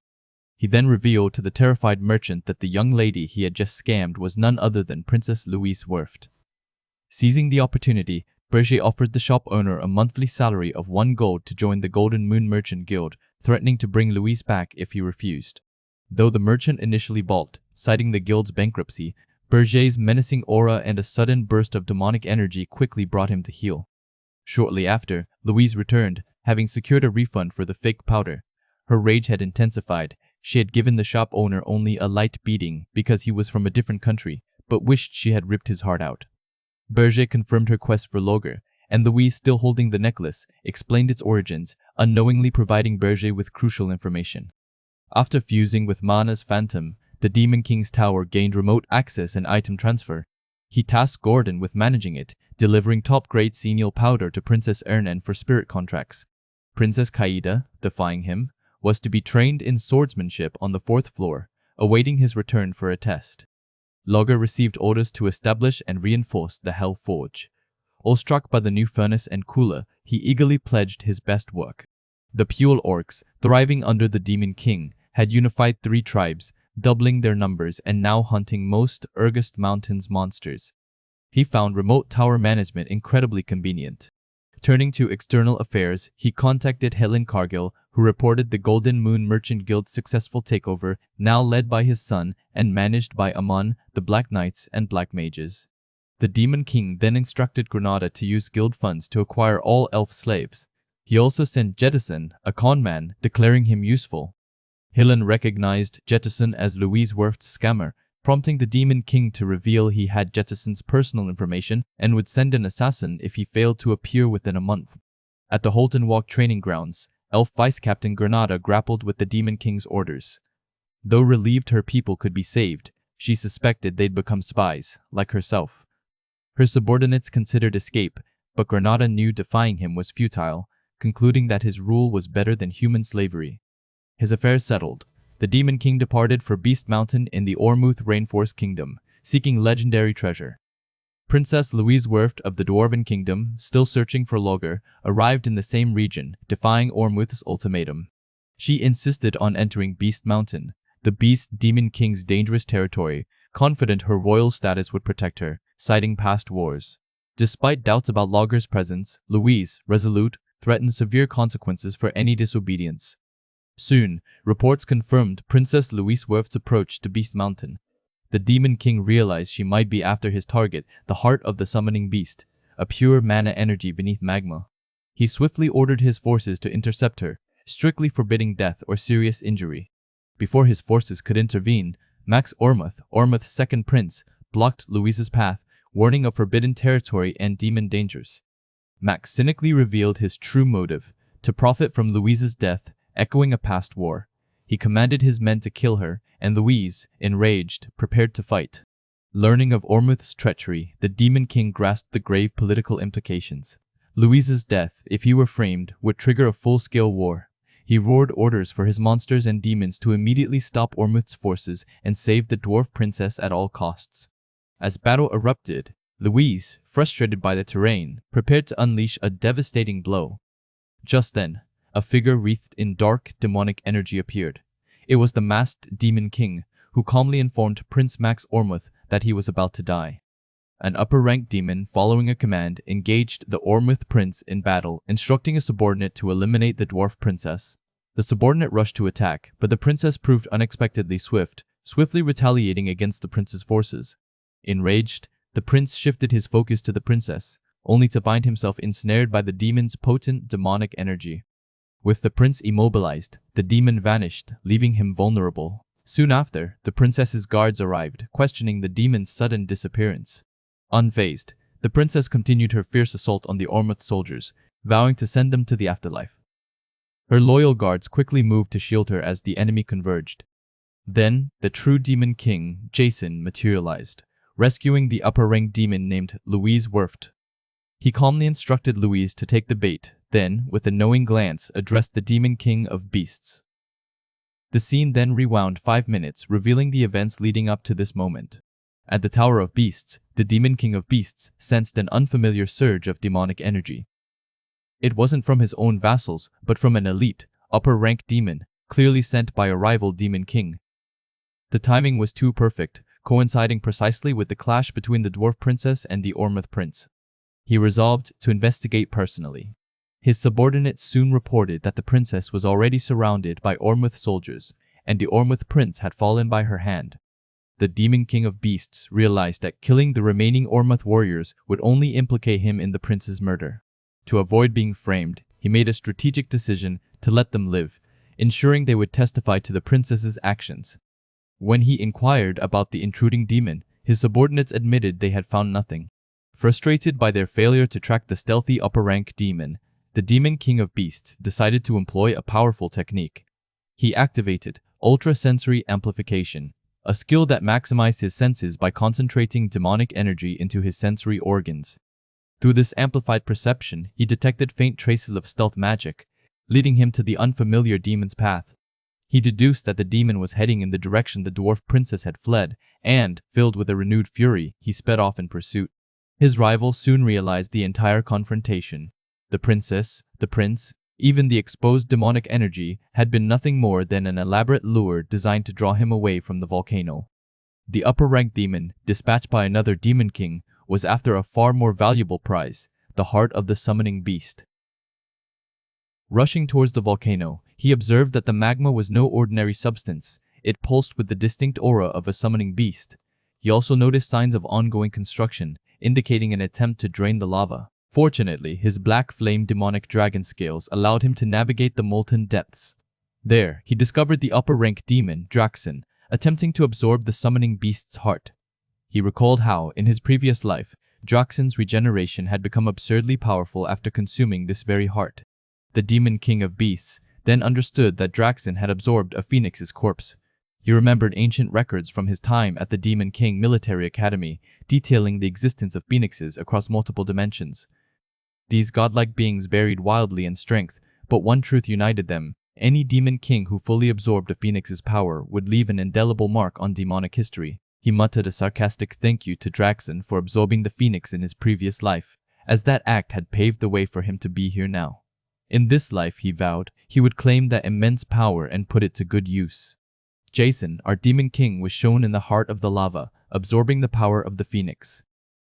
He then revealed to the terrified merchant that the young lady he had just scammed was none other than Princess Louise Werft. Seizing the opportunity, Berger offered the shop owner a monthly salary of 1 gold to join the Golden Moon Merchant Guild, threatening to bring Louise back if he refused. Though the merchant initially balked, citing the guild's bankruptcy, Berger's menacing aura and a sudden burst of demonic energy quickly brought him to heel. Shortly after, Louise returned, having secured a refund for the fake powder. Her rage had intensified. She had given the shop owner only a light beating because he was from a different country, but wished she had ripped his heart out. Berger confirmed her quest for Lager, and Louise, still holding the necklace, explained its origins, unknowingly providing Berger with crucial information. After fusing with Mana's Phantom, the Demon King's tower gained remote access and item transfer. He tasked Gordon with managing it, delivering top-grade senile powder to Princess Ernan for spirit contracts. Princess Kaida, defying him, was to be trained in swordsmanship on the 4th floor, awaiting his return for a test. Lager received orders to establish and reinforce the Hell Forge. Awestruck by the new furnace and cooler, he eagerly pledged his best work. The Pule Orcs, thriving under the Demon King, had unified 3 tribes, doubling their numbers and now hunting most Urgest Mountains monsters. He found remote tower management incredibly convenient. Turning to external affairs, he contacted Helen Cargill, who reported the Golden Moon Merchant Guild's successful takeover, now led by his son and managed by Amon, the Black Knights, and Black Mages. The Demon King then instructed Granada to use guild funds to acquire all elf slaves. He also sent Jettison, a conman, declaring him useful. Helen recognized Jettison as Louise Werft's scammer, prompting the Demon King to reveal he had Jettison's personal information and would send an assassin if he failed to appear within a month. At the Holton Walk training grounds, Elf Vice Captain Granada grappled with the Demon King's orders. Though relieved her people could be saved, she suspected they'd become spies, like herself. Her subordinates considered escape, but Granada knew defying him was futile, concluding that his rule was better than human slavery. His affairs settled, the Demon King departed for Beast Mountain in the Ormuth Rainforest Kingdom, seeking legendary treasure. Princess Louise Werft of the Dwarven Kingdom, still searching for Logger, arrived in the same region, defying Ormuth's ultimatum. She insisted on entering Beast Mountain, the Beast Demon King's dangerous territory, confident her royal status would protect her, citing past wars. Despite doubts about Logger's presence, Louise, resolute, threatened severe consequences for any disobedience. Soon, reports confirmed Princess Louise Werft's approach to Beast Mountain. The Demon King realized she might be after his target, the heart of the summoning beast, a pure mana energy beneath magma. He swiftly ordered his forces to intercept her, strictly forbidding death or serious injury. Before his forces could intervene, Max Ormuth, Ormuth's second prince, blocked Louise's path, warning of forbidden territory and demon dangers. Max cynically revealed his true motive, to profit from Louise's death, echoing a past war. He commanded his men to kill her, and Louise, enraged, prepared to fight. Learning of Ormuth's treachery, the Demon King grasped the grave political implications. Louise's death, if he were framed, would trigger a full-scale war. He roared orders for his monsters and demons to immediately stop Ormuth's forces and save the dwarf princess at all costs. As battle erupted, Louise, frustrated by the terrain, prepared to unleash a devastating blow. Just then, a figure wreathed in dark, demonic energy appeared. It was the masked Demon King, who calmly informed Prince Max Ormuth that he was about to die. An upper-ranked demon, following a command, engaged the Ormuth prince in battle, instructing a subordinate to eliminate the dwarf princess. The subordinate rushed to attack, but the princess proved unexpectedly swift, swiftly retaliating against the prince's forces. Enraged, the prince shifted his focus to the princess, only to find himself ensnared by the demon's potent demonic energy. With the prince immobilized, the demon vanished, leaving him vulnerable. Soon after, the princess's guards arrived, questioning the demon's sudden disappearance. Unfazed, the princess continued her fierce assault on the Ormuth soldiers, vowing to send them to the afterlife. Her loyal guards quickly moved to shield her as the enemy converged. Then, the true Demon King, Jason, materialized, rescuing the upper-ranked demon named Louise Werft. He calmly instructed Louise to take the bait, then, with a knowing glance, addressed the Demon King of Beasts. The scene then rewound 5 minutes, revealing the events leading up to this moment. At the Tower of Beasts, the Demon King of Beasts sensed an unfamiliar surge of demonic energy. It wasn't from his own vassals, but from an elite, upper-ranked demon, clearly sent by a rival Demon King. The timing was too perfect, coinciding precisely with the clash between the Dwarf Princess and the Ormuth Prince. He resolved to investigate personally. His subordinates soon reported that the princess was already surrounded by Ormuth soldiers, and the Ormuth Prince had fallen by her hand. The Demon King of Beasts realized that killing the remaining Ormuth warriors would only implicate him in the prince's murder. To avoid being framed, he made a strategic decision to let them live, ensuring they would testify to the princess's actions. When he inquired about the intruding demon, his subordinates admitted they had found nothing. Frustrated by their failure to track the stealthy upper-rank demon, the Demon King of Beasts decided to employ a powerful technique. He activated ultra-sensory amplification, a skill that maximized his senses by concentrating demonic energy into his sensory organs. Through this amplified perception, he detected faint traces of stealth magic, leading him to the unfamiliar demon's path. He deduced that the demon was heading in the direction the dwarf princess had fled, and, filled with a renewed fury, he sped off in pursuit. His rival soon realized the entire confrontation. The princess, the prince, even the exposed demonic energy had been nothing more than an elaborate lure designed to draw him away from the volcano. The upper-ranked demon, dispatched by another Demon King, was after a far more valuable prize, the heart of the summoning beast. Rushing towards the volcano, he observed that the magma was no ordinary substance. It pulsed with the distinct aura of a summoning beast. He also noticed signs of ongoing construction, indicating an attempt to drain the lava. Fortunately, his black flame demonic dragon scales allowed him to navigate the molten depths. There, he discovered the upper-rank demon, Draxon, attempting to absorb the summoning beast's heart. He recalled how, in his previous life, Draxon's regeneration had become absurdly powerful after consuming this very heart. The Demon King of Beasts then understood that Draxon had absorbed a phoenix's corpse. He remembered ancient records from his time at the Demon King Military Academy, detailing the existence of phoenixes across multiple dimensions. These godlike beings varied wildly in strength, but one truth united them. Any demon king who fully absorbed a phoenix's power would leave an indelible mark on demonic history. He muttered a sarcastic thank you to Draxon for absorbing the phoenix in his previous life, as that act had paved the way for him to be here now. In this life, he vowed, he would claim that immense power and put it to good use. Jason, our demon king, was shown in the heart of the lava, absorbing the power of the phoenix.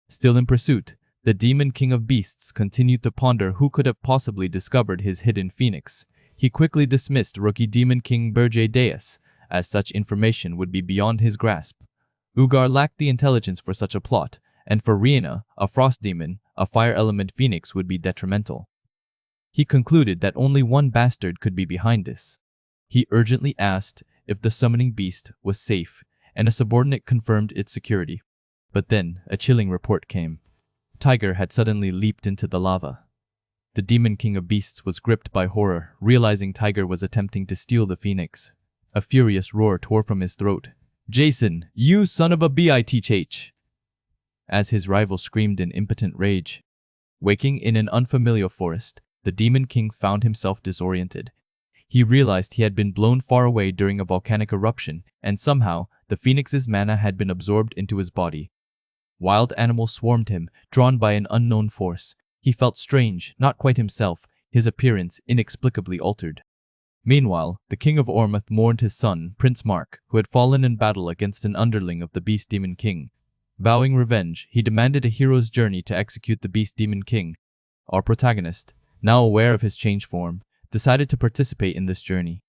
Still in pursuit, the demon king of beasts continued to ponder who could have possibly discovered his hidden phoenix. He quickly dismissed rookie demon king Berge Deus, as such information would be beyond his grasp. Ugar lacked the intelligence for such a plot, and for Rihanna, a frost demon, a fire element phoenix would be detrimental. He concluded that only one bastard could be behind this. He urgently asked if the summoning beast was safe, and a subordinate confirmed its security. But then, a chilling report came. Tiger had suddenly leaped into the lava. The demon king of beasts was gripped by horror, realizing Tiger was attempting to steal the phoenix. A furious roar tore from his throat. "Jason, you son of a bitch!" as his rival screamed in impotent rage. Waking in an unfamiliar forest, the demon king found himself disoriented. He realized he had been blown far away during a volcanic eruption, and somehow, the phoenix's mana had been absorbed into his body. Wild animals swarmed him, drawn by an unknown force. He felt strange, not quite himself, his appearance inexplicably altered. Meanwhile, the king of Ormuth mourned his son, Prince Mark, who had fallen in battle against an underling of the Beast Demon King. Vowing revenge, he demanded a hero's journey to execute the Beast Demon King. Our protagonist, now aware of his changed form, decided to participate in this journey.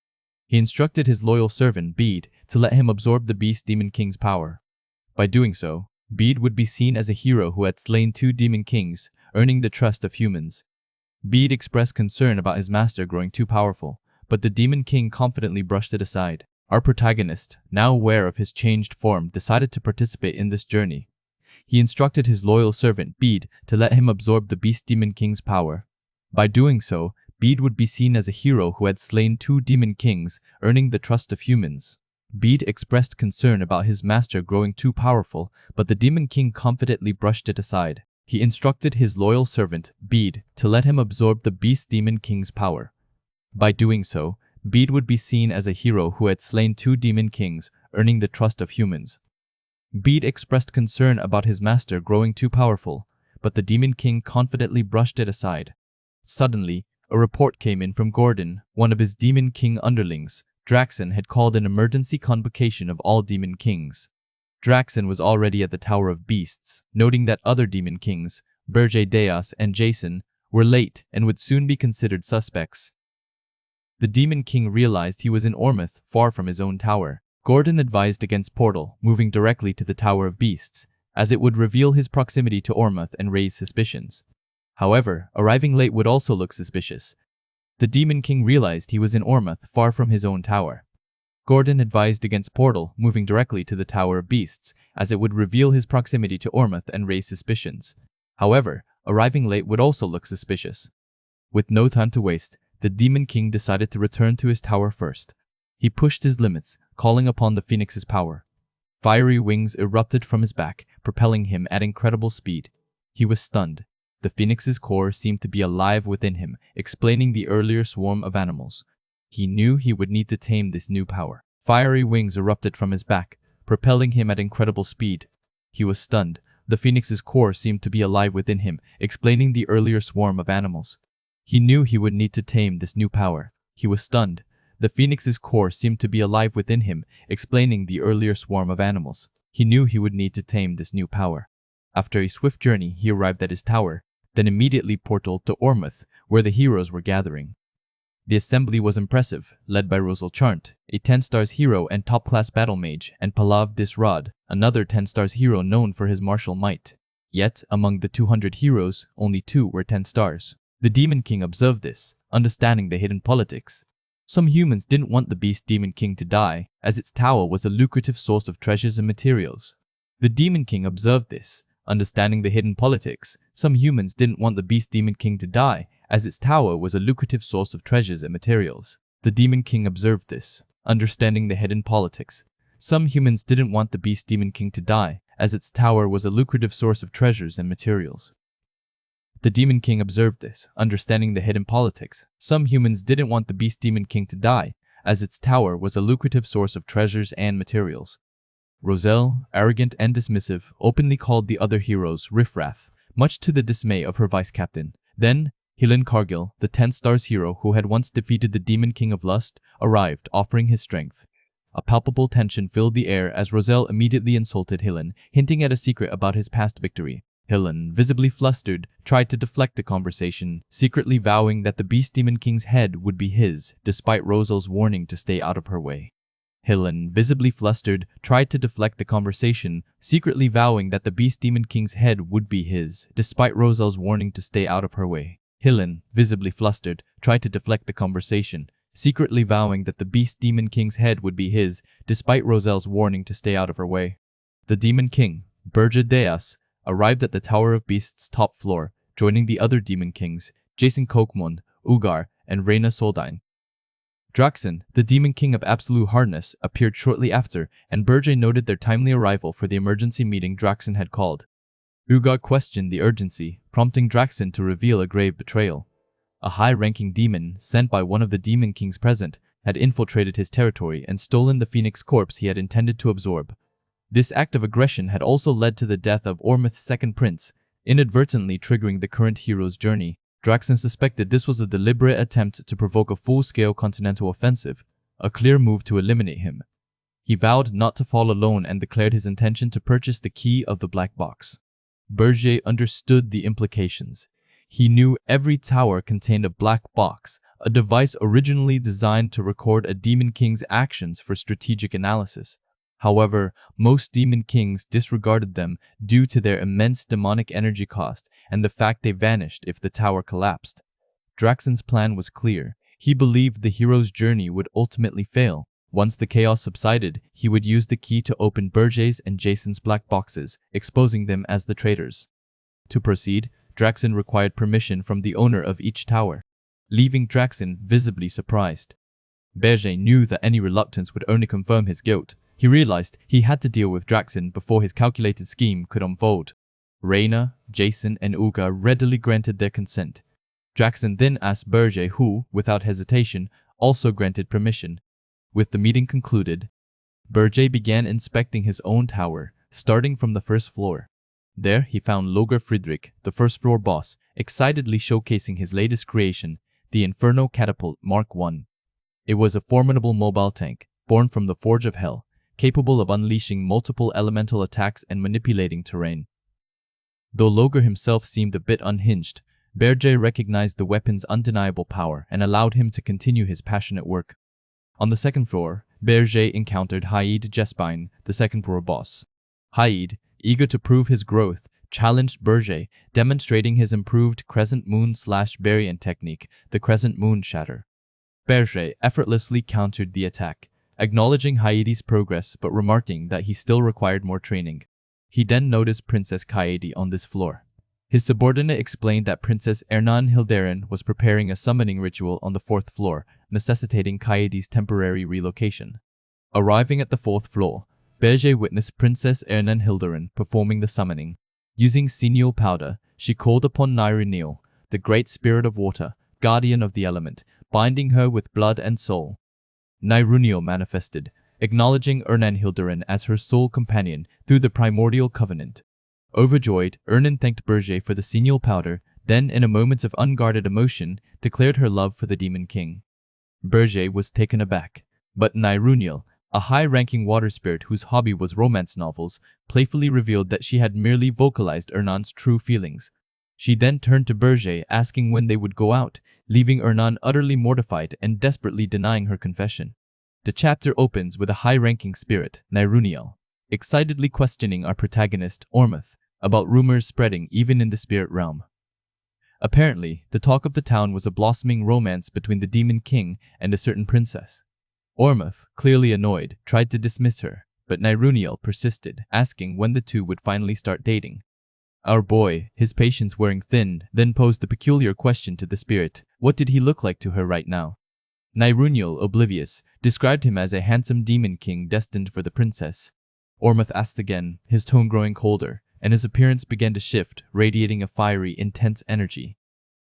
He instructed his loyal servant, Bede, to let him absorb the Beast Demon King's power. By doing so, Bede would be seen as a hero who had slain 2 demon kings, earning the trust of humans. Bede expressed concern about his master growing too powerful, but the demon king confidently brushed it aside. Our protagonist, now aware of his changed form, decided to participate in this journey. He instructed his loyal servant, Bede, to let him absorb the Beast Demon King's power. By doing so, Bede would be seen as a hero who had slain 2 demon kings, earning the trust of humans. Bede expressed concern about his master growing too powerful, but the demon king confidently brushed it aside. He instructed his loyal servant, Bede, to let him absorb the Beast Demon King's power. By doing so, Bede would be seen as a hero who had slain 2 demon kings, earning the trust of humans. Bede expressed concern about his master growing too powerful, but the demon king confidently brushed it aside. Suddenly, a report came in from Gordon, one of his demon king underlings. Draxon had called an emergency convocation of all demon kings. Draxon was already at the Tower of Beasts, noting that other demon kings, Berge Deus and Jason, were late and would soon be considered suspects. The demon king realized he was in Ormuth, far from his own tower. Gordon advised against Portal, moving directly to the Tower of Beasts, as it would reveal his proximity to Ormuth and raise suspicions. However, arriving late would also look suspicious. The demon king realized he was in Ormuth, far from his own tower. Gordon advised against Portal, moving directly to the Tower of Beasts, as it would reveal his proximity to Ormuth and raise suspicions. However, arriving late would also look suspicious. With no time to waste, the demon king decided to return to his tower first. He pushed his limits, calling upon the phoenix's power. Fiery wings erupted from his back, propelling him at incredible speed. He was stunned. The phoenix's core seemed to be alive within him, explaining the earlier swarm of animals. He knew he would need to tame this new power. Fiery wings erupted from his back, propelling him at incredible speed. He was stunned. The phoenix's core seemed to be alive within him, explaining the earlier swarm of animals. He knew he would need to tame this new power. He was stunned. The phoenix's core seemed to be alive within him, explaining the earlier swarm of animals. He knew he would need to tame this new power. After a swift journey, he arrived at his tower, then immediately portaled to Ormuth, where the heroes were gathering. The assembly was impressive, led by Rosal Chant, a 10-stars hero and top-class battle mage, and Palav Disrod, another 10-stars hero known for his martial might. Yet, among the 200 heroes, only 2 were 10 stars. The Demon King observed this, understanding the hidden politics. Some humans didn't want the Beast Demon King to die, as its tower was a lucrative source of treasures and materials. The Demon King observed this, understanding the hidden politics. Some humans didn't want the Beast Demon King to die, as its tower was a lucrative source of treasures and materials. The Demon King observed this, understanding the hidden politics. Some humans didn't want the Beast Demon King to die, as its tower was a lucrative source of treasures and materials. The Demon King observed this, understanding the hidden politics. Some humans didn't want the Beast Demon King to die, as its tower was a lucrative source of treasures and materials. Roselle, arrogant and dismissive, openly called the other heroes riffraff, much to the dismay of her vice-captain. Then, Helen Cargill, the 10 Stars hero who had once defeated the Demon King of Lust, arrived, offering his strength. A palpable tension filled the air as Roselle immediately insulted Helen, hinting at a secret about his past victory. Helen, visibly flustered, tried to deflect the conversation, secretly vowing that the Beast Demon King's head would be his, despite Roselle's warning to stay out of her way. Helen, visibly flustered, tried to deflect the conversation, secretly vowing that the Beast Demon King's head would be his, despite Roselle's warning to stay out of her way. Helen, visibly flustered, tried to deflect the conversation, secretly vowing that the Beast Demon King's head would be his, despite Roselle's warning to stay out of her way. The Demon King, Berge Deas, arrived at the Tower of Beasts' top floor, joining the other Demon Kings, Jason Kokmund, Ugar, and Reyna Soldine. Draxen, the Demon King of Absolute Hardness, appeared shortly after, and Berge noted their timely arrival for the emergency meeting Draxen had called. Ugar questioned the urgency, prompting Draxen to reveal a grave betrayal. A high-ranking demon, sent by one of the Demon Kings present, had infiltrated his territory and stolen the Phoenix corpse he had intended to absorb. This act of aggression had also led to the death of Ormeth's second prince, inadvertently triggering the current hero's journey. Draxen suspected this was a deliberate attempt to provoke a full-scale continental offensive, a clear move to eliminate him. He vowed not to fall alone and declared his intention to purchase the key of the black box. Berge understood the implications. He knew every tower contained a black box, a device originally designed to record a Demon King's actions for strategic analysis. However, most Demon Kings disregarded them due to their immense demonic energy cost and the fact they vanished if the tower collapsed. Draxen's plan was clear. He believed the hero's journey would ultimately fail. Once the chaos subsided, he would use the key to open Berge's and Jason's black boxes, exposing them as the traitors. To proceed, Draxen required permission from the owner of each tower, leaving Draxen visibly surprised. Berge knew that any reluctance would only confirm his guilt. He realized he had to deal with Draxen before his calculated scheme could unfold. Reyna, Jason, and Uga readily granted their consent. Draxen then asked Berge who, without hesitation, also granted permission. With the meeting concluded, Berge began inspecting his own tower, starting from the first floor. There he found Logar Friedrich, the first floor boss, excitedly showcasing his latest creation, the Inferno Catapult Mark I. It was a formidable mobile tank, born from the Forge of Hell, capable of unleashing multiple elemental attacks and manipulating terrain. Though Logar himself seemed a bit unhinged, Berge recognized the weapon's undeniable power and allowed him to continue his passionate work. On the second floor, Berge encountered Haid Jespine, the second floor boss. Haid, eager to prove his growth, challenged Berge, demonstrating his improved Crescent Moon/Variant technique, the Crescent Moon Shatter. Berge effortlessly countered the attack, acknowledging Haid's progress but remarking that he still required more training. He then noticed Princess Kaede on this floor. His subordinate explained that Princess Ernan Hildaren was preparing a summoning ritual on the 4th floor, necessitating Kaede's temporary relocation. Arriving at the 4th floor, Berge witnessed Princess Ernan Hildaren performing the summoning. Using Sineal powder, she called upon Niruniel, the great spirit of water, guardian of the element, binding her with blood and soul. Niruniel manifested, acknowledging Ernan Hildaren as her sole companion through the primordial covenant. Overjoyed, Ernan thanked Berge for the Sineal powder, then in a moment of unguarded emotion, declared her love for the Demon King. Berge was taken aback, but Niruniel, a high-ranking water spirit whose hobby was romance novels, playfully revealed that she had merely vocalized Ernan's true feelings. She then turned to Berge, asking when they would go out, leaving Ernan utterly mortified and desperately denying her confession. The chapter opens with a high-ranking spirit, Niruniel, excitedly questioning our protagonist, Ormeth, about rumors spreading even in the spirit realm. Apparently, the talk of the town was a blossoming romance between the Demon King and a certain princess. Ormeth, clearly annoyed, tried to dismiss her, but Niruniel persisted, asking when the two would finally start dating. Our boy, his patience wearing thin, then posed a peculiar question to the spirit. What did he look like to her right now? Niruniel, oblivious, described him as a handsome Demon King destined for the princess. Ormeth asked again, his tone growing colder, and his appearance began to shift, radiating a fiery, intense energy.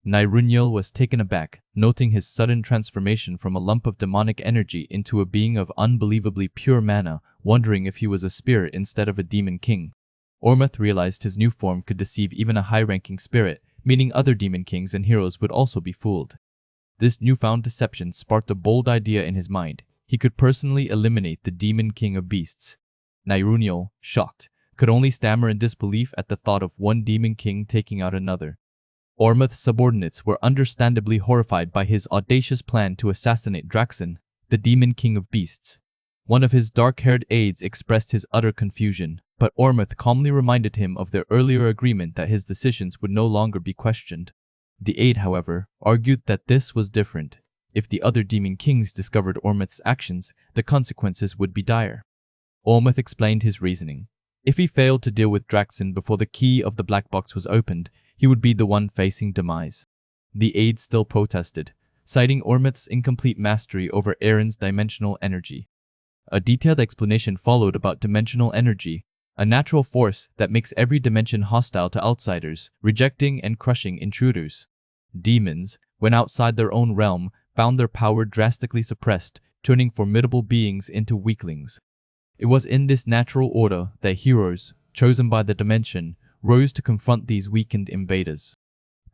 Nairunyil was taken aback, noting his sudden transformation from a lump of demonic energy into a being of unbelievably pure mana, wondering if he was a spirit instead of a demon king. Ormuz realized his new form could deceive even a high-ranking spirit, meaning other demon kings and heroes would also be fooled. This newfound deception sparked a bold idea in his mind. He could personally eliminate the demon king of beasts. Nairunyil, shocked, could only stammer in disbelief at the thought of one demon king taking out another. Ormuz's subordinates were understandably horrified by his audacious plan to assassinate Draxen, the demon king of beasts. One of his dark-haired aides expressed his utter confusion, but Ormuz calmly reminded him of their earlier agreement that his decisions would no longer be questioned. The aide, however, argued that this was different. If the other demon kings discovered Ormuz's actions, the consequences would be dire. Ormuz explained his reasoning. If he failed to deal with Draxen before the key of the black box was opened, he would be the one facing demise. The aide still protested, citing Ormuz's incomplete mastery over Aaron's dimensional energy. A detailed explanation followed about dimensional energy, a natural force that makes every dimension hostile to outsiders, rejecting and crushing intruders. Demons, when outside their own realm, found their power drastically suppressed, turning formidable beings into weaklings. It was in this natural order that heroes, chosen by the dimension, rose to confront these weakened invaders.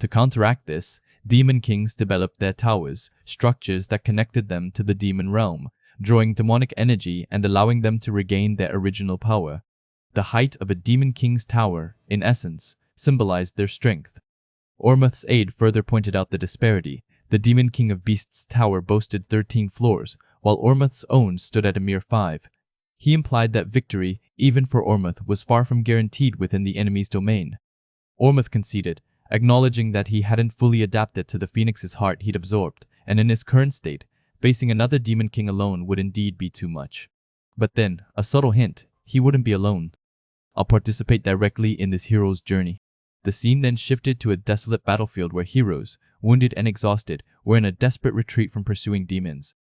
To counteract this, demon kings developed their towers, structures that connected them to the demon realm, drawing demonic energy and allowing them to regain their original power. The height of a demon king's tower, in essence, symbolized their strength. Ormuz's aide further pointed out the disparity. The demon king of beasts' tower boasted 13 floors, while Ormuz's own stood at a mere 5. He implied that victory, even for Ormuz, was far from guaranteed within the enemy's domain. Ormuz conceded, acknowledging that he hadn't fully adapted to the phoenix's heart he'd absorbed, and in his current state, facing another demon king alone would indeed be too much. But then, a subtle hint, he wouldn't be alone. I'll participate directly in this hero's journey. The scene then shifted to a desolate battlefield where heroes, wounded and exhausted, were in a desperate retreat from pursuing demons.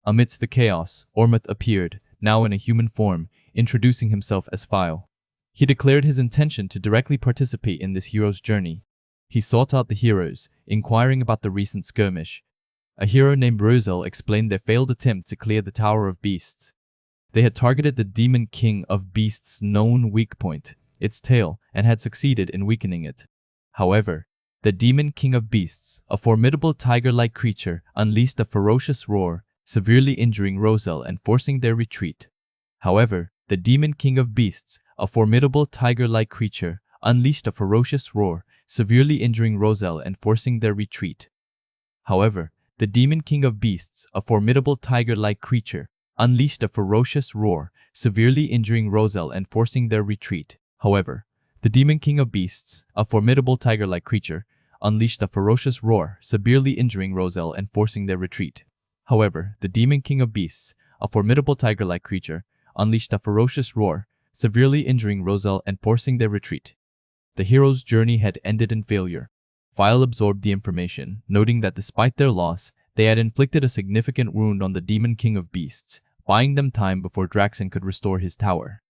Amidst the chaos, Ormuz appeared, now in a human form, introducing himself as File. He declared his intention to directly participate in this hero's journey. He sought out the heroes, inquiring about the recent skirmish. A hero named Rosal explained their failed attempt to clear the Tower of Beasts. They had targeted the Demon King of Beasts' known weak point, its tail, and had succeeded in weakening it. However, the Demon King of Beasts, a formidable tiger-like creature, unleashed a ferocious roar, severely injuring Rosal and forcing their retreat. However, the Demon King of Beasts, a formidable tiger-like creature, unleashed a ferocious roar, severely injuring Rosal and forcing their retreat. However, the Demon King of Beasts, a formidable tiger-like creature, unleashed a ferocious roar, severely injuring Rosal and forcing their retreat. However, the Demon King of Beasts, a formidable tiger-like creature, unleashed a ferocious roar, severely injuring Rosal and forcing their retreat. However, the Demon King of Beasts, a formidable tiger-like creature, unleashed a ferocious roar, severely injuring Rosal and forcing their retreat. The hero's journey had ended in failure. File absorbed the information, noting that despite their loss, they had inflicted a significant wound on the Demon King of Beasts, buying them time before Draxen could restore his tower.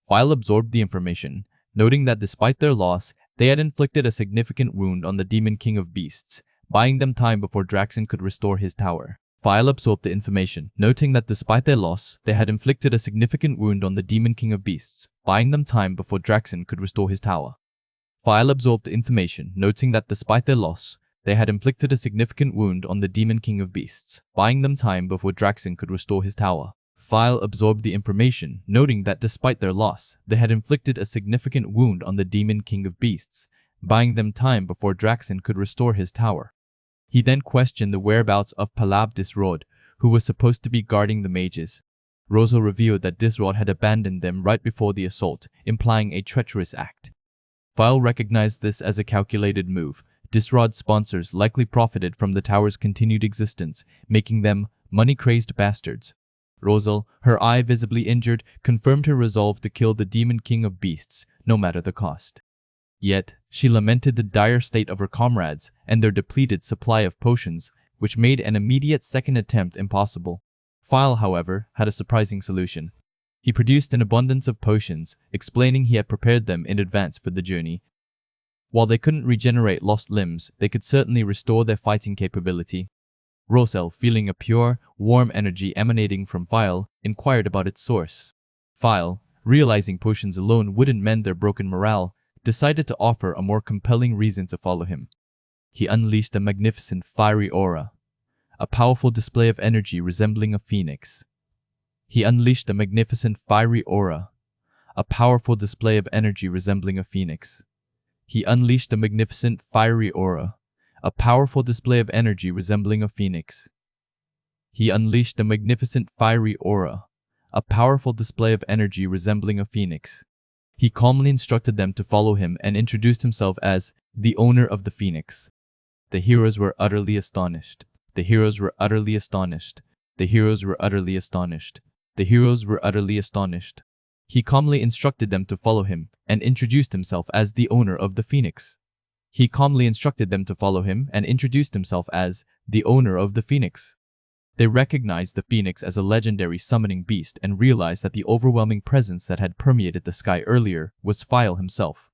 File absorbed the information, noting that despite their loss, they had inflicted a significant wound on the Demon King of Beasts, buying them time before Draxen could restore his tower. File absorbed the information, noting that despite their loss, they had inflicted a significant wound on the Demon King of Beasts, buying them time before Draxen could restore his tower. File absorbed the information, noting that despite their loss, they had inflicted a significant wound on the Demon King of Beasts, buying them time before Draxen could restore his tower. File absorbed the information, noting that despite their loss, they had inflicted a significant wound on the Demon King of Beasts, buying them time before Draxen could restore his tower. He then questioned the whereabouts of Palab Disrod, who was supposed to be guarding the mages. Rosal revealed that Disrod had abandoned them right before the assault, implying a treacherous act. File recognized this as a calculated move. Disrod's sponsors likely profited from the tower's continued existence, making them money-crazed bastards. Rosal, her eye visibly injured, confirmed her resolve to kill the Demon King of Beasts, no matter the cost. Yet, she lamented the dire state of her comrades and their depleted supply of potions, which made an immediate second attempt impossible. File, however, had a surprising solution. He produced an abundance of potions, explaining he had prepared them in advance for the journey. While they couldn't regenerate lost limbs, they could certainly restore their fighting capability. Rosel, feeling a pure, warm energy emanating from File, inquired about its source. File, realizing potions alone wouldn't mend their broken morale, decided to offer a more compelling reason to follow him. He unleashed a magnificent fiery aura, a powerful display of energy resembling a phoenix. He unleashed a magnificent fiery aura, a powerful display of energy resembling a phoenix. He unleashed a magnificent fiery aura, a powerful display of energy resembling a phoenix. He unleashed a magnificent fiery aura, a powerful display of energy resembling a phoenix. He calmly instructed them to follow him and introduced himself as the owner of the phoenix. The heroes were utterly astonished. The heroes were utterly astonished. The heroes were utterly astonished. The heroes were utterly astonished. He calmly instructed them to follow him and introduced himself as the owner of the phoenix. He calmly instructed them to follow him and introduced himself as the owner of the phoenix. They recognized the phoenix as a legendary summoning beast and realized that the overwhelming presence that had permeated the sky earlier was File himself.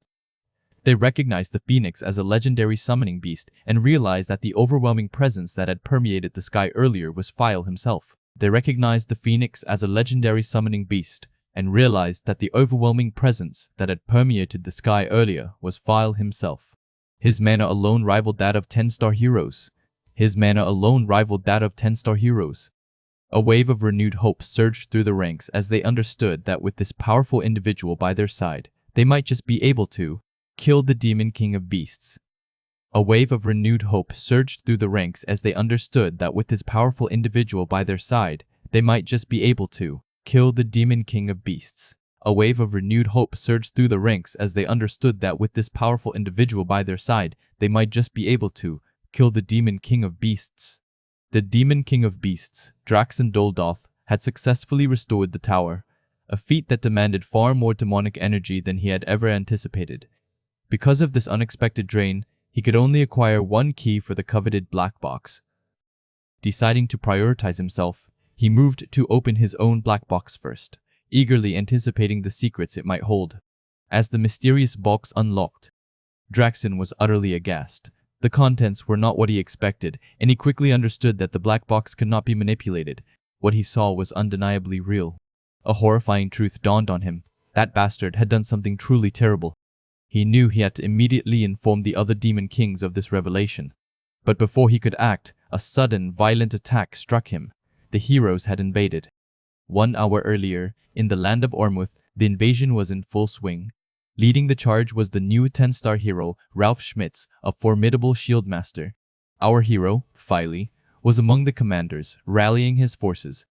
They recognized the phoenix as a legendary summoning beast and realized that the overwhelming presence that had permeated the sky earlier was File himself. They recognized the phoenix as a legendary summoning beast and realized that the overwhelming presence that had permeated the sky earlier was File himself. His mana alone rivaled that of 10-star heroes. His mana alone rivaled that of 10-star heroes. A wave of renewed hope surged through the ranks as they understood that with this powerful individual by their side, they might just be able to kill the Demon King of Beasts. A wave of renewed hope surged through the ranks as they understood that with this powerful individual by their side, they might just be able to kill the Demon King of Beasts. A wave of renewed hope surged through the ranks as they understood that with this powerful individual by their side, they might just be able to kill the Demon King of Beasts. The Demon King of Beasts, Draxen Doldoth, had successfully restored the tower, a feat that demanded far more demonic energy than he had ever anticipated. Because of this unexpected drain, he could only acquire one key for the coveted black box. Deciding to prioritize himself, he moved to open his own black box first, eagerly anticipating the secrets it might hold. As the mysterious box unlocked, Draxen was utterly aghast. The contents were not what he expected, and he quickly understood that the black box could not be manipulated. What he saw was undeniably real. A horrifying truth dawned on him. That bastard had done something truly terrible. He knew he had to immediately inform the other demon kings of this revelation. But before he could act, a sudden, violent attack struck him. The heroes had invaded. 1 hour earlier, in the land of Ormuth, the invasion was in full swing. Leading the charge was the new 10-star hero, Ralph Schmitz, a formidable shield master. Our hero, File, was among the commanders, rallying his forces.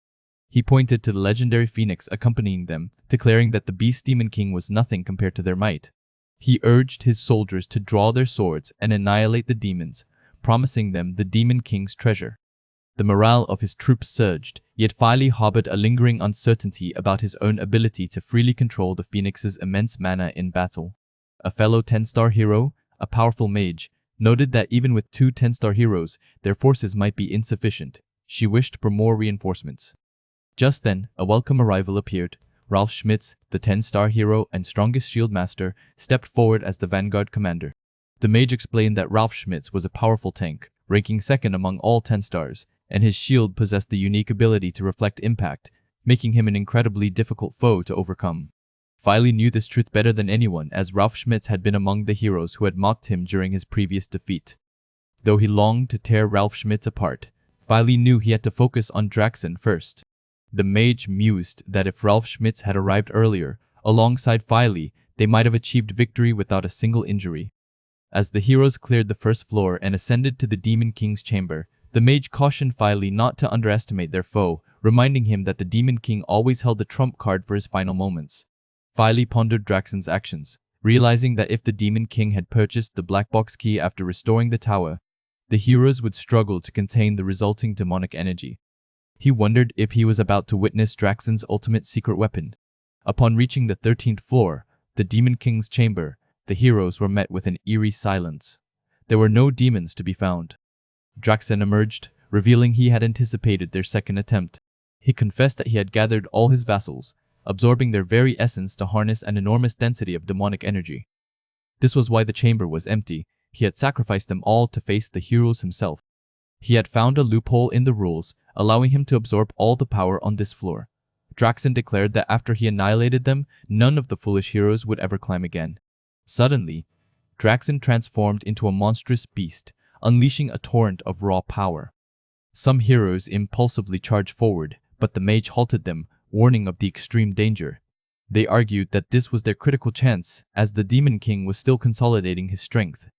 He pointed to the legendary phoenix accompanying them, declaring that the Beast Demon King was nothing compared to their might. He urged his soldiers to draw their swords and annihilate the demons, promising them the Demon King's treasure. The morale of his troops surged, yet File harbored a lingering uncertainty about his own ability to freely control the Phoenix's immense mana in battle. A fellow 10-star hero, a powerful mage, noted that even with 2 10-star heroes, their forces might be insufficient. She wished for more reinforcements. Just then, a welcome arrival appeared. Ralph Schmitz, the 10-star hero and strongest shield master, stepped forward as the vanguard commander. The mage explained that Ralph Schmitz was a powerful tank, ranking second among all 10 stars, and his shield possessed the unique ability to reflect impact, making him an incredibly difficult foe to overcome. File knew this truth better than anyone, as Ralph Schmitz had been among the heroes who had mocked him during his previous defeat. Though he longed to tear Ralph Schmitz apart, File knew he had to focus on Draxen first. The mage mused that if Ralph Schmitz had arrived earlier, alongside File, they might have achieved victory without a single injury. As the heroes cleared the first floor and ascended to the Demon King's chamber, the mage cautioned File not to underestimate their foe, reminding him that the Demon King always held the trump card for his final moments. File pondered Draxen's actions, realizing that if the Demon King had purchased the black box key after restoring the tower, the heroes would struggle to contain the resulting demonic energy. He wondered if he was about to witness Draxen's ultimate secret weapon. Upon reaching the 13th floor, the Demon King's chamber, the heroes were met with an eerie silence. There were no demons to be found. Draxen emerged, revealing he had anticipated their second attempt. He confessed that he had gathered all his vassals, absorbing their very essence to harness an enormous density of demonic energy. This was why the chamber was empty. He had sacrificed them all to face the heroes himself. He had found a loophole in the rules, allowing him to absorb all the power on this floor. Draxen declared that after he annihilated them, none of the foolish heroes would ever climb again. Suddenly, Draxen transformed into a monstrous beast, unleashing a torrent of raw power. Some heroes impulsively charged forward, but the mage halted them, warning of the extreme danger. They argued that this was their critical chance, as the Demon King was still consolidating his strength.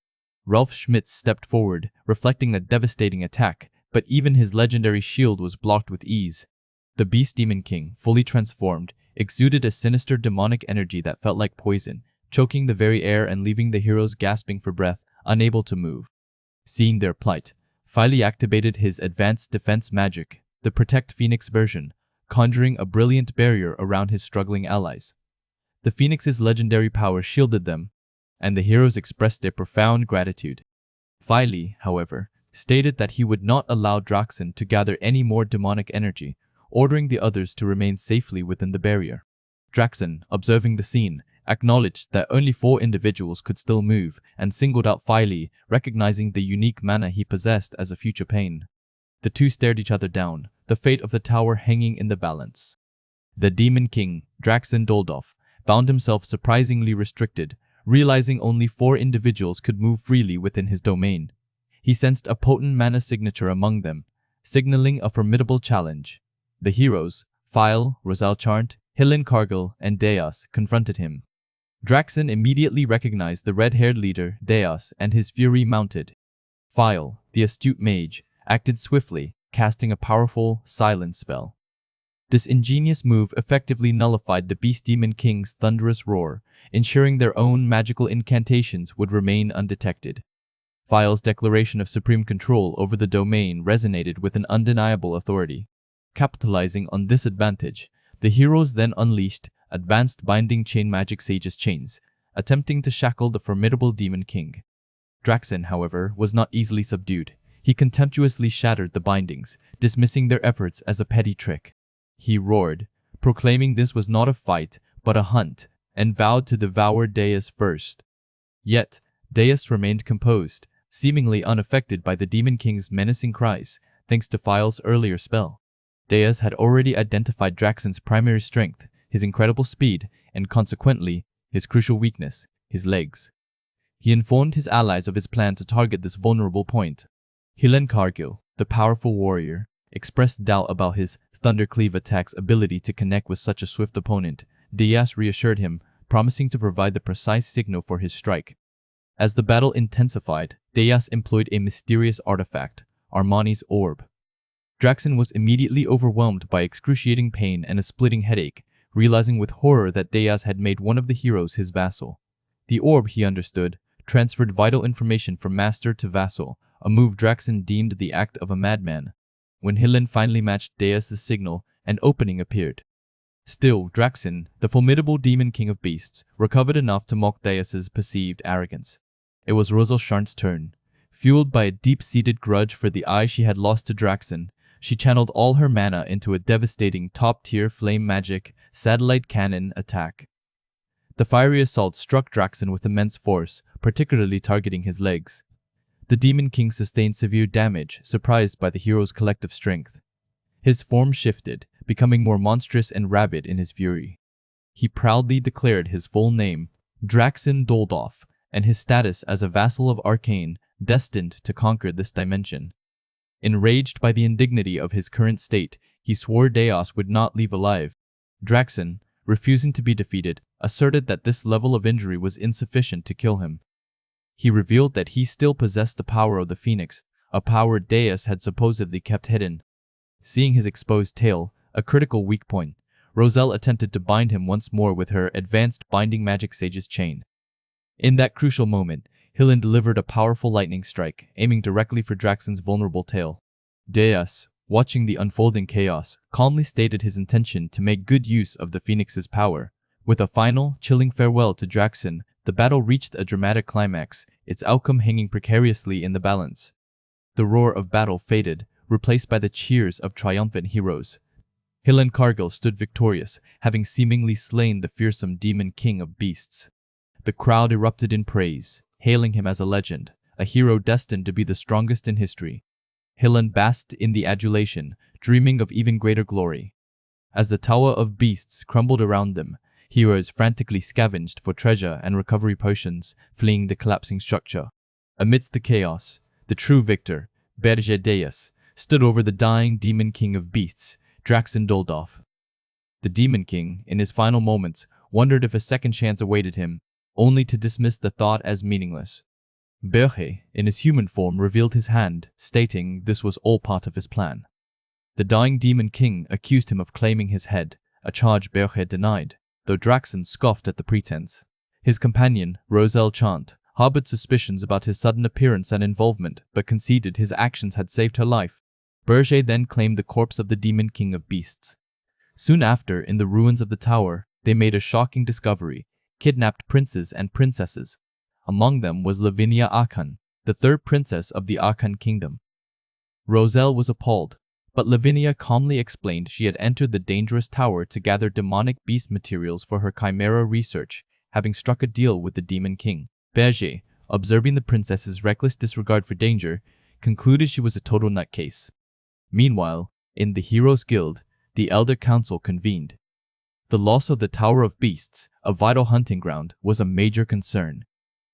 Ralph Schmitz stepped forward, reflecting a devastating attack, but even his legendary shield was blocked with ease. The Beast Demon King, fully transformed, exuded a sinister demonic energy that felt like poison, choking the very air and leaving the heroes gasping for breath, unable to move. Seeing their plight, Filey activated his advanced defense magic, the Protect Phoenix version, conjuring a brilliant barrier around his struggling allies. The Phoenix's legendary power shielded them, and the heroes expressed their profound gratitude. Filey, however, stated that he would not allow Draxen to gather any more demonic energy, ordering the others to remain safely within the barrier. Draxen, observing the scene, acknowledged that only 4 individuals could still move and singled out Filey, recognizing the unique mana he possessed as a future pain. The two stared each other down, the fate of the tower hanging in the balance. The Demon King, Draxen Doldorf, found himself surprisingly restricted, realizing only 4 individuals could move freely within his domain. He sensed a potent mana signature among them, signaling a formidable challenge. The heroes, File, Rosalchant, Hillen Cargill, and Deas, confronted him. Draxen immediately recognized the red-haired leader, Deas, and his fury mounted. File, the astute mage, acted swiftly, casting a powerful, silent spell. This ingenious move effectively nullified the Beast Demon King's thunderous roar, ensuring their own magical incantations would remain undetected. File's declaration of supreme control over the domain resonated with an undeniable authority. Capitalizing on this advantage, the heroes then unleashed advanced binding chain magic Sage's chains, attempting to shackle the formidable Demon King. Draxen, however, was not easily subdued. He contemptuously shattered the bindings, dismissing their efforts as a petty trick. He roared, proclaiming this was not a fight, but a hunt, and vowed to devour Deus first. Yet, Deus remained composed, seemingly unaffected by the Demon King's menacing cries, thanks to File's earlier spell. Deus had already identified Draxen's primary strength, his incredible speed, and consequently, his crucial weakness, his legs. He informed his allies of his plan to target this vulnerable point. Hillen Cargill, the powerful warrior, expressed doubt about his Thundercleave attack's ability to connect with such a swift opponent. Deas reassured him, promising to provide the precise signal for his strike. As the battle intensified, Deas employed a mysterious artifact, Armani's Orb. Draxen was immediately overwhelmed by excruciating pain and a splitting headache, realizing with horror that Deas had made one of the heroes his vassal. The orb, he understood, transferred vital information from master to vassal, a move Draxen deemed the act of a madman. When Hillen finally matched Deus' signal, an opening appeared. Still, Draxen, the formidable Demon King of Beasts, recovered enough to mock Deus' perceived arrogance. It was Rosalchant's turn. Fueled by a deep-seated grudge for the eye she had lost to Draxen, she channeled all her mana into a devastating top-tier flame magic satellite cannon attack. The fiery assault struck Draxen with immense force, particularly targeting his legs. The Demon King sustained severe damage, surprised by the hero's collective strength. His form shifted, becoming more monstrous and rabid in his fury. He proudly declared his full name, Draxen Doldorf, and his status as a vassal of Arcane, destined to conquer this dimension. Enraged by the indignity of his current state, he swore Deus would not leave alive. Draxen, refusing to be defeated, asserted that this level of injury was insufficient to kill him. He revealed that he still possessed the power of the Phoenix, a power Deus had supposedly kept hidden. Seeing his exposed tail, a critical weak point, Roselle attempted to bind him once more with her advanced binding magic Sage's chain. In that crucial moment, Hillen delivered a powerful lightning strike, aiming directly for Draxen's vulnerable tail. Deus, watching the unfolding chaos, calmly stated his intention to make good use of the Phoenix's power. With a final, chilling farewell to Draxen, the battle reached a dramatic climax, its outcome hanging precariously in the balance. The roar of battle faded, replaced by the cheers of triumphant heroes. Hilan Cargill stood victorious, having seemingly slain the fearsome demon king of beasts. The crowd erupted in praise, hailing him as a legend, a hero destined to be the strongest in history. Hilan basked in the adulation, dreaming of even greater glory. As the Tower of Beasts crumbled around them, heroes frantically scavenged for treasure and recovery potions, fleeing the collapsing structure. Amidst the chaos, the true victor, Berger Deus, stood over the dying demon king of beasts, Draxen Doldorf. The demon king, in his final moments, wondered if a second chance awaited him, only to dismiss the thought as meaningless. Berger, in his human form, revealed his hand, stating this was all part of his plan. The dying demon king accused him of claiming his head, a charge Berger denied, though Draxen scoffed at the pretense. His companion, Roselle Chant, harbored suspicions about his sudden appearance and involvement, but conceded his actions had saved her life. Berger then claimed the corpse of the demon king of beasts. Soon after, in the ruins of the tower, they made a shocking discovery: kidnapped princes and princesses. Among them was Lavinia Akan, the third princess of the Akan kingdom. Roselle was appalled, but Lavinia calmly explained she had entered the dangerous tower to gather demonic beast materials for her chimera research, having struck a deal with the demon king. Berger, observing the princess's reckless disregard for danger, concluded she was a total nutcase. Meanwhile, in the Heroes Guild, the Elder Council convened. The loss of the Tower of Beasts, a vital hunting ground, was a major concern.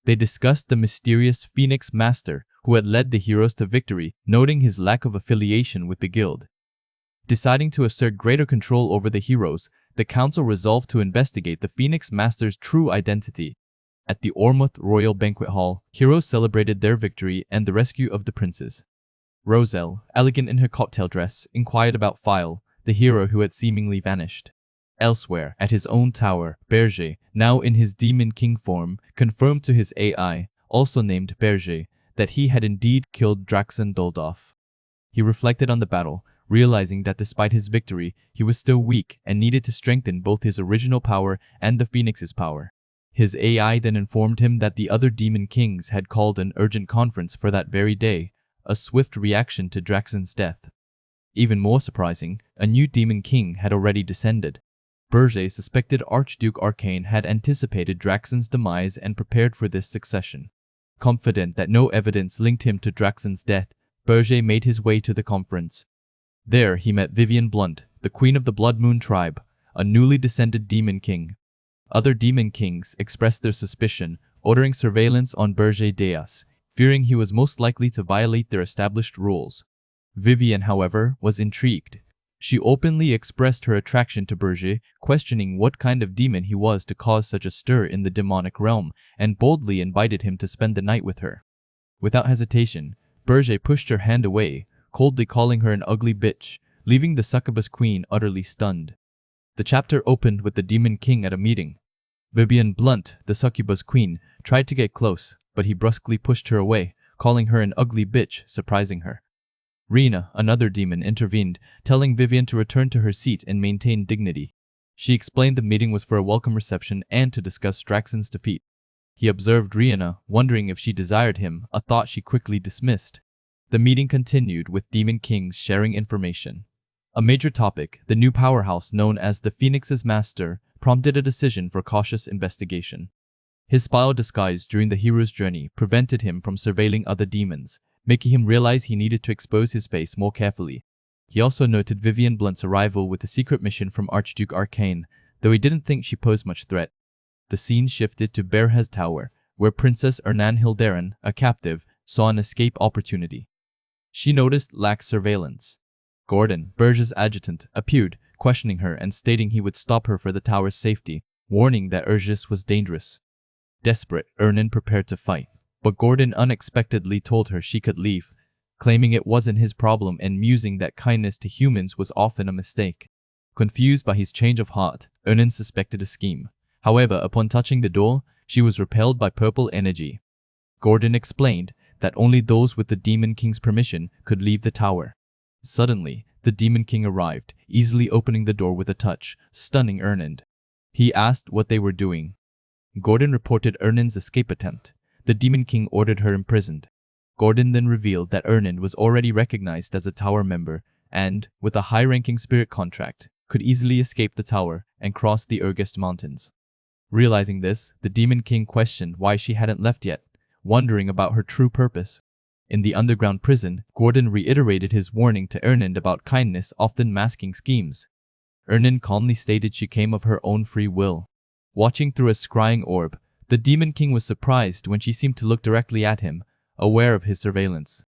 They discussed the mysterious Phoenix Master who had led the heroes to victory, noting his lack of affiliation with the guild. Deciding to assert greater control over the heroes, the council resolved to investigate the Phoenix Master's true identity. At the Ormuth Royal Banquet Hall, heroes celebrated their victory and the rescue of the princes. Roselle, elegant in her cocktail dress, inquired about Phile, the hero who had seemingly vanished. Elsewhere, at his own tower, Berger, now in his demon king form, confirmed to his AI, also named Berger, that he had indeed killed Draxen Doldorf. He reflected on the battle, realizing that despite his victory, he was still weak and needed to strengthen both his original power and the Phoenix's power. His AI then informed him that the other demon kings had called an urgent conference for that very day, a swift reaction to Draxen's death. Even more surprising, a new demon king had already descended. Berger suspected Archduke Arcane had anticipated Draxen's demise and prepared for this succession. Confident that no evidence linked him to Draxen's death, Berger made his way to the conference. There he met Vivian Blunt, the queen of the Blood Moon tribe, a newly descended demon king. Other demon kings expressed their suspicion, ordering surveillance on Berger Deus, fearing he was most likely to violate their established rules. Vivian, however, was intrigued. She openly expressed her attraction to Berger, questioning what kind of demon he was to cause such a stir in the demonic realm, and boldly invited him to spend the night with her. Without hesitation, Berger pushed her hand away, coldly calling her an ugly bitch, leaving the succubus queen utterly stunned. The chapter opened with the demon king at a meeting. Vivian Blunt, the succubus queen, tried to get close, but he brusquely pushed her away, calling her an ugly bitch, surprising her. Rena, another demon, intervened, telling Vivian to return to her seat and maintain dignity. She explained the meeting was for a welcome reception and to discuss Draxen's defeat. He observed Rena, wondering if she desired him, a thought she quickly dismissed. The meeting continued with demon kings sharing information. A major topic, the new powerhouse known as the Phoenix's Master, prompted a decision for cautious investigation. His spell disguise during the hero's journey prevented him from surveilling other demons, making him realize he needed to expose his face more carefully. He also noted Vivian Blunt's arrival with a secret mission from Archduke Arcane, though he didn't think she posed much threat. The scene shifted to Berger's tower, where Princess Ernan Hilderan, a captive, saw an escape opportunity. She noticed lax surveillance. Gordon, Berger's adjutant, appeared, questioning her and stating he would stop her for the tower's safety, warning that Urgis was dangerous. Desperate, Ernan prepared to fight, but Gordon unexpectedly told her she could leave, claiming it wasn't his problem and musing that kindness to humans was often a mistake. Confused by his change of heart, Ernan suspected a scheme. However, upon touching the door, she was repelled by purple energy. Gordon explained that only those with the Demon King's permission could leave the tower. Suddenly, the Demon King arrived, easily opening the door with a touch, stunning Ernan. He asked what they were doing. Gordon reported Ernan's escape attempt. The Demon King ordered her imprisoned. Gordon then revealed that Ernan was already recognized as a tower member and, with a high-ranking spirit contract, could easily escape the tower and cross the Urgest Mountains. Realizing this, the Demon King questioned why she hadn't left yet, wondering about her true purpose. In the underground prison, Gordon reiterated his warning to Ernand about kindness often masking schemes. Ernand calmly stated she came of her own free will. Watching through a scrying orb, the Demon King was surprised when she seemed to look directly at him, aware of his surveillance.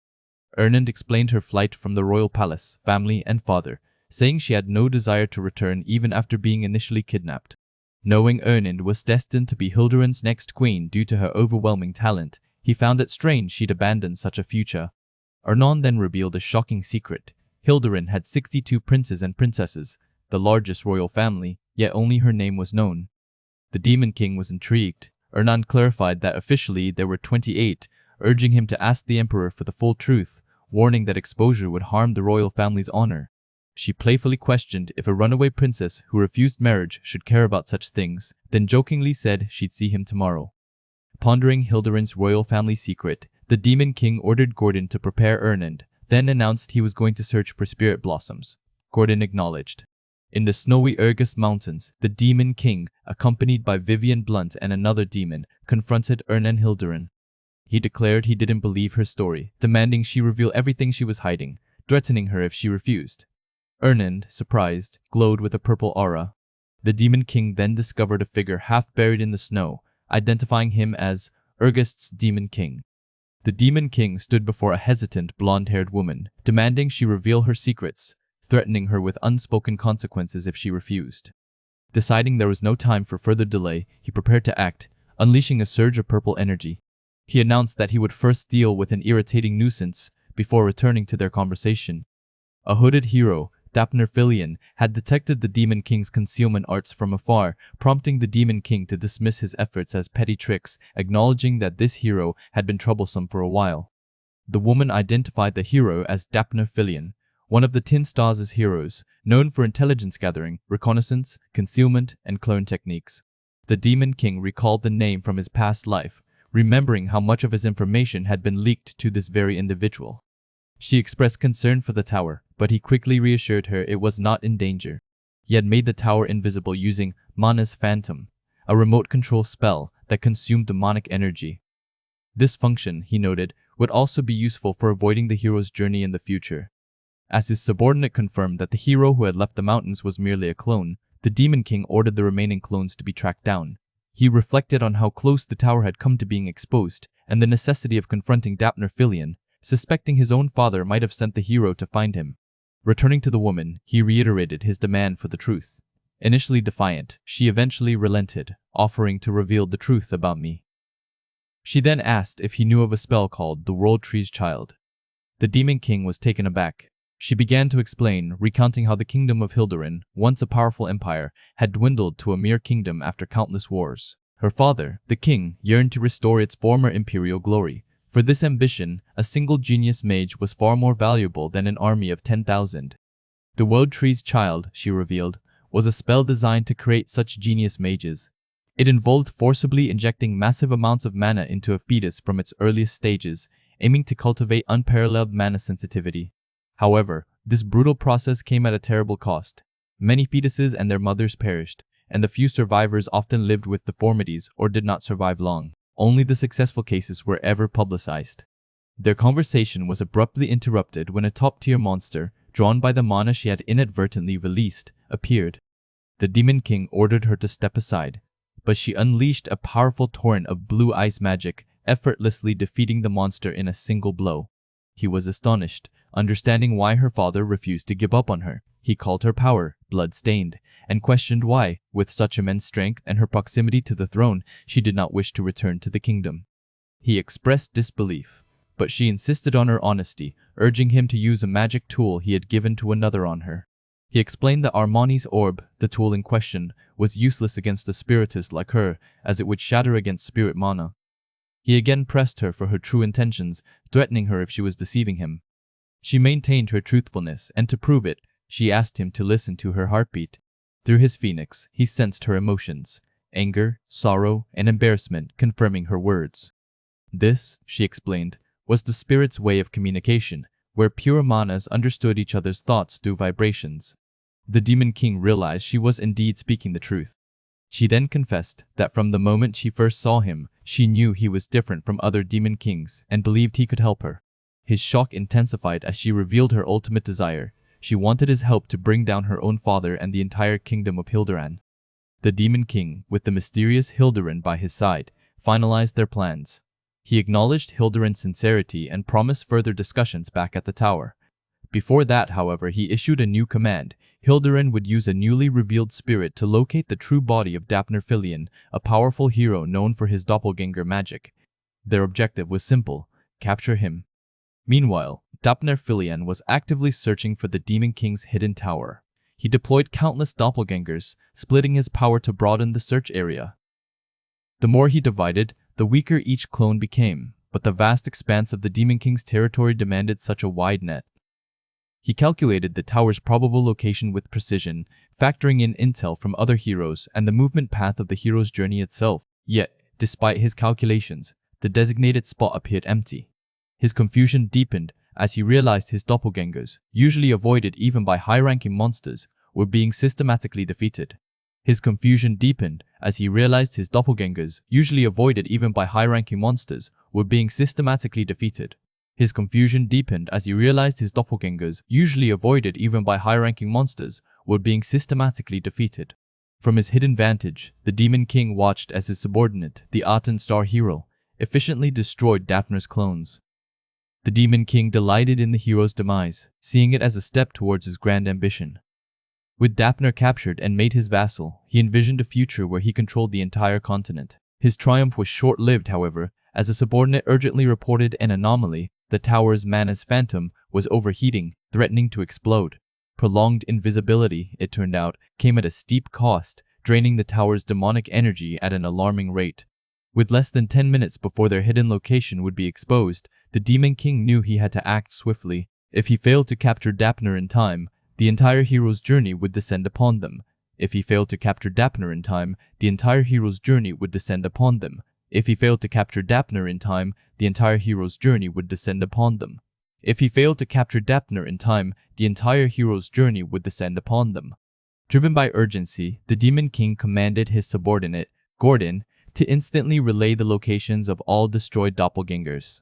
Ernand explained her flight from the royal palace, family, and father, saying she had no desire to return even after being initially kidnapped. Knowing Ernand was destined to be Hildurin's next queen due to her overwhelming talent, he found it strange she'd abandoned such a future. Ernand then revealed a shocking secret. Hildurin had 62 princes and princesses, the largest royal family, yet only her name was known. The Demon King was intrigued. Ernand clarified that officially there were 28, urging him to ask the emperor for the full truth, warning that exposure would harm the royal family's honor. She playfully questioned if a runaway princess who refused marriage should care about such things, then jokingly said she'd see him tomorrow. Pondering Hildurin's royal family secret, the Demon King ordered Gordon to prepare Ernand, then announced he was going to search for spirit blossoms. Gordon acknowledged. In the snowy Urgest Mountains, the Demon King, accompanied by Vivian Blunt and another demon, confronted Ernand Hildurin. He declared he didn't believe her story, demanding she reveal everything she was hiding, threatening her if she refused. Ernand, surprised, glowed with a purple aura. The Demon King then discovered a figure half buried in the snow, identifying him as Urgest's Demon King. The Demon King stood before a hesitant, blonde-haired woman, demanding she reveal her secrets, threatening her with unspoken consequences if she refused. Deciding there was no time for further delay, he prepared to act, unleashing a surge of purple energy. He announced that he would first deal with an irritating nuisance before returning to their conversation. A hooded hero, Dapner Filion, had detected the Demon King's concealment arts from afar, prompting the Demon King to dismiss his efforts as petty tricks, acknowledging that this hero had been troublesome for a while. The woman identified the hero as Dapner Filion, one of the Tin Stars' heroes, known for intelligence gathering, reconnaissance, concealment, and clone techniques. The Demon King recalled the name from his past life, remembering how much of his information had been leaked to this very individual. She expressed concern for the tower, but he quickly reassured her it was not in danger. He had made the tower invisible using Mana's Phantom, a remote control spell that consumed demonic energy. This function, he noted, would also be useful for avoiding the hero's journey in the future. As his subordinate confirmed that the hero who had left the mountains was merely a clone, the Demon King ordered the remaining clones to be tracked down. He reflected on how close the tower had come to being exposed and the necessity of confronting Dapner Filion, suspecting his own father might have sent the hero to find him. Returning to the woman, he reiterated his demand for the truth. Initially defiant, she eventually relented, offering to reveal the truth about me. She then asked if he knew of a spell called the World Tree's Child. The Demon King was taken aback. She began to explain, recounting how the kingdom of Hildurin, once a powerful empire, had dwindled to a mere kingdom after countless wars. Her father, the king, yearned to restore its former imperial glory. For this ambition, a single genius mage was far more valuable than an army of 10,000. The World Tree's Child, she revealed, was a spell designed to create such genius mages. It involved forcibly injecting massive amounts of mana into a fetus from its earliest stages, aiming to cultivate unparalleled mana sensitivity. However, this brutal process came at a terrible cost. Many fetuses and their mothers perished, and the few survivors often lived with deformities or did not survive long. Only the successful cases were ever publicized. Their conversation was abruptly interrupted when a top-tier monster, drawn by the mana she had inadvertently released, appeared. The Demon King ordered her to step aside, but she unleashed a powerful torrent of blue ice magic, effortlessly defeating the monster in a single blow. He was astonished, understanding why her father refused to give up on her. He called her power blood-stained, and questioned why, with such immense strength and her proximity to the throne, she did not wish to return to the kingdom. He expressed disbelief, but she insisted on her honesty, urging him to use a magic tool he had given to another on her. He explained that Armani's orb, the tool in question, was useless against a spiritist like her, as it would shatter against spirit mana. He again pressed her for her true intentions, threatening her if she was deceiving him. She maintained her truthfulness, and to prove it, she asked him to listen to her heartbeat. Through his phoenix, he sensed her emotions, anger, sorrow, and embarrassment, confirming her words. This, she explained, was the spirit's way of communication, where pure manas understood each other's thoughts through vibrations. The Demon King realized she was indeed speaking the truth. She then confessed that from the moment she first saw him, she knew he was different from other Demon Kings and believed he could help her. His shock intensified as she revealed her ultimate desire. She wanted his help to bring down her own father and the entire kingdom of Hilderan. The Demon King, with the mysterious Hilderan by his side, finalized their plans. He acknowledged Hilderan's sincerity and promised further discussions back at the tower. Before that, however, he issued a new command. Hilderan would use a newly revealed spirit to locate the true body of Dapner Filion, a powerful hero known for his doppelganger magic. Their objective was simple: capture him. Meanwhile, Dapner Filion was actively searching for the Demon King's hidden tower. He deployed countless doppelgangers, splitting his power to broaden the search area. The more he divided, the weaker each clone became, but the vast expanse of the Demon King's territory demanded such a wide net. He calculated the tower's probable location with precision, factoring in intel from other heroes and the movement path of the hero's journey itself. Yet, despite his calculations, the designated spot appeared empty. His confusion deepened as he realized his doppelgangers, usually avoided even by high-ranking monsters, were being systematically defeated. His confusion deepened as he realized his doppelgangers, usually avoided even by high-ranking monsters, were being systematically defeated. His confusion deepened as he realized his doppelgangers, usually avoided even by high-ranking monsters, were being systematically defeated. From his hidden vantage, the Demon King watched as his subordinate, the Aten Star Hero, efficiently destroyed Dapner's clones. The Demon King delighted in the hero's demise, seeing it as a step towards his grand ambition. With Dapner captured and made his vassal, he envisioned a future where he controlled the entire continent. His triumph was short-lived, however, as a subordinate urgently reported an anomaly. The tower's Manus Phantom was overheating, threatening to explode. Prolonged invisibility, it turned out, came at a steep cost, draining the tower's demonic energy at an alarming rate. With less than 10 minutes before their hidden location would be exposed, the Demon King knew he had to act swiftly. If he failed to capture Dapner in time, the entire hero's journey would descend upon them. If he failed to capture Dapner in time, the entire hero's journey would descend upon them. If he failed to capture Dapner in time, the entire hero's journey would descend upon them. If he failed to capture Dapner in time, the entire hero's journey would descend upon them. Driven by urgency, the Demon King commanded his subordinate, Gordon, to instantly relay the locations of all destroyed doppelgangers.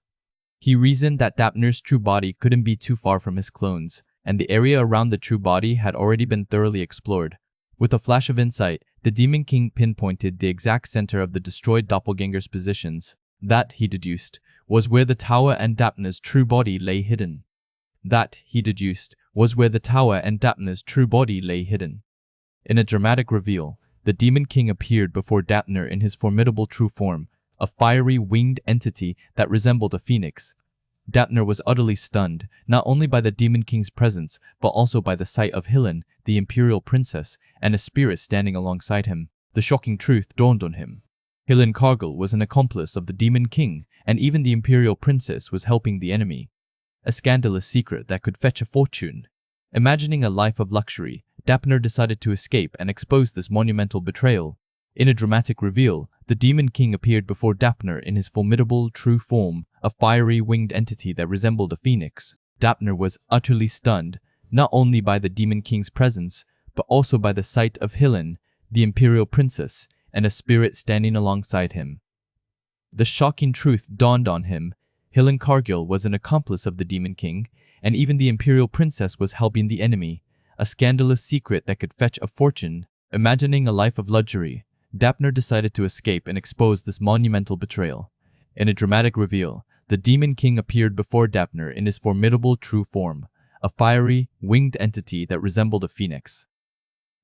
He reasoned that Dapner's true body couldn't be too far from his clones, and the area around the true body had already been thoroughly explored. With a flash of insight, the Demon King pinpointed the exact center of the destroyed doppelgangers' positions. That, he deduced, was where the tower and Dapner's true body lay hidden. That, he deduced, was where the tower and Dapner's true body lay hidden. In a dramatic reveal, the Demon King appeared before Dapner in his formidable true form, a fiery winged entity that resembled a phoenix. Dapner was utterly stunned, not only by the Demon King's presence, but also by the sight of Hillen, the Imperial Princess, and a spirit standing alongside him. The shocking truth dawned on him. Hillen Cargill was an accomplice of the Demon King, and even the Imperial Princess was helping the enemy. A scandalous secret that could fetch a fortune. Imagining a life of luxury, Dapner decided to escape and expose this monumental betrayal. In a dramatic reveal, the Demon King appeared before Dapner in his formidable true form, a fiery winged entity that resembled a phoenix. Dapner was utterly stunned, not only by the Demon King's presence, but also by the sight of Hillen, the Imperial Princess, and a spirit standing alongside him. The shocking truth dawned on him. Hillen Cargill was an accomplice of the Demon King, and even the Imperial Princess was helping the enemy. A scandalous secret that could fetch a fortune. Imagining a life of luxury, Dapner decided to escape and expose this monumental betrayal. In a dramatic reveal, the Demon King appeared before Dapner in his formidable true form, a fiery, winged entity that resembled a phoenix.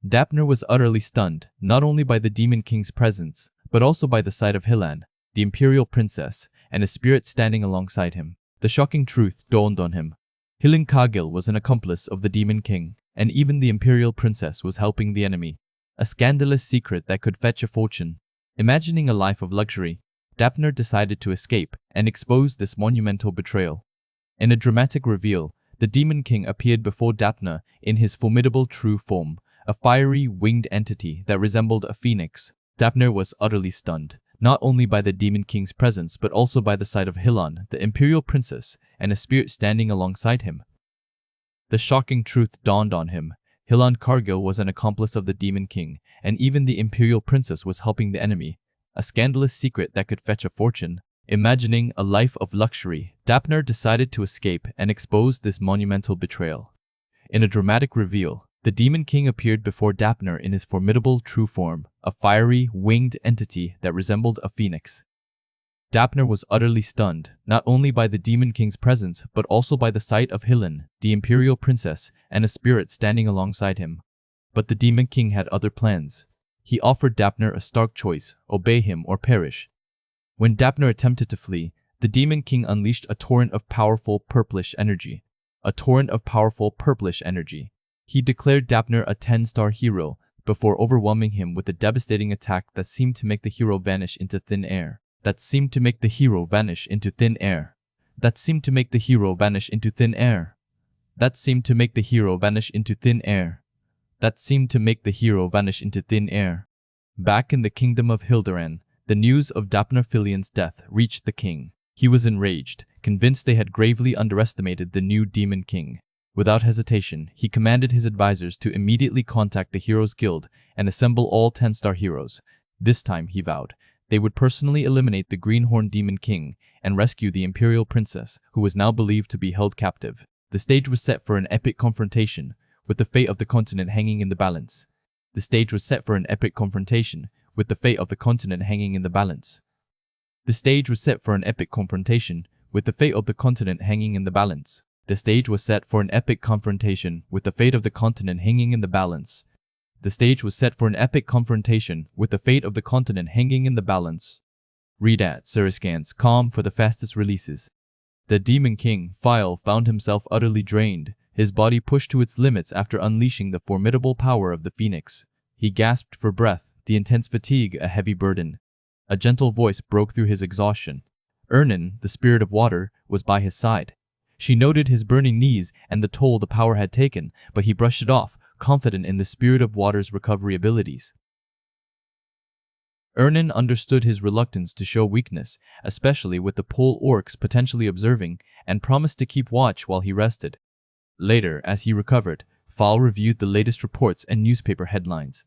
Dapner was utterly stunned, not only by the Demon King's presence, but also by the sight of Hillen, the Imperial Princess, and a spirit standing alongside him. The shocking truth dawned on him. Hillen Cargill was an accomplice of the Demon King, and even the Imperial Princess was helping the enemy. A scandalous secret that could fetch a fortune. Imagining a life of luxury, Dapner decided to escape and expose this monumental betrayal. In a dramatic reveal, the Demon King appeared before Dapner in his formidable true form, a fiery, winged entity that resembled a phoenix. Dapner was utterly stunned, not only by the Demon King's presence but also by the sight of Hillen, the Imperial Princess, and a spirit standing alongside him. The shocking truth dawned on him. Hilan Cargill was an accomplice of the Demon King, and even the Imperial Princess was helping the enemy. A scandalous secret that could fetch a fortune. Imagining a life of luxury, Dapner decided to escape and expose this monumental betrayal. In a dramatic reveal, the Demon King appeared before Dapner in his formidable true form, a fiery, winged entity that resembled a phoenix. Dapner was utterly stunned, not only by the Demon King's presence, but also by the sight of Hilan, the Imperial Princess, and a spirit standing alongside him. But the Demon King had other plans. He offered Dapner a stark choice: obey him or perish. When Dapner attempted to flee, the Demon King unleashed a torrent of powerful purplish energy. He declared Dapner a 10-star hero before overwhelming him with a devastating attack that seemed to make the hero vanish into thin air. Back in the kingdom of Hilderan, the news of Dapner Filian's death reached the king. He was enraged, convinced they had gravely underestimated the new Demon King. Without hesitation, he commanded his advisors to immediately contact the Heroes Guild and assemble all 10-star heroes. This time, he vowed, they would personally eliminate the Greenhorn Demon King and rescue the Imperial Princess, who was now believed to be held captive. The stage was set for an epic confrontation, with the fate of the continent hanging in the balance. The stage was set for an epic confrontation, with the fate of the continent hanging in the balance. The stage was set for an epic confrontation, with the fate of the continent hanging in the balance. The stage was set for an epic confrontation, with the fate of the continent hanging in the balance. The stage was set for an epic confrontation, with the fate of the continent hanging in the balance. Read at GrimScans.com for the fastest releases. The Demon King, File, found himself utterly drained, his body pushed to its limits after unleashing the formidable power of the Phoenix. He gasped for breath, the intense fatigue a heavy burden. A gentle voice broke through his exhaustion. Ernan, the spirit of water, was by his side. She noted his burning knees and the toll the power had taken, but he brushed it off, confident in the spirit of water's recovery abilities. Ernan understood his reluctance to show weakness, especially with the pole orcs potentially observing, and promised to keep watch while he rested. Later, as he recovered, Fal reviewed the latest reports and newspaper headlines.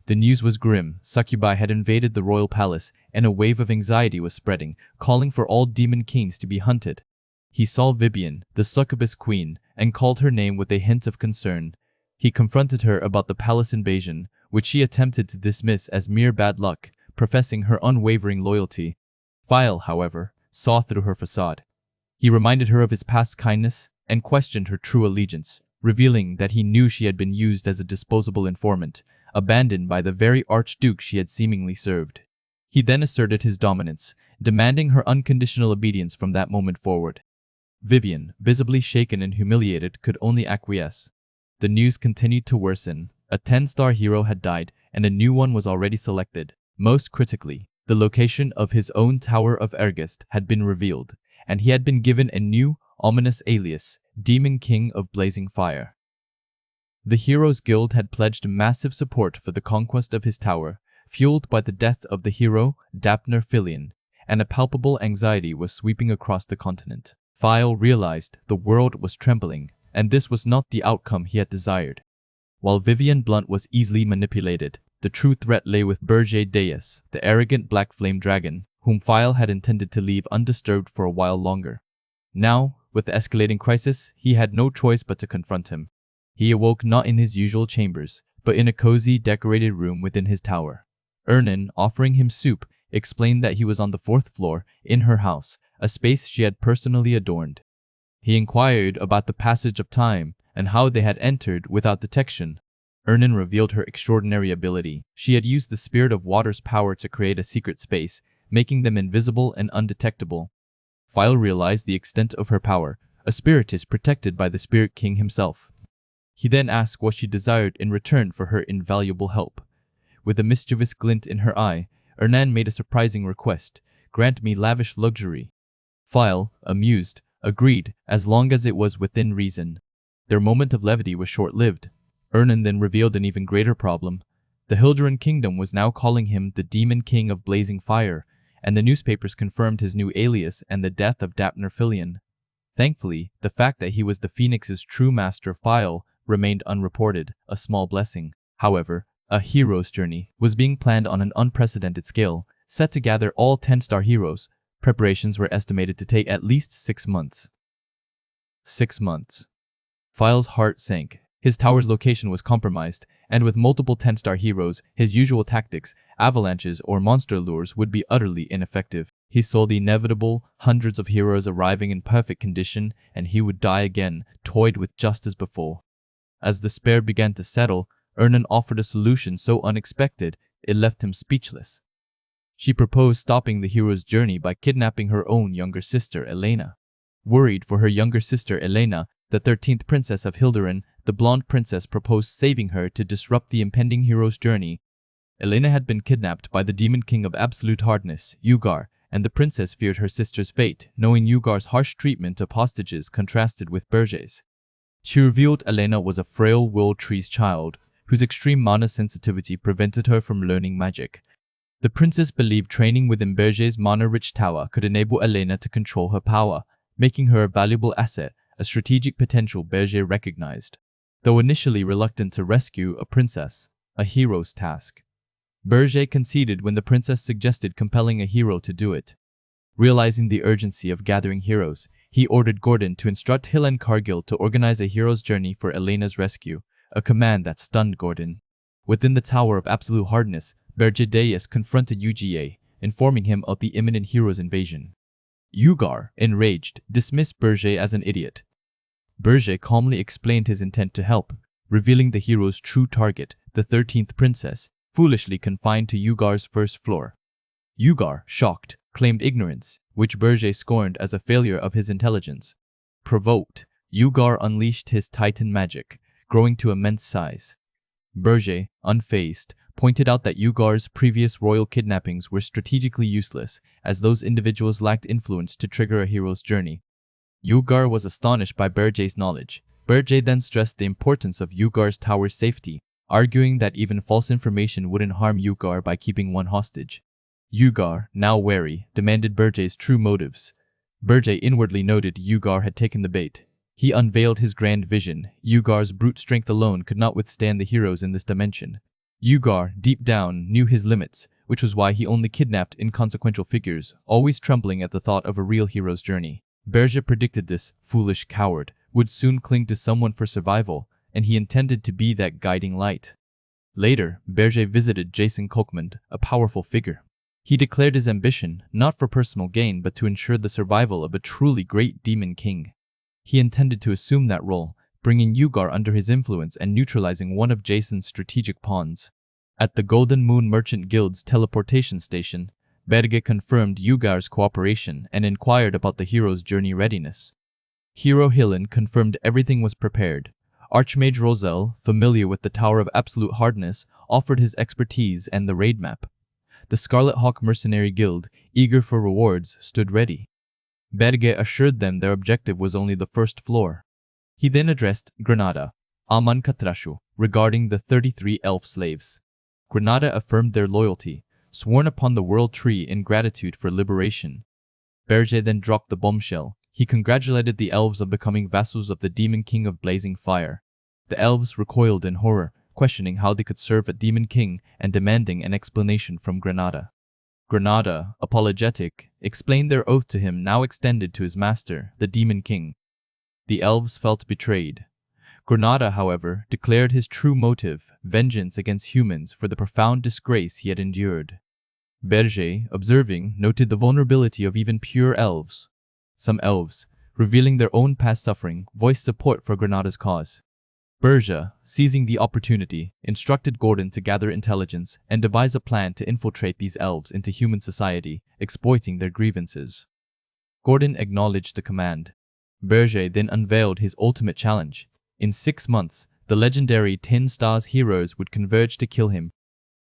The news was grim. Succubi had invaded the royal palace, and a wave of anxiety was spreading, calling for all demon kings to be hunted. He saw Vivian, the succubus queen, and called her name with a hint of concern. He confronted her about the palace invasion, which she attempted to dismiss as mere bad luck, professing her unwavering loyalty. File, however, saw through her facade. He reminded her of his past kindness and questioned her true allegiance, revealing that he knew she had been used as a disposable informant, abandoned by the very archduke she had seemingly served. He then asserted his dominance, demanding her unconditional obedience from that moment forward. Vivian, visibly shaken and humiliated, could only acquiesce. The news continued to worsen. A 10-star hero had died, and a new one was already selected. Most critically, the location of his own Tower of Ergist had been revealed, and he had been given a new, ominous alias, Demon King of Blazing Fire. The Heroes Guild had pledged massive support for the conquest of his tower, fueled by the death of the hero, Dapner Filian, and a palpable anxiety was sweeping across the continent. File realized the world was trembling, and this was not the outcome he had desired. While Vivian Blunt was easily manipulated, the true threat lay with Berger Deus, the arrogant black flame dragon, whom File had intended to leave undisturbed for a while longer. Now, with the escalating crisis, he had no choice but to confront him. He awoke not in his usual chambers, but in a cozy, decorated room within his tower. Ernan, offering him soup, explained that he was on the 4th floor, in her house, a space she had personally adorned. He inquired about the passage of time and how they had entered without detection. Ernan revealed her extraordinary ability. She had used the spirit of water's power to create a secret space, making them invisible and undetectable. File realized the extent of her power. A spiritist protected by the Spirit King himself. He then asked what she desired in return for her invaluable help. With a mischievous glint in her eye, Ernan made a surprising request: grant me lavish luxury. File, amused, agreed, as long as it was within reason. Their moment of levity was short-lived. Ernan then revealed an even greater problem. The Hilderan Kingdom was now calling him the Demon King of Blazing Fire, and the newspapers confirmed his new alias and the death of Dapner Filian. Thankfully, the fact that he was the Phoenix's true master, File, remained unreported, a small blessing. However, a hero's journey was being planned on an unprecedented scale, set to gather all 10-star heroes. Preparations were estimated to take at least 6 months. 6 months. File's heart sank. His tower's location was compromised, and with multiple 10-star heroes, his usual tactics, avalanches or monster lures, would be utterly ineffective. He saw the inevitable, hundreds of heroes arriving in perfect condition, and he would die again, toyed with just as before. As despair began to settle, Ernan offered a solution so unexpected, it left him speechless. She proposed stopping the hero's journey by kidnapping her own younger sister, Elena. Worried for her younger sister, Elena, the 13th princess of Hilderan, the blonde princess proposed saving her to disrupt the impending hero's journey. Elena had been kidnapped by the demon king of absolute hardness, Yugar, and the princess feared her sister's fate, knowing Yugar's harsh treatment of hostages contrasted with Berger's. She revealed Elena was a frail world tree's child, whose extreme mana sensitivity prevented her from learning magic. The princess believed training within Berger's mana-rich tower could enable Elena to control her power, making her a valuable asset, a strategic potential Berger recognized. Though initially reluctant to rescue a princess, a hero's task, Berger conceded when the princess suggested compelling a hero to do it. Realizing the urgency of gathering heroes, he ordered Gordon to instruct Hill and Cargill to organize a hero's journey for Elena's rescue, a command that stunned Gordon. Within the Tower of Absolute Hardness, Berger Deus confronted Yuga, informing him of the imminent hero's invasion. Yugar, enraged, dismissed Berger as an idiot. Berger calmly explained his intent to help, revealing the hero's true target, the 13th princess, foolishly confined to Yugar's first floor. Yugar, shocked, claimed ignorance, which Berger scorned as a failure of his intelligence. Provoked, Yugar unleashed his titan magic, growing to immense size. Berger, unfazed, pointed out that Yugar's previous royal kidnappings were strategically useless, as those individuals lacked influence to trigger a hero's journey. Yugar was astonished by Berger's knowledge. Berger then stressed the importance of Yugar's tower's safety, arguing that even false information wouldn't harm Yugar by keeping one hostage. Yugar, now wary, demanded Berger's true motives. Berger inwardly noted Yugar had taken the bait. He unveiled his grand vision. Yugar's brute strength alone could not withstand the heroes in this dimension. Yugar, deep down, knew his limits, which was why he only kidnapped inconsequential figures, always trembling at the thought of a real hero's journey. Berger predicted this foolish coward would soon cling to someone for survival, and he intended to be that guiding light. Later, Berger visited Jason Kolkmand, a powerful figure. He declared his ambition, not for personal gain but to ensure the survival of a truly great demon king. He intended to assume that role, bringing Yugar under his influence and neutralizing one of Jason's strategic pawns. At the Golden Moon Merchant Guild's teleportation station, Berger confirmed Yugar's cooperation and inquired about the hero's journey readiness. Hero Hillen confirmed everything was prepared. Archmage Roselle, familiar with the Tower of Absolute Hardness, offered his expertise and the raid map. The Scarlet Hawk Mercenary Guild, eager for rewards, stood ready. Berger assured them their objective was only the first floor. He then addressed Granada, Aman Katrashu, regarding the 33 elf slaves. Granada affirmed their loyalty, sworn upon the World Tree in gratitude for liberation. Berger then dropped the bombshell. He congratulated the elves on becoming vassals of the Demon King of Blazing Fire. The elves recoiled in horror, questioning how they could serve a Demon King and demanding an explanation from Granada. Granada, apologetic, explained their oath to him now extended to his master, the Demon King. The elves felt betrayed. Granada, however, declared his true motive, vengeance against humans for the profound disgrace he had endured. Berger, observing, noted the vulnerability of even pure elves. Some elves, revealing their own past suffering, voiced support for Granada's cause. Berger, seizing the opportunity, instructed Gordon to gather intelligence and devise a plan to infiltrate these elves into human society, exploiting their grievances. Gordon acknowledged the command. Berger then unveiled his ultimate challenge. In 6 months, the legendary 10 Stars heroes would converge to kill him.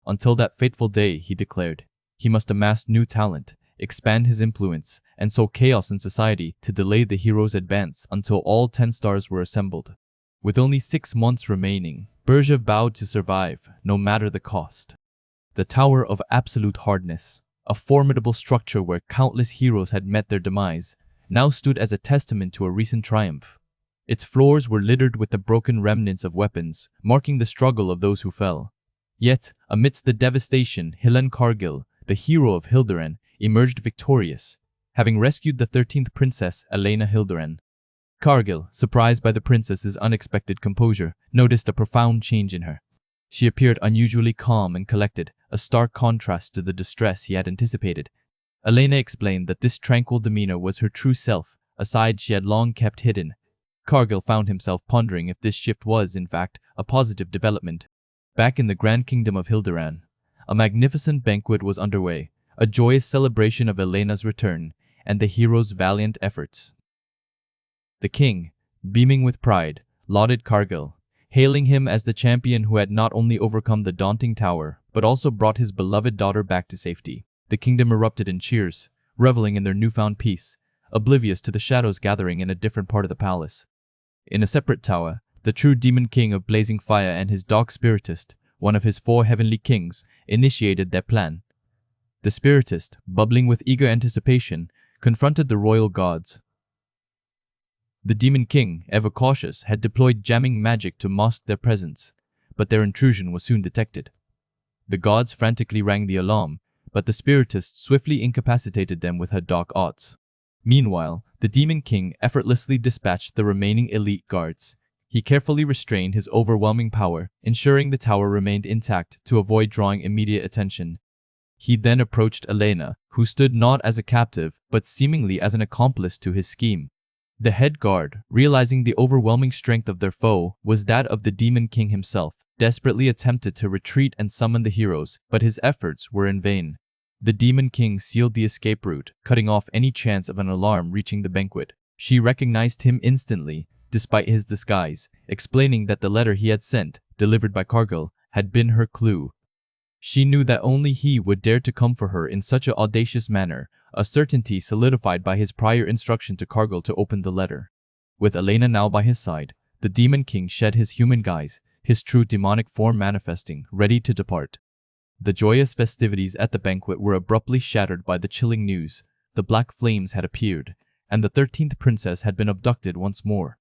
Until that fateful day, he declared, he must amass new talent, expand his influence, and sow chaos in society to delay the hero's advance until all 10 stars were assembled. With only 6 months remaining, Berger vowed to survive, no matter the cost. The Tower of Absolute Hardness, a formidable structure where countless heroes had met their demise, now stood as a testament to a recent triumph. Its floors were littered with the broken remnants of weapons, marking the struggle of those who fell. Yet, amidst the devastation, Hilen Cargill, the hero of Hilduran, emerged victorious, having rescued the 13th princess, Elena Hilduran. Cargill, surprised by the princess's unexpected composure, noticed a profound change in her. She appeared unusually calm and collected, a stark contrast to the distress he had anticipated. Elena explained that this tranquil demeanor was her true self, a side she had long kept hidden. Cargill found himself pondering if this shift was, in fact, a positive development. Back in the Grand Kingdom of Hilduran, a magnificent banquet was underway, a joyous celebration of Elena's return and the hero's valiant efforts. The king, beaming with pride, lauded Cargill, hailing him as the champion who had not only overcome the daunting tower, but also brought his beloved daughter back to safety. The kingdom erupted in cheers, reveling in their newfound peace, oblivious to the shadows gathering in a different part of the palace. In a separate tower, the true demon king of blazing fire and his dark spiritist, one of his 4 heavenly kings, initiated their plan. The spiritist, bubbling with eager anticipation, confronted the royal gods. The demon king, ever cautious, had deployed jamming magic to mask their presence, but their intrusion was soon detected. The gods frantically rang the alarm, but the spiritist swiftly incapacitated them with her dark arts. Meanwhile, the demon king effortlessly dispatched the remaining elite guards. He carefully restrained his overwhelming power, ensuring the tower remained intact to avoid drawing immediate attention. He then approached Elena, who stood not as a captive, but seemingly as an accomplice to his scheme. The head guard, realizing the overwhelming strength of their foe was that of the demon king himself, desperately attempted to retreat and summon the heroes, but his efforts were in vain. The demon king sealed the escape route, cutting off any chance of an alarm reaching the banquet. She recognized him instantly, despite his disguise, explaining that the letter he had sent, delivered by Cargill, had been her clue. She knew that only he would dare to come for her in such an audacious manner, a certainty solidified by his prior instruction to Cargill to open the letter. With Elena now by his side, the demon king shed his human guise, his true demonic form manifesting, ready to depart. The joyous festivities at the banquet were abruptly shattered by the chilling news. The black flames had appeared, and the 13th princess had been abducted once more.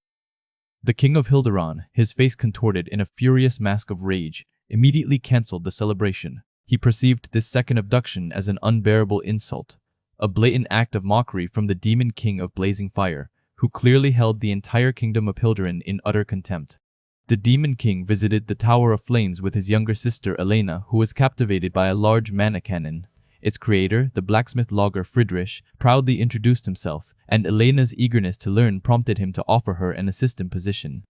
The king of Hilduran, his face contorted in a furious mask of rage, immediately cancelled the celebration. He perceived this second abduction as an unbearable insult, a blatant act of mockery from the demon king of blazing fire, who clearly held the entire kingdom of Hilduran in utter contempt. The demon king visited the Tower of Flames with his younger sister Elena, who was captivated by a large mana cannon. Its creator, the blacksmith logger Friedrich, proudly introduced himself, and Elena's eagerness to learn prompted him to offer her an assistant position.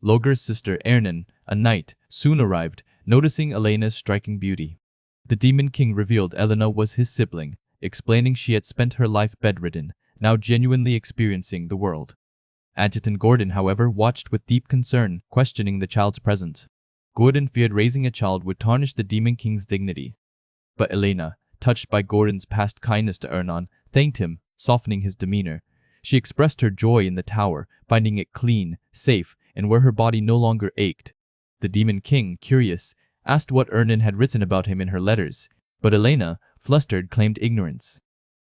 Logger's sister Ernan, a knight, soon arrived, noticing Elena's striking beauty. The demon king revealed Elena was his sibling, explaining she had spent her life bedridden, now genuinely experiencing the world. Adjutant Gordon, however, watched with deep concern, questioning the child's presence. Gordon feared raising a child would tarnish the demon king's dignity. But Elena, touched by Gordon's past kindness to Ernan, thanked him, softening his demeanor. She expressed her joy in the tower, finding it clean, safe, and where her body no longer ached. The demon king, curious, asked what Ernan had written about him in her letters, but Elena, flustered, claimed ignorance.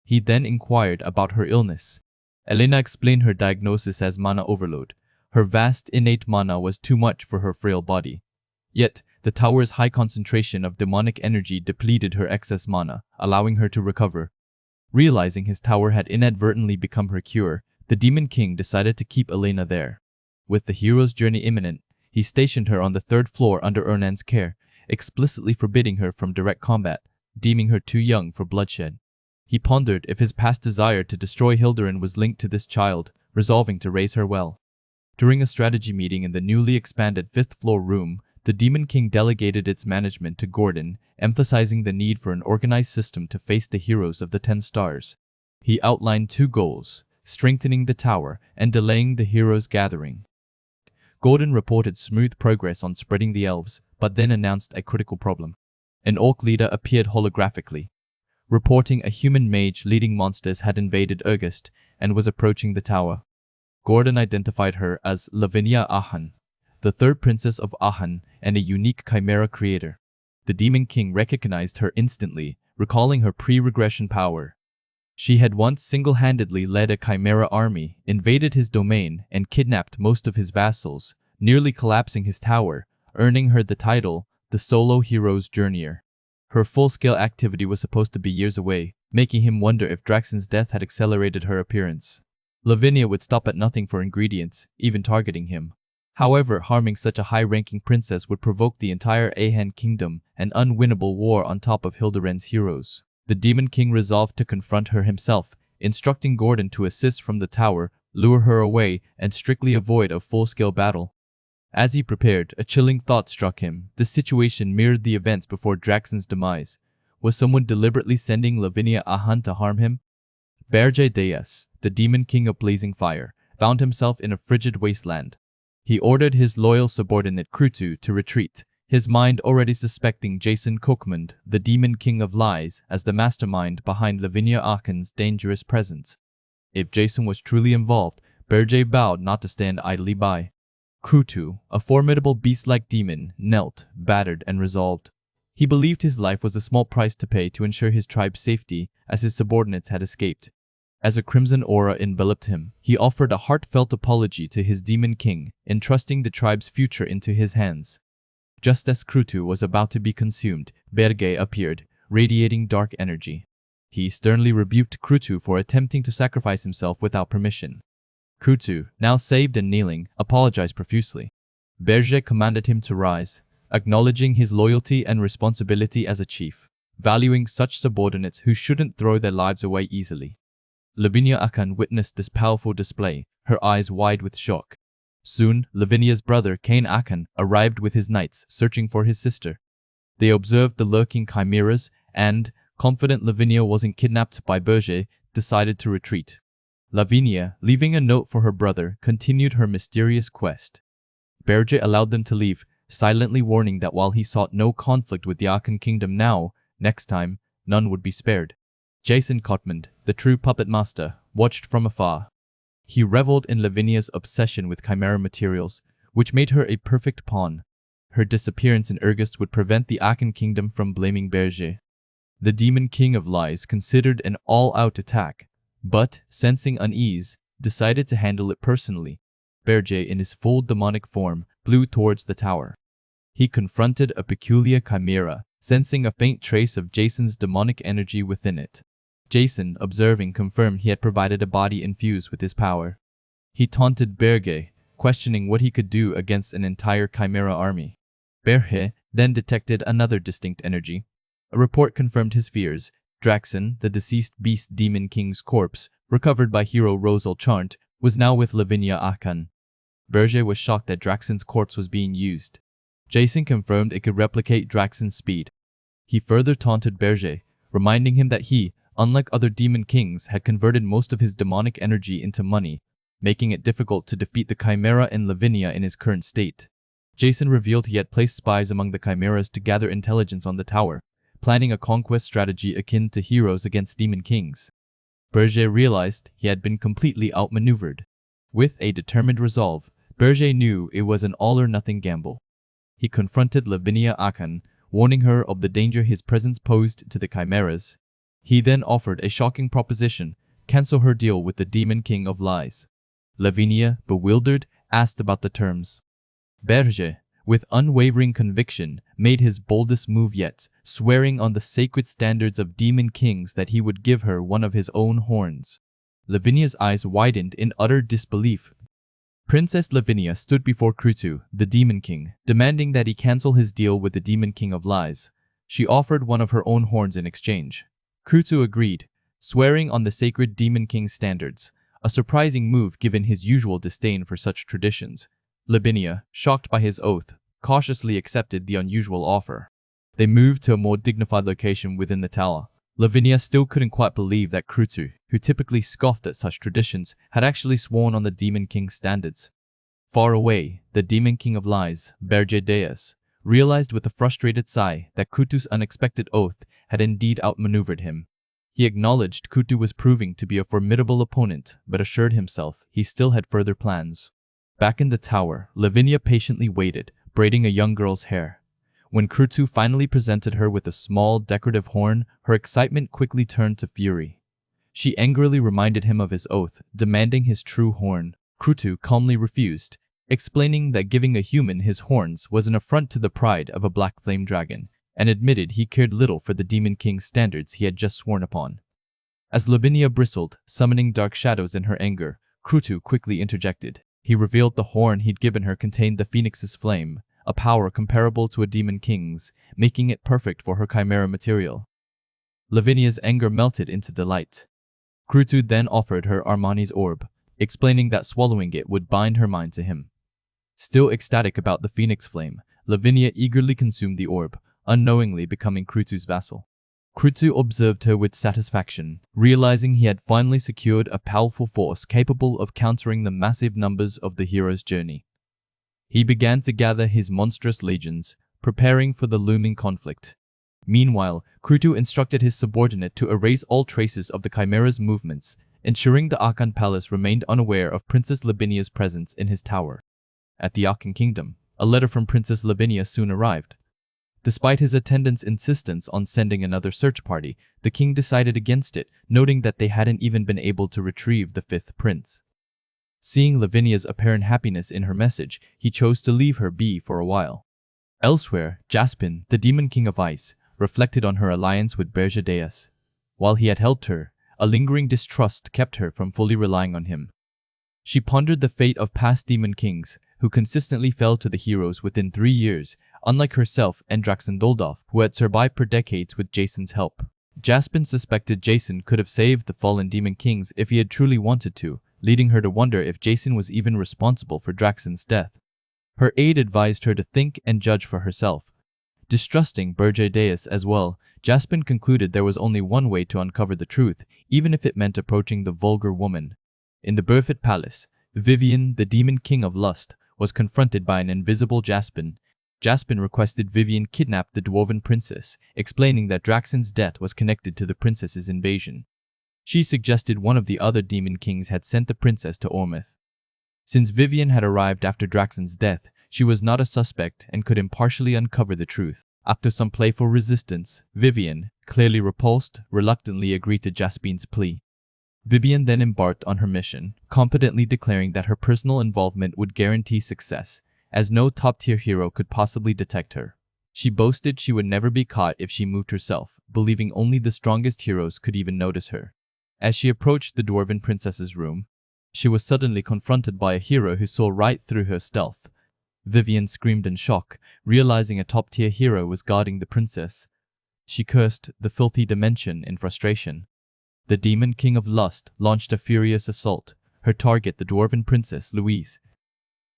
He then inquired about her illness. Elena explained her diagnosis as mana overload. Her vast innate mana was too much for her frail body. Yet, the tower's high concentration of demonic energy depleted her excess mana, allowing her to recover. Realizing his tower had inadvertently become her cure, the demon king decided to keep Elena there. With the hero's journey imminent, he stationed her on the 3rd floor under Ernan's care, explicitly forbidding her from direct combat, deeming her too young for bloodshed. He pondered if his past desire to destroy Hilduran was linked to this child, resolving to raise her well. During a strategy meeting in the newly expanded 5th floor room, the Demon King delegated its management to Gordon, emphasizing the need for an organized system to face the heroes of the 10 stars. He outlined 2 goals: strengthening the tower and delaying the heroes' gathering. Gordon reported smooth progress on spreading the elves, but then announced a critical problem. An orc leader appeared holographically, reporting a human mage leading monsters had invaded August and was approaching the tower. Gordon identified her as Lavinia Ahan, the 3rd princess of Ahan and a unique chimera creator. The Demon King recognized her instantly, recalling her pre-regression power. She had once single-handedly led a chimera army, invaded his domain, and kidnapped most of his vassals, nearly collapsing his tower, earning her the title, the Solo Hero's Journeyer. Her full-scale activity was supposed to be years away, making him wonder if Draxon's death had accelerated her appearance. Lavinia would stop at nothing for ingredients, even targeting him. However, harming such a high-ranking princess would provoke the entire Ahan kingdom, an unwinnable war on top of Hildiren's heroes. The Demon King resolved to confront her himself, instructing Gordon to assist from the tower, lure her away, and strictly avoid a full-scale battle. As he prepared, a chilling thought struck him. The situation mirrored the events before Draxon's demise. Was someone deliberately sending Lavinia Ahan to harm him? Berge Deus, the Demon King of Blazing Fire, found himself in a frigid wasteland. He ordered his loyal subordinate Krutu to retreat, his mind already suspecting Jason Kokmund, the Demon King of Lies, as the mastermind behind Lavinia Ahan's dangerous presence. If Jason was truly involved, Berge vowed not to stand idly by. Krutu, a formidable beast-like demon, knelt, battered and resolved. He believed his life was a small price to pay to ensure his tribe's safety, as his subordinates had escaped. As a crimson aura enveloped him, he offered a heartfelt apology to his Demon King, entrusting the tribe's future into his hands. Just as Krutu was about to be consumed, Berge appeared, radiating dark energy. He sternly rebuked Krutu for attempting to sacrifice himself without permission. Krutu, now saved and kneeling, apologized profusely. Berge commanded him to rise, acknowledging his loyalty and responsibility as a chief, valuing such subordinates who shouldn't throw their lives away easily. Lavinia Ahan witnessed this powerful display, her eyes wide with shock. Soon, Lavinia's brother Cain Ahan arrived with his knights, searching for his sister. They observed the lurking chimeras and, confident Lavinia wasn't kidnapped by Berge, decided to retreat. Lavinia, leaving a note for her brother, continued her mysterious quest. Berge allowed them to leave, silently warning that while he sought no conflict with the Ahan kingdom now, next time, none would be spared. Jason Kokmund, the true puppet master, watched from afar. He reveled in Lavinia's obsession with chimera materials, which made her a perfect pawn. Her disappearance in August would prevent the Ahan kingdom from blaming Berge. The Demon King of Lies considered an all-out attack, but, sensing unease, decided to handle it personally. Berge, in his full demonic form, flew towards the tower. He confronted a peculiar chimera, sensing a faint trace of Jason's demonic energy within it. Jason, observing, confirmed he had provided a body infused with his power. He taunted Berge, questioning what he could do against an entire chimera army. Berge then detected another distinct energy. A report confirmed his fears. Draxon, the deceased beast demon king's corpse, recovered by hero Rosal Chant, was now with Lavinia Ahan. Berge was shocked that Draxon's corpse was being used. Jason confirmed it could replicate Draxon's speed. He further taunted Berge, reminding him that he, unlike other demon kings, had converted most of his demonic energy into money, making it difficult to defeat the chimera and Lavinia in his current state. Jason revealed he had placed spies among the chimeras to gather intelligence on the tower, planning a conquest strategy akin to heroes against demon kings. Berge realized he had been completely outmaneuvered. With a determined resolve, Berge knew it was an all-or-nothing gamble. He confronted Lavinia Ahan, warning her of the danger his presence posed to the chimeras. He then offered a shocking proposition: cancel her deal with the Demon King of Lies. Lavinia, bewildered, asked about the terms. Berge, with unwavering conviction, made his boldest move yet, swearing on the sacred standards of demon kings that he would give her one of his own horns. Lavinia's eyes widened in utter disbelief. Princess Lavinia stood before Krutu, the Demon King, demanding that he cancel his deal with the Demon King of Lies. She offered one of her own horns in exchange. Krutu agreed, swearing on the sacred Demon King's standards, a surprising move given his usual disdain for such traditions. Lavinia, shocked by his oath, cautiously accepted the unusual offer. They moved to a more dignified location within the tower. Lavinia still couldn't quite believe that Krutu, who typically scoffed at such traditions, had actually sworn on the Demon King's standards. Far away, the Demon King of Lies, Berge Deus, realized with a frustrated sigh that Krutu's unexpected oath had indeed outmaneuvered him. He acknowledged Krutu was proving to be a formidable opponent, but assured himself he still had further plans. Back in the tower, Lavinia patiently waited, braiding a young girl's hair. When Krutu finally presented her with a small, decorative horn, her excitement quickly turned to fury. She angrily reminded him of his oath, demanding his true horn. Krutu calmly refused, explaining that giving a human his horns was an affront to the pride of a black flame dragon, and admitted he cared little for the Demon King's standards he had just sworn upon. As Lavinia bristled, summoning dark shadows in her anger, Krutu quickly interjected. He revealed the horn he'd given her contained the Phoenix's flame, a power comparable to a Demon King's, making it perfect for her chimera material. Lavinia's anger melted into delight. Krutu then offered her Armani's orb, explaining that swallowing it would bind her mind to him. Still ecstatic about the Phoenix flame, Lavinia eagerly consumed the orb, unknowingly becoming Krutu's vassal. Krutu observed her with satisfaction, realizing he had finally secured a powerful force capable of countering the massive numbers of the hero's journey. He began to gather his monstrous legions, preparing for the looming conflict. Meanwhile, Krutu instructed his subordinate to erase all traces of the Chimera's movements, ensuring the Akan Palace remained unaware of Princess Lavinia's presence in his tower. At the Akan Kingdom, a letter from Princess Lavinia soon arrived. Despite his attendant's insistence on sending another search party, the king decided against it, noting that they hadn't even been able to retrieve the fifth prince. Seeing Lavinia's apparent happiness in her message, he chose to leave her be for a while. Elsewhere, Jaspin, the Demon King of Ice, reflected on her alliance with Berja. While he had helped her, a lingering distrust kept her from fully relying on him. She pondered the fate of past Demon Kings, who consistently fell to the heroes within 3 years, unlike herself and Draxen Doldov, who had survived for decades with Jason's help. Jaspin suspected Jason could have saved the fallen Demon Kings if he had truly wanted to, leading her to wonder if Jason was even responsible for Draxen's death. Her aide advised her to think and judge for herself. Distrusting Berja as well, Jaspin concluded there was only one way to uncover the truth, even if it meant approaching the vulgar woman. In the Burford Palace, Vivian, the Demon King of Lust, was confronted by an invisible Jaspin. Jaspin requested Vivian kidnap the Dwarven Princess, explaining that Draxen's death was connected to the princess's invasion. She suggested one of the other Demon Kings had sent the princess to Ormith. Since Vivian had arrived after Draxen's death, she was not a suspect and could impartially uncover the truth. After some playful resistance, Vivian, clearly repulsed, reluctantly agreed to Jaspin's plea. Vivian then embarked on her mission, confidently declaring that her personal involvement would guarantee success, as no top-tier hero could possibly detect her. She boasted she would never be caught if she moved herself, believing only the strongest heroes could even notice her. As she approached the Dwarven Princess's room, she was suddenly confronted by a hero who saw right through her stealth. Vivian screamed in shock, realizing a top-tier hero was guarding the princess. She cursed the filthy dimension in frustration. The Demon King of Lust launched a furious assault, her target the Dwarven Princess, Louise.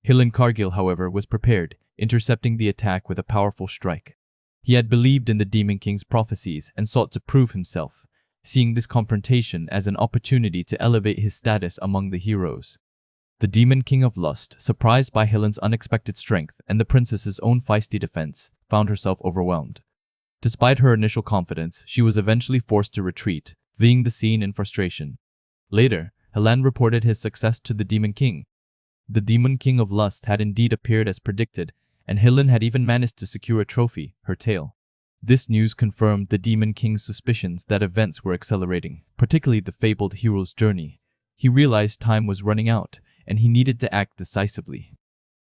Hillen Cargill, however, was prepared, intercepting the attack with a powerful strike. He had believed in the Demon King's prophecies and sought to prove himself, seeing this confrontation as an opportunity to elevate his status among the heroes. The Demon King of Lust, surprised by Hillen's unexpected strength and the princess's own feisty defense, found herself overwhelmed. Despite her initial confidence, she was eventually forced to retreat, fleeing the scene in frustration. Later, Hellan reported his success to the Demon King. The Demon King of Lust had indeed appeared as predicted, and Hillen had even managed to secure a trophy, her tail. This news confirmed the Demon King's suspicions that events were accelerating, particularly the fabled hero's journey. He realized time was running out, and he needed to act decisively.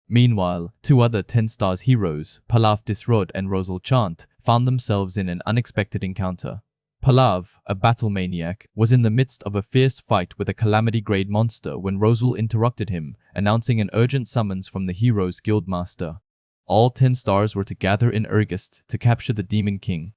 Meanwhile, 2 other 10 Stars heroes, Palav Disrod and Rosal Chant, found themselves in an unexpected encounter. Palav, a battle maniac, was in the midst of a fierce fight with a Calamity-grade monster when Rosal interrupted him, announcing an urgent summons from the hero's guildmaster. All 10 stars were to gather in Urgest to capture the Demon King.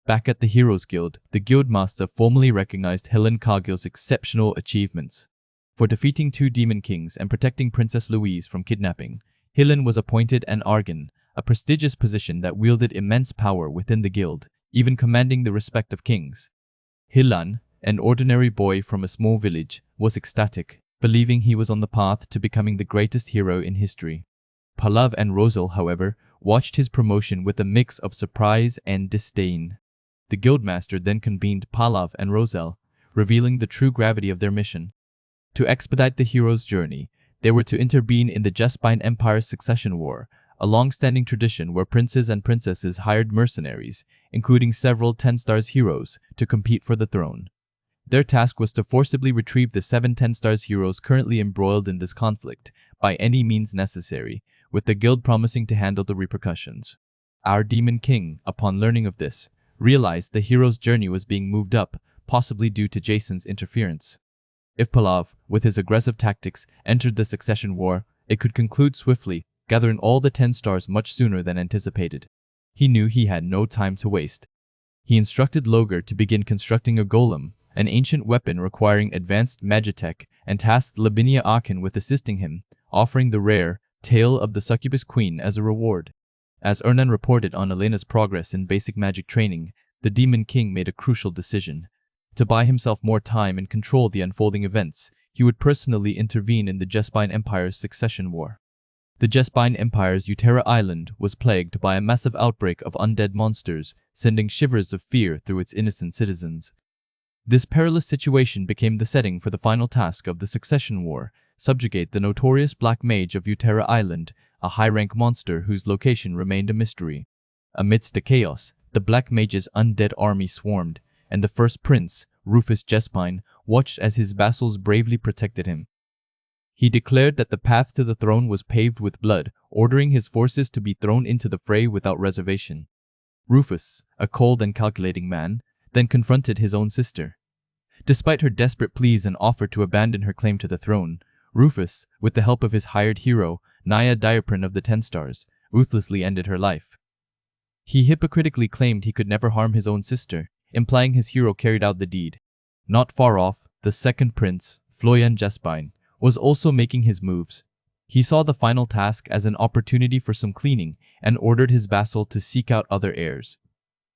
Back at the Heroes Guild, the guildmaster formally recognized Hillen Cargill's exceptional achievements. For defeating 2 Demon Kings and protecting Princess Louise from kidnapping, Hillen was appointed an Argan, a prestigious position that wielded immense power within the guild, even commanding the respect of kings. Hillan, an ordinary boy from a small village, was ecstatic, believing he was on the path to becoming the greatest hero in history. Palav and Rosal, however, watched his promotion with a mix of surprise and disdain. The guildmaster then convened Palav and Rosal, revealing the true gravity of their mission. To expedite the hero's journey, they were to intervene in the Jaspine Empire's succession war, a long-standing tradition where princes and princesses hired mercenaries, including several 10 Stars heroes, to compete for the throne. Their task was to forcibly retrieve the 7 10-stars heroes currently embroiled in this conflict, by any means necessary, with the guild promising to handle the repercussions. Our Demon King, upon learning of this, realized the hero's journey was being moved up, possibly due to Jason's interference. If Pallav, with his aggressive tactics, entered the succession war, it could conclude swiftly, gathering all the 10 stars much sooner than anticipated. He knew he had no time to waste. He instructed Logar to begin constructing a golem, an ancient weapon requiring advanced magitech, and tasked Lavinia Akin with assisting him, offering the rare Tale of the Succubus Queen as a reward. As Ernan reported on Elena's progress in basic magic training, the Demon King made a crucial decision. To buy himself more time and control the unfolding events, he would personally intervene in the Jespine Empire's succession war. The Jespine Empire's Utera Island was plagued by a massive outbreak of undead monsters, sending shivers of fear through its innocent citizens. This perilous situation became the setting for the final task of the succession war: subjugate the notorious Black Mage of Utera Island, a high-rank monster whose location remained a mystery. Amidst the chaos, the Black Mage's undead army swarmed, and the first prince, Rufus Jespine, watched as his vassals bravely protected him. He declared that the path to the throne was paved with blood, ordering his forces to be thrown into the fray without reservation. Rufus, a cold and calculating man, then confronted his own sister. Despite her desperate pleas and offer to abandon her claim to the throne, Rufus, with the help of his hired hero, Naya Diaprin of the 10 Stars, ruthlessly ended her life. He hypocritically claimed he could never harm his own sister, implying his hero carried out the deed. Not far off, the second prince, Florian Jespine, was also making his moves. He saw the final task as an opportunity for some cleaning and ordered his vassal to seek out other heirs.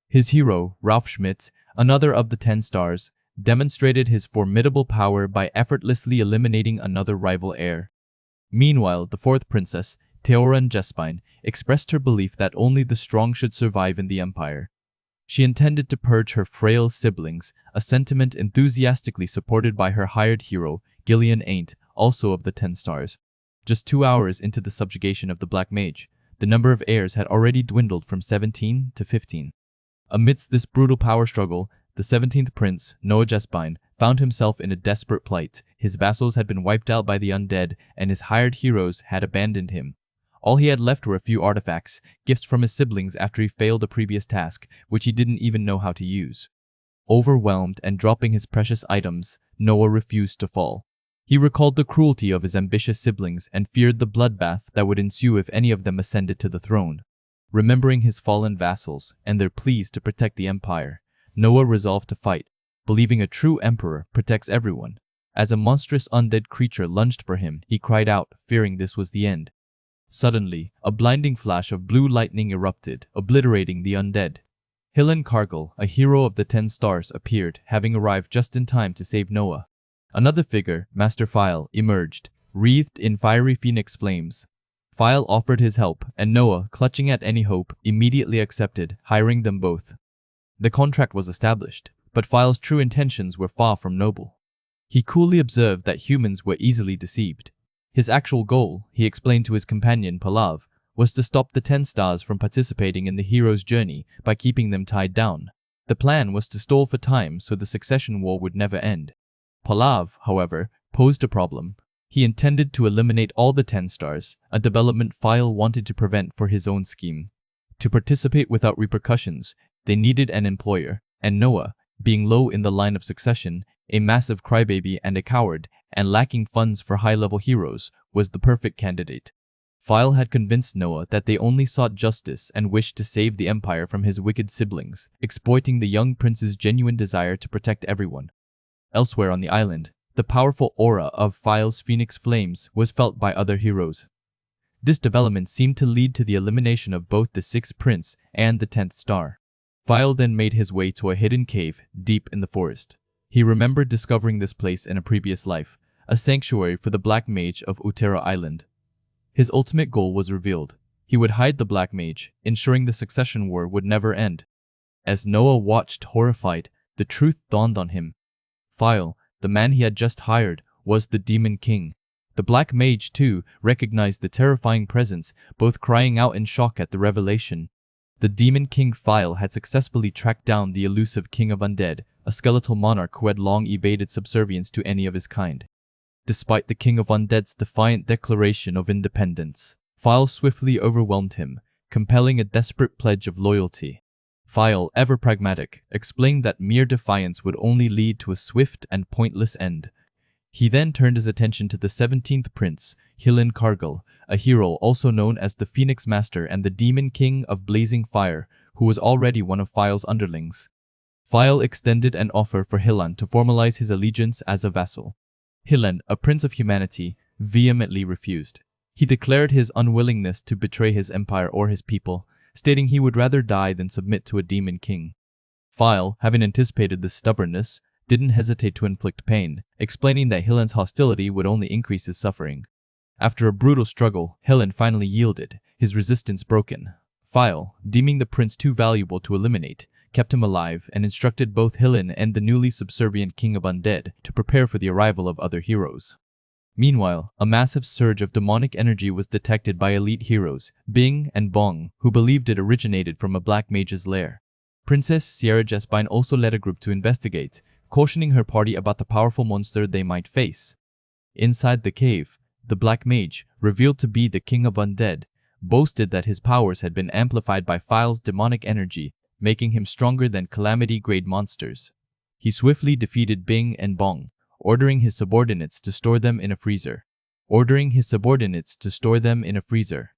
His hero, Ralph Schmidt, another of the 10 Stars, demonstrated his formidable power by effortlessly eliminating another rival heir. Meanwhile, the fourth princess, Theoran Jespine, expressed her belief that only the strong should survive in the empire. She intended to purge her frail siblings, a sentiment enthusiastically supported by her hired hero, Gillian Ain't, also of the 10 Stars. Just 2 hours into the subjugation of the Black Mage, the number of heirs had already dwindled from 17 to 15. Amidst this brutal power struggle, the 17th prince, Noah Jespine, found himself in a desperate plight. His vassals had been wiped out by the undead, and his hired heroes had abandoned him. All he had left were a few artifacts, gifts from his siblings after he failed a previous task, which he didn't even know how to use. Overwhelmed and dropping his precious items, Noah refused to fall. He recalled the cruelty of his ambitious siblings and feared the bloodbath that would ensue if any of them ascended to the throne. Remembering his fallen vassals and their pleas to protect the empire, Noah resolved to fight, believing a true emperor protects everyone. As a monstrous undead creature lunged for him, he cried out, fearing this was the end. Suddenly, a blinding flash of blue lightning erupted, obliterating the undead. Hillen Cargill, a hero of the 10 Stars, appeared, having arrived just in time to save Noah. Another figure, Master File, emerged, wreathed in fiery phoenix flames. File offered his help, and Noah, clutching at any hope, immediately accepted, hiring them both. The contract was established, but File's true intentions were far from noble. He coolly observed that humans were easily deceived. His actual goal, he explained to his companion Pallav, was to stop the 10 Stars from participating in the hero's journey by keeping them tied down. The plan was to stall for time so the succession war would never end. Pallav, however, posed a problem. He intended to eliminate all the 10 Stars, a development File wanted to prevent for his own scheme. To participate without repercussions, they needed an employer, and Noah, being low in the line of succession, a massive crybaby and a coward, and lacking funds for high-level heroes, was the perfect candidate. File had convinced Noah that they only sought justice and wished to save the empire from his wicked siblings, exploiting the young prince's genuine desire to protect everyone. Elsewhere on the island, the powerful aura of File's phoenix flames was felt by other heroes. This development seemed to lead to the elimination of both the 6th prince and the 10th star. File then made his way to a hidden cave deep in the forest. He remembered discovering this place in a previous life, a sanctuary for the Black Mage of Utera Island. His ultimate goal was revealed. He would hide the Black Mage, ensuring the succession war would never end. As Noah watched horrified, the truth dawned on him. File, the man he had just hired, was the Demon King. The Black Mage, too, recognized the terrifying presence, both crying out in shock at the revelation. The Demon King File had successfully tracked down the elusive King of Undead, a skeletal monarch who had long evaded subservience to any of his kind. Despite the King of Undead's defiant declaration of independence, File swiftly overwhelmed him, compelling a desperate pledge of loyalty. File, ever pragmatic, explained that mere defiance would only lead to a swift and pointless end. He then turned his attention to the 17th Prince, Hillen Cargill, a hero also known as the Phoenix Master and the Demon King of Blazing Fire, who was already one of File's underlings. File extended an offer for Hillen to formalize his allegiance as a vassal. Hillen, a prince of humanity, vehemently refused. He declared his unwillingness to betray his empire or his people, stating he would rather die than submit to a demon king. File, having anticipated this stubbornness, didn't hesitate to inflict pain, explaining that Hillen's hostility would only increase his suffering. After a brutal struggle, Hillen finally yielded, his resistance broken. File, deeming the prince too valuable to eliminate, kept him alive and instructed both Hillen and the newly subservient King of Undead to prepare for the arrival of other heroes. Meanwhile, a massive surge of demonic energy was detected by elite heroes, Bing and Bong, who believed it originated from a black mage's lair. Princess Sierra Jespine also led a group to investigate, cautioning her party about the powerful monster they might face. Inside the cave, the black mage, revealed to be the King of Undead, boasted that his powers had been amplified by File's demonic energy, making him stronger than Calamity-grade monsters. He swiftly defeated Bing and Bong, ordering his subordinates to store them in a freezer. Ordering his subordinates to store them in a freezer.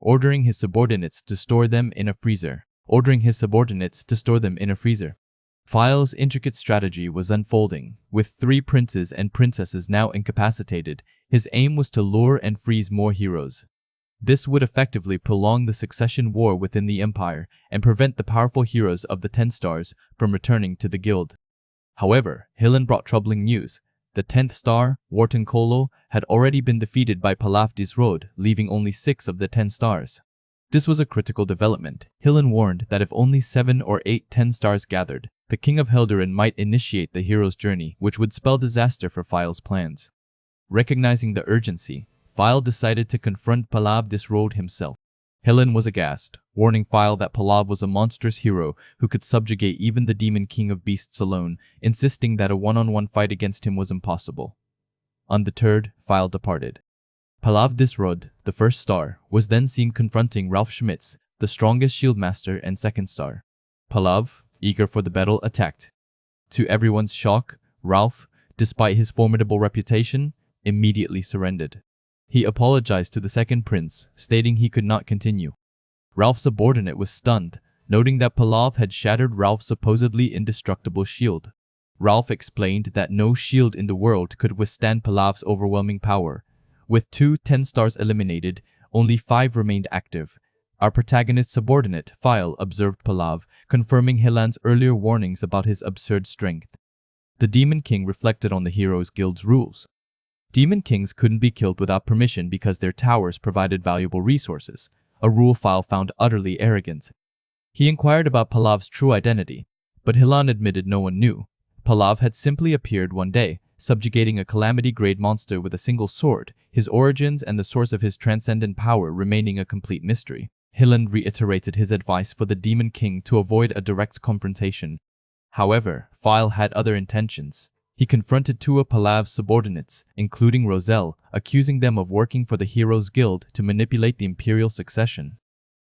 Ordering his subordinates to store them in a freezer. Ordering his subordinates to store them in a freezer. File's intricate strategy was unfolding. With 3 princes and princesses now incapacitated, his aim was to lure and freeze more heroes. This would effectively prolong the succession war within the Empire and prevent the powerful heroes of the 10 stars from returning to the guild. However, Hillen brought troubling news. The 10th star, Wharton Kolo, had already been defeated by Palaf Disrode, leaving only 6 of the 10 stars. This was a critical development. Hillen warned that if only 7 or 8 10 stars gathered, the King of Helderin might initiate the hero's journey, which would spell disaster for File's plans. Recognizing the urgency, File decided to confront Palav Disrode himself. Hillen was aghast, warning File that Palav was a monstrous hero who could subjugate even the Demon King of Beasts alone, insisting that a one-on-one fight against him was impossible. Undeterred, File departed. Palav Disrode, the 1st star, was then seen confronting Ralph Schmitz, the strongest shieldmaster and 2nd star. Palav, eager for the battle, attacked. To everyone's shock, Ralph, despite his formidable reputation, immediately surrendered. He apologized to the 2nd prince, stating he could not continue. Ralph's subordinate was stunned, noting that Palav had shattered Ralph's supposedly indestructible shield. Ralph explained that no shield in the world could withstand Palav's overwhelming power. With 2 10 stars eliminated, only 5 remained active. Our protagonist's subordinate, File, observed Palav, confirming Hillen's earlier warnings about his absurd strength. The Demon King reflected on the Heroes Guild's rules. Demon Kings couldn't be killed without permission because their towers provided valuable resources, a rule File found utterly arrogant. He inquired about Palav's true identity, but Hillen admitted no one knew. Palav had simply appeared one day, subjugating a Calamity-grade monster with a single sword, his origins and the source of his transcendent power remaining a complete mystery. Hillen reiterated his advice for the Demon King to avoid a direct confrontation. However, File had other intentions. He confronted 2 of Palav's subordinates, including Roselle, accusing them of working for the Heroes Guild to manipulate the imperial succession.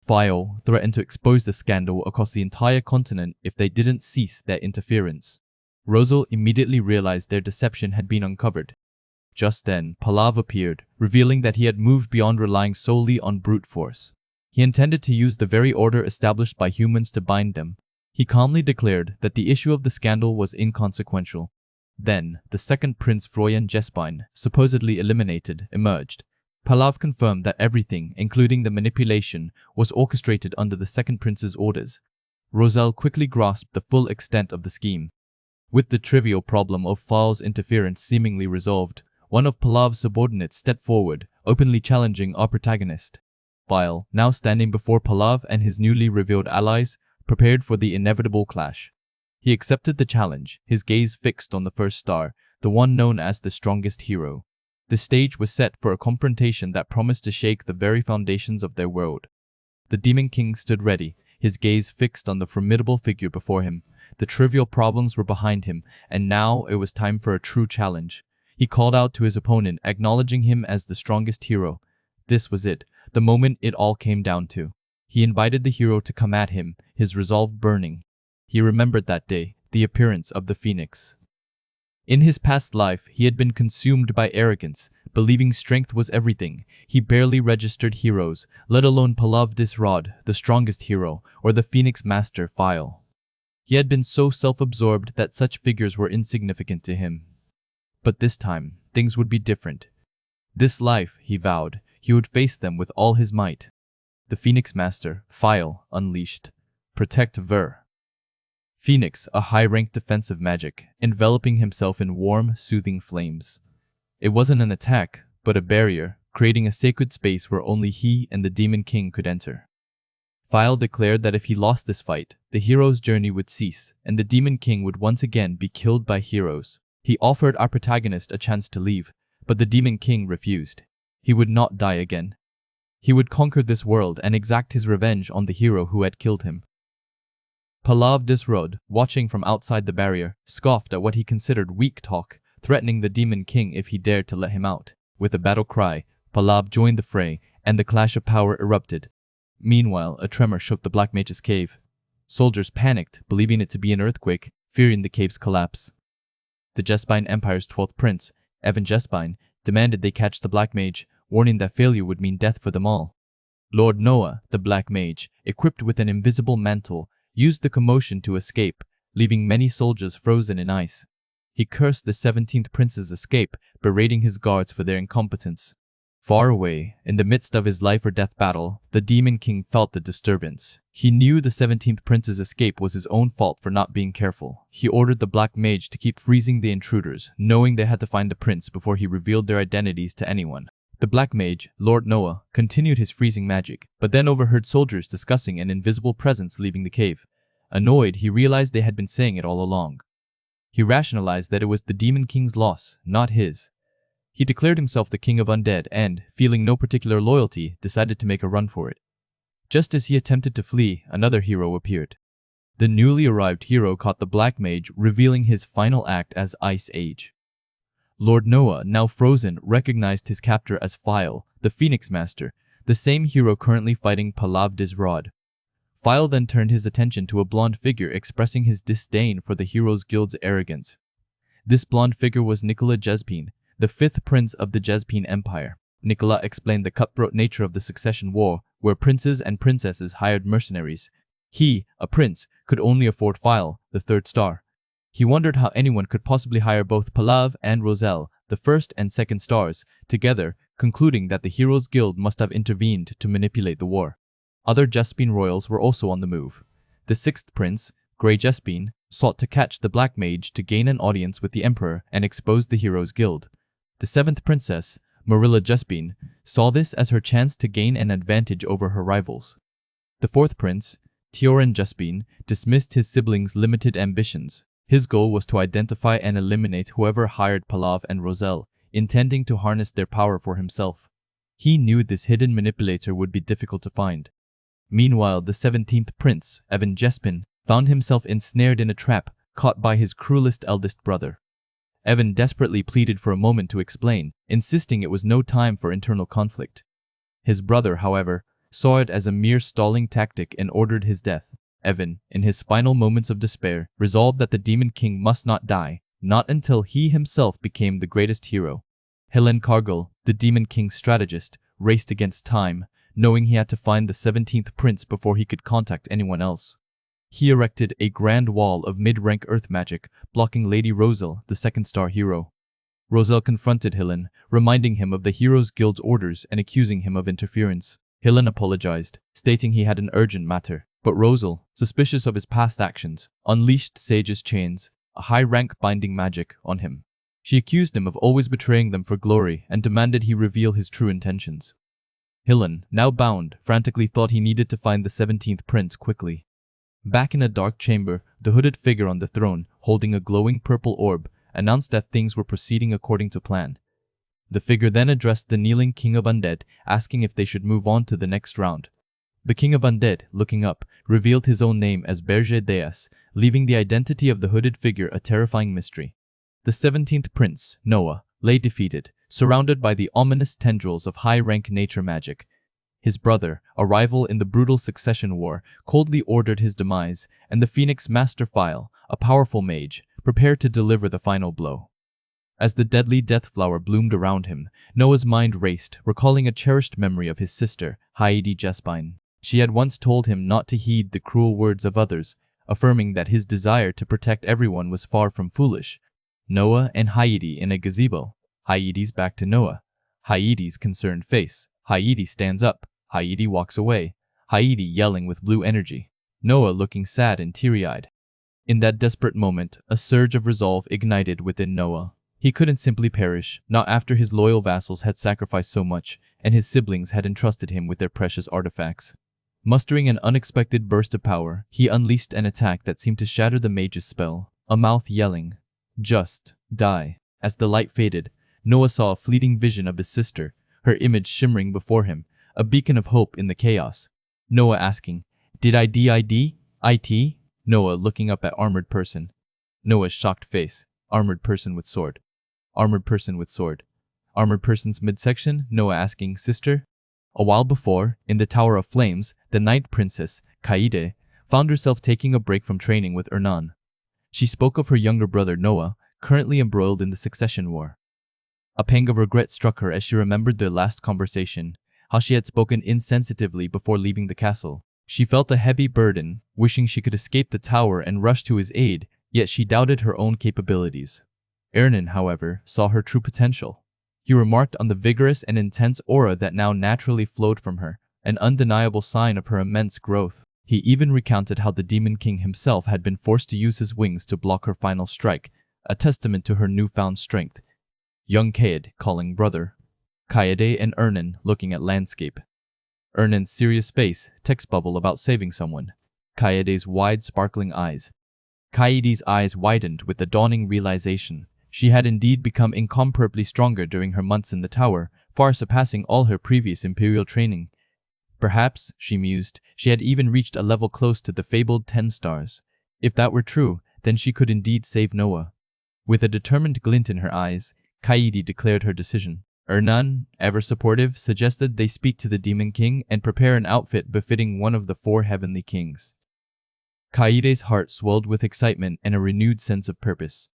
File threatened to expose the scandal across the entire continent if they didn't cease their interference. Roselle immediately realized their deception had been uncovered. Just then, Palav appeared, revealing that he had moved beyond relying solely on brute force. He intended to use the very order established by humans to bind them. He calmly declared that the issue of the scandal was inconsequential. Then, the 2nd Prince Froyan Jespine, supposedly eliminated, emerged. Palav confirmed that everything, including the manipulation, was orchestrated under the 2nd Prince's orders. Roselle quickly grasped the full extent of the scheme. With the trivial problem of File's interference seemingly resolved, one of Palav's subordinates stepped forward, openly challenging our protagonist. File, now standing before Palav and his newly revealed allies, prepared for the inevitable clash. He accepted the challenge, his gaze fixed on the 1st star, the one known as the strongest hero. The stage was set for a confrontation that promised to shake the very foundations of their world. The Demon King stood ready, his gaze fixed on the formidable figure before him. The trivial problems were behind him, and now it was time for a true challenge. He called out to his opponent, acknowledging him as the strongest hero. This was it, the moment it all came down to. He invited the hero to come at him, his resolve burning. He remembered that day, the appearance of the phoenix. In his past life, he had been consumed by arrogance, believing strength was everything. He barely registered heroes, let alone Pallav Disrod, the strongest hero, or the Phoenix Master File. He had been so self-absorbed that such figures were insignificant to him. But this time, things would be different. This life, he vowed, he would face them with all his might. The Phoenix Master File unleashed. Protect Ver. Phoenix, a high-ranked defensive magic, enveloping himself in warm, soothing flames. It wasn't an attack, but a barrier, creating a sacred space where only he and the Demon King could enter. File declared that if he lost this fight, the hero's journey would cease, and the Demon King would once again be killed by heroes. He offered our protagonist a chance to leave, but the Demon King refused. He would not die again. He would conquer this world and exact his revenge on the hero who had killed him. Pallav Disrod, watching from outside the barrier, scoffed at what he considered weak talk, threatening the Demon King if he dared to let him out. With a battle cry, Pallav joined the fray, and the clash of power erupted. Meanwhile, a tremor shook the Black Mage's cave. Soldiers panicked, believing it to be an earthquake, fearing the cave's collapse. The Jespine Empire's 12th prince, Evan Jespine, demanded they catch the Black Mage, warning that failure would mean death for them all. Lord Noah, the Black Mage, equipped with an invisible mantle, used the commotion to escape, leaving many soldiers frozen in ice. He cursed the 17th Prince's escape, berating his guards for their incompetence. Far away, in the midst of his life-or-death battle, the Demon King felt the disturbance. He knew the 17th Prince's escape was his own fault for not being careful. He ordered the Black Mage to keep freezing the intruders, knowing they had to find the prince before he revealed their identities to anyone. The Black Mage, Lord Noah, continued his freezing magic, but then overheard soldiers discussing an invisible presence leaving the cave. Annoyed, he realized they had been saying it all along. He rationalized that it was the Demon King's loss, not his. He declared himself the King of Undead and, feeling no particular loyalty, decided to make a run for it. Just as he attempted to flee, another hero appeared. The newly arrived hero caught the Black Mage, revealing his final act as Ice Age. Lord Noah, now frozen, recognized his captor as File, the Phoenix Master, the same hero currently fighting Pallav Disrod. File then turned his attention to a blonde figure expressing his disdain for the Heroes Guild's arrogance. This blonde figure was Nicola Jespine, the 5th prince of the Jespine Empire. Nicola explained the cutthroat nature of the succession war, where princes and princesses hired mercenaries. He, a prince, could only afford File, the 3rd star. He wondered how anyone could possibly hire both Pallav and Roselle, the 1st and 2nd stars, together, concluding that the Heroes Guild must have intervened to manipulate the war. Other Jespine royals were also on the move. The 6th prince, Grey Jespine, sought to catch the Black Mage to gain an audience with the Emperor and expose the Heroes Guild. The 7th princess, Marilla Jespine, saw this as her chance to gain an advantage over her rivals. The 4th prince, Tioran Jespine, dismissed his siblings' limited ambitions. His goal was to identify and eliminate whoever hired Pallav and Roselle, intending to harness their power for himself. He knew this hidden manipulator would be difficult to find. Meanwhile, the 17th prince, Evan Jespine, found himself ensnared in a trap, caught by his cruelest eldest brother. Evan desperately pleaded for a moment to explain, insisting it was no time for internal conflict. His brother, however, saw it as a mere stalling tactic and ordered his death. Evan, in his final moments of despair, resolved that the Demon King must not die, not until he himself became the greatest hero. Helen Cargill, the Demon King's strategist, raced against time, knowing he had to find the 17th prince before he could contact anyone else. He erected a grand wall of mid-rank earth magic, blocking Lady Roselle, the 2nd star hero. Roselle confronted Helen, reminding him of the Heroes Guild's orders and accusing him of interference. Helen apologized, stating he had an urgent matter. But Roselle, suspicious of his past actions, unleashed Sage's chains, a high-rank binding magic, on him. She accused him of always betraying them for glory and demanded he reveal his true intentions. Helen, now bound, frantically thought he needed to find the 17th prince quickly. Back in a dark chamber, the hooded figure on the throne, holding a glowing purple orb, announced that things were proceeding according to plan. The figure then addressed the kneeling King of Undead, asking if they should move on to the next round. The king of undead, looking up, revealed his own name as Berger Deus, leaving the identity of the hooded figure a terrifying mystery. The 17th prince, Noah, lay defeated, surrounded by the ominous tendrils of high-rank nature magic. His brother, a rival in the brutal succession war, coldly ordered his demise, and the Phoenix Master File, a powerful mage, prepared to deliver the final blow. As the deadly death flower bloomed around him, Noah's mind raced, recalling a cherished memory of his sister, Heidi Jespine. She had once told him not to heed the cruel words of others, affirming that his desire to protect everyone was far from foolish. Noah and Heidi in a gazebo. Heidi's back to Noah. Heidi's concerned face. Heidi stands up. Heidi walks away. Heidi yelling with blue energy. Noah looking sad and teary-eyed. In that desperate moment, a surge of resolve ignited within Noah. He couldn't simply perish, not after his loyal vassals had sacrificed so much, and his siblings had entrusted him with their precious artifacts. Mustering an unexpected burst of power, he unleashed an attack that seemed to shatter the mage's spell, a mouth yelling, "Just die." As the light faded, Noah saw a fleeting vision of his sister, her image shimmering before him, a beacon of hope in the chaos. Noah asking, "Did I DID? IT?" Noah looking up at armored person. Noah's shocked face, armored person with sword. Armored person with sword. Armored person's midsection, Noah asking, "Sister?" A while before, in the Tower of Flames, the Night Princess, Kaede, found herself taking a break from training with Ernan. She spoke of her younger brother Noah, currently embroiled in the succession war. A pang of regret struck her as she remembered their last conversation, how she had spoken insensitively before leaving the castle. She felt a heavy burden, wishing she could escape the tower and rush to his aid, yet she doubted her own capabilities. Ernan, however, saw her true potential. He remarked on the vigorous and intense aura that now naturally flowed from her, an undeniable sign of her immense growth. He even recounted how the Demon King himself had been forced to use his wings to block her final strike, a testament to her newfound strength. Young Kaede calling brother. Kaede and Ernan looking at landscape. Ernan's serious face, text bubble about saving someone. Kaede's wide sparkling eyes. Kaede's eyes widened with the dawning realization. She had indeed become incomparably stronger during her months in the tower, far surpassing all her previous imperial training. Perhaps, she mused, she had even reached a level close to the fabled 10 stars. If that were true, then she could indeed save Noah. With a determined glint in her eyes, Kaede declared her decision. Ernan, ever supportive, suggested they speak to the Demon King and prepare an outfit befitting one of the 4 heavenly kings. Kaede's heart swelled with excitement and a renewed sense of purpose.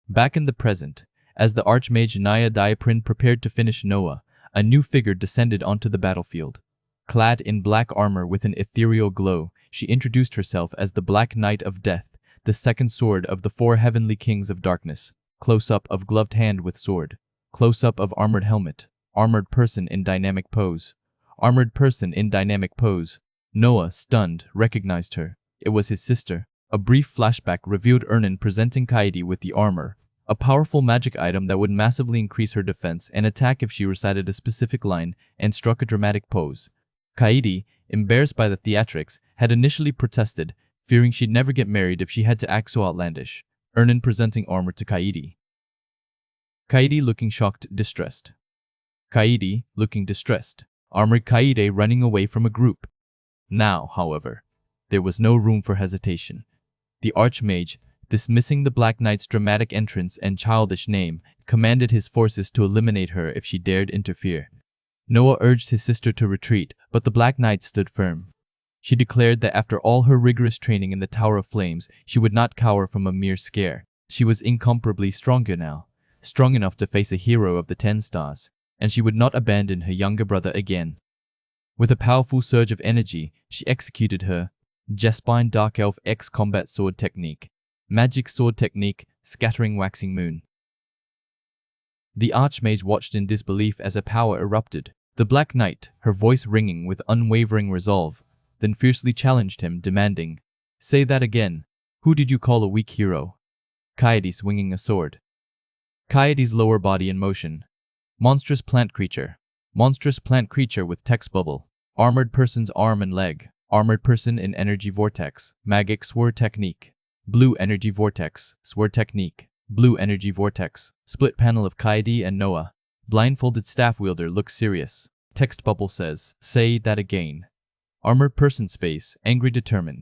Back in the present, as the Archmage Naya Diaprin prepared to finish Noah, a new figure descended onto the battlefield. Clad in black armor with an ethereal glow, she introduced herself as the Black Knight of Death, the second sword of the 4 heavenly kings of darkness. Close-up of gloved hand with sword. Close-up of armored helmet. Armored person in dynamic pose. Armored person in dynamic pose. Noah, stunned, recognized her. It was his sister. A brief flashback revealed Ernan presenting Kaede with the armor, a powerful magic item that would massively increase her defense and attack if she recited a specific line and struck a dramatic pose. Kaede, embarrassed by the theatrics, had initially protested, fearing she'd never get married if she had to act so outlandish. Ernan presenting armor to Kaede. Kaede looking shocked, distressed. Kaede looking distressed. Armored Kaede running away from a group. Now, however, there was no room for hesitation. The Archmage, dismissing the Black Knight's dramatic entrance and childish name, commanded his forces to eliminate her if she dared interfere. Noah urged his sister to retreat, but the Black Knight stood firm. She declared that after all her rigorous training in the Tower of Flames, she would not cower from a mere scare. She was incomparably stronger now, strong enough to face a hero of the 10 stars, and she would not abandon her younger brother again. With a powerful surge of energy, she executed her Jespine Dark Elf X Combat Sword Technique. Magic Sword Technique, Scattering Waxing Moon. The Archmage watched in disbelief as her power erupted. The Black Knight, her voice ringing with unwavering resolve, then fiercely challenged him, demanding, "Say that again. Who did you call a weak hero?" Kaede swinging a sword. Kaede's lower body in motion. Monstrous plant creature. Monstrous plant creature with text bubble. Armored person's arm and leg. Armored person in energy vortex. Magic sword technique. Blue energy vortex. Sword technique. Blue energy vortex. Split panel of Kaede and Noah. Blindfolded staff wielder looks serious. Text bubble says, "Say that again." Armored person space, angry determined.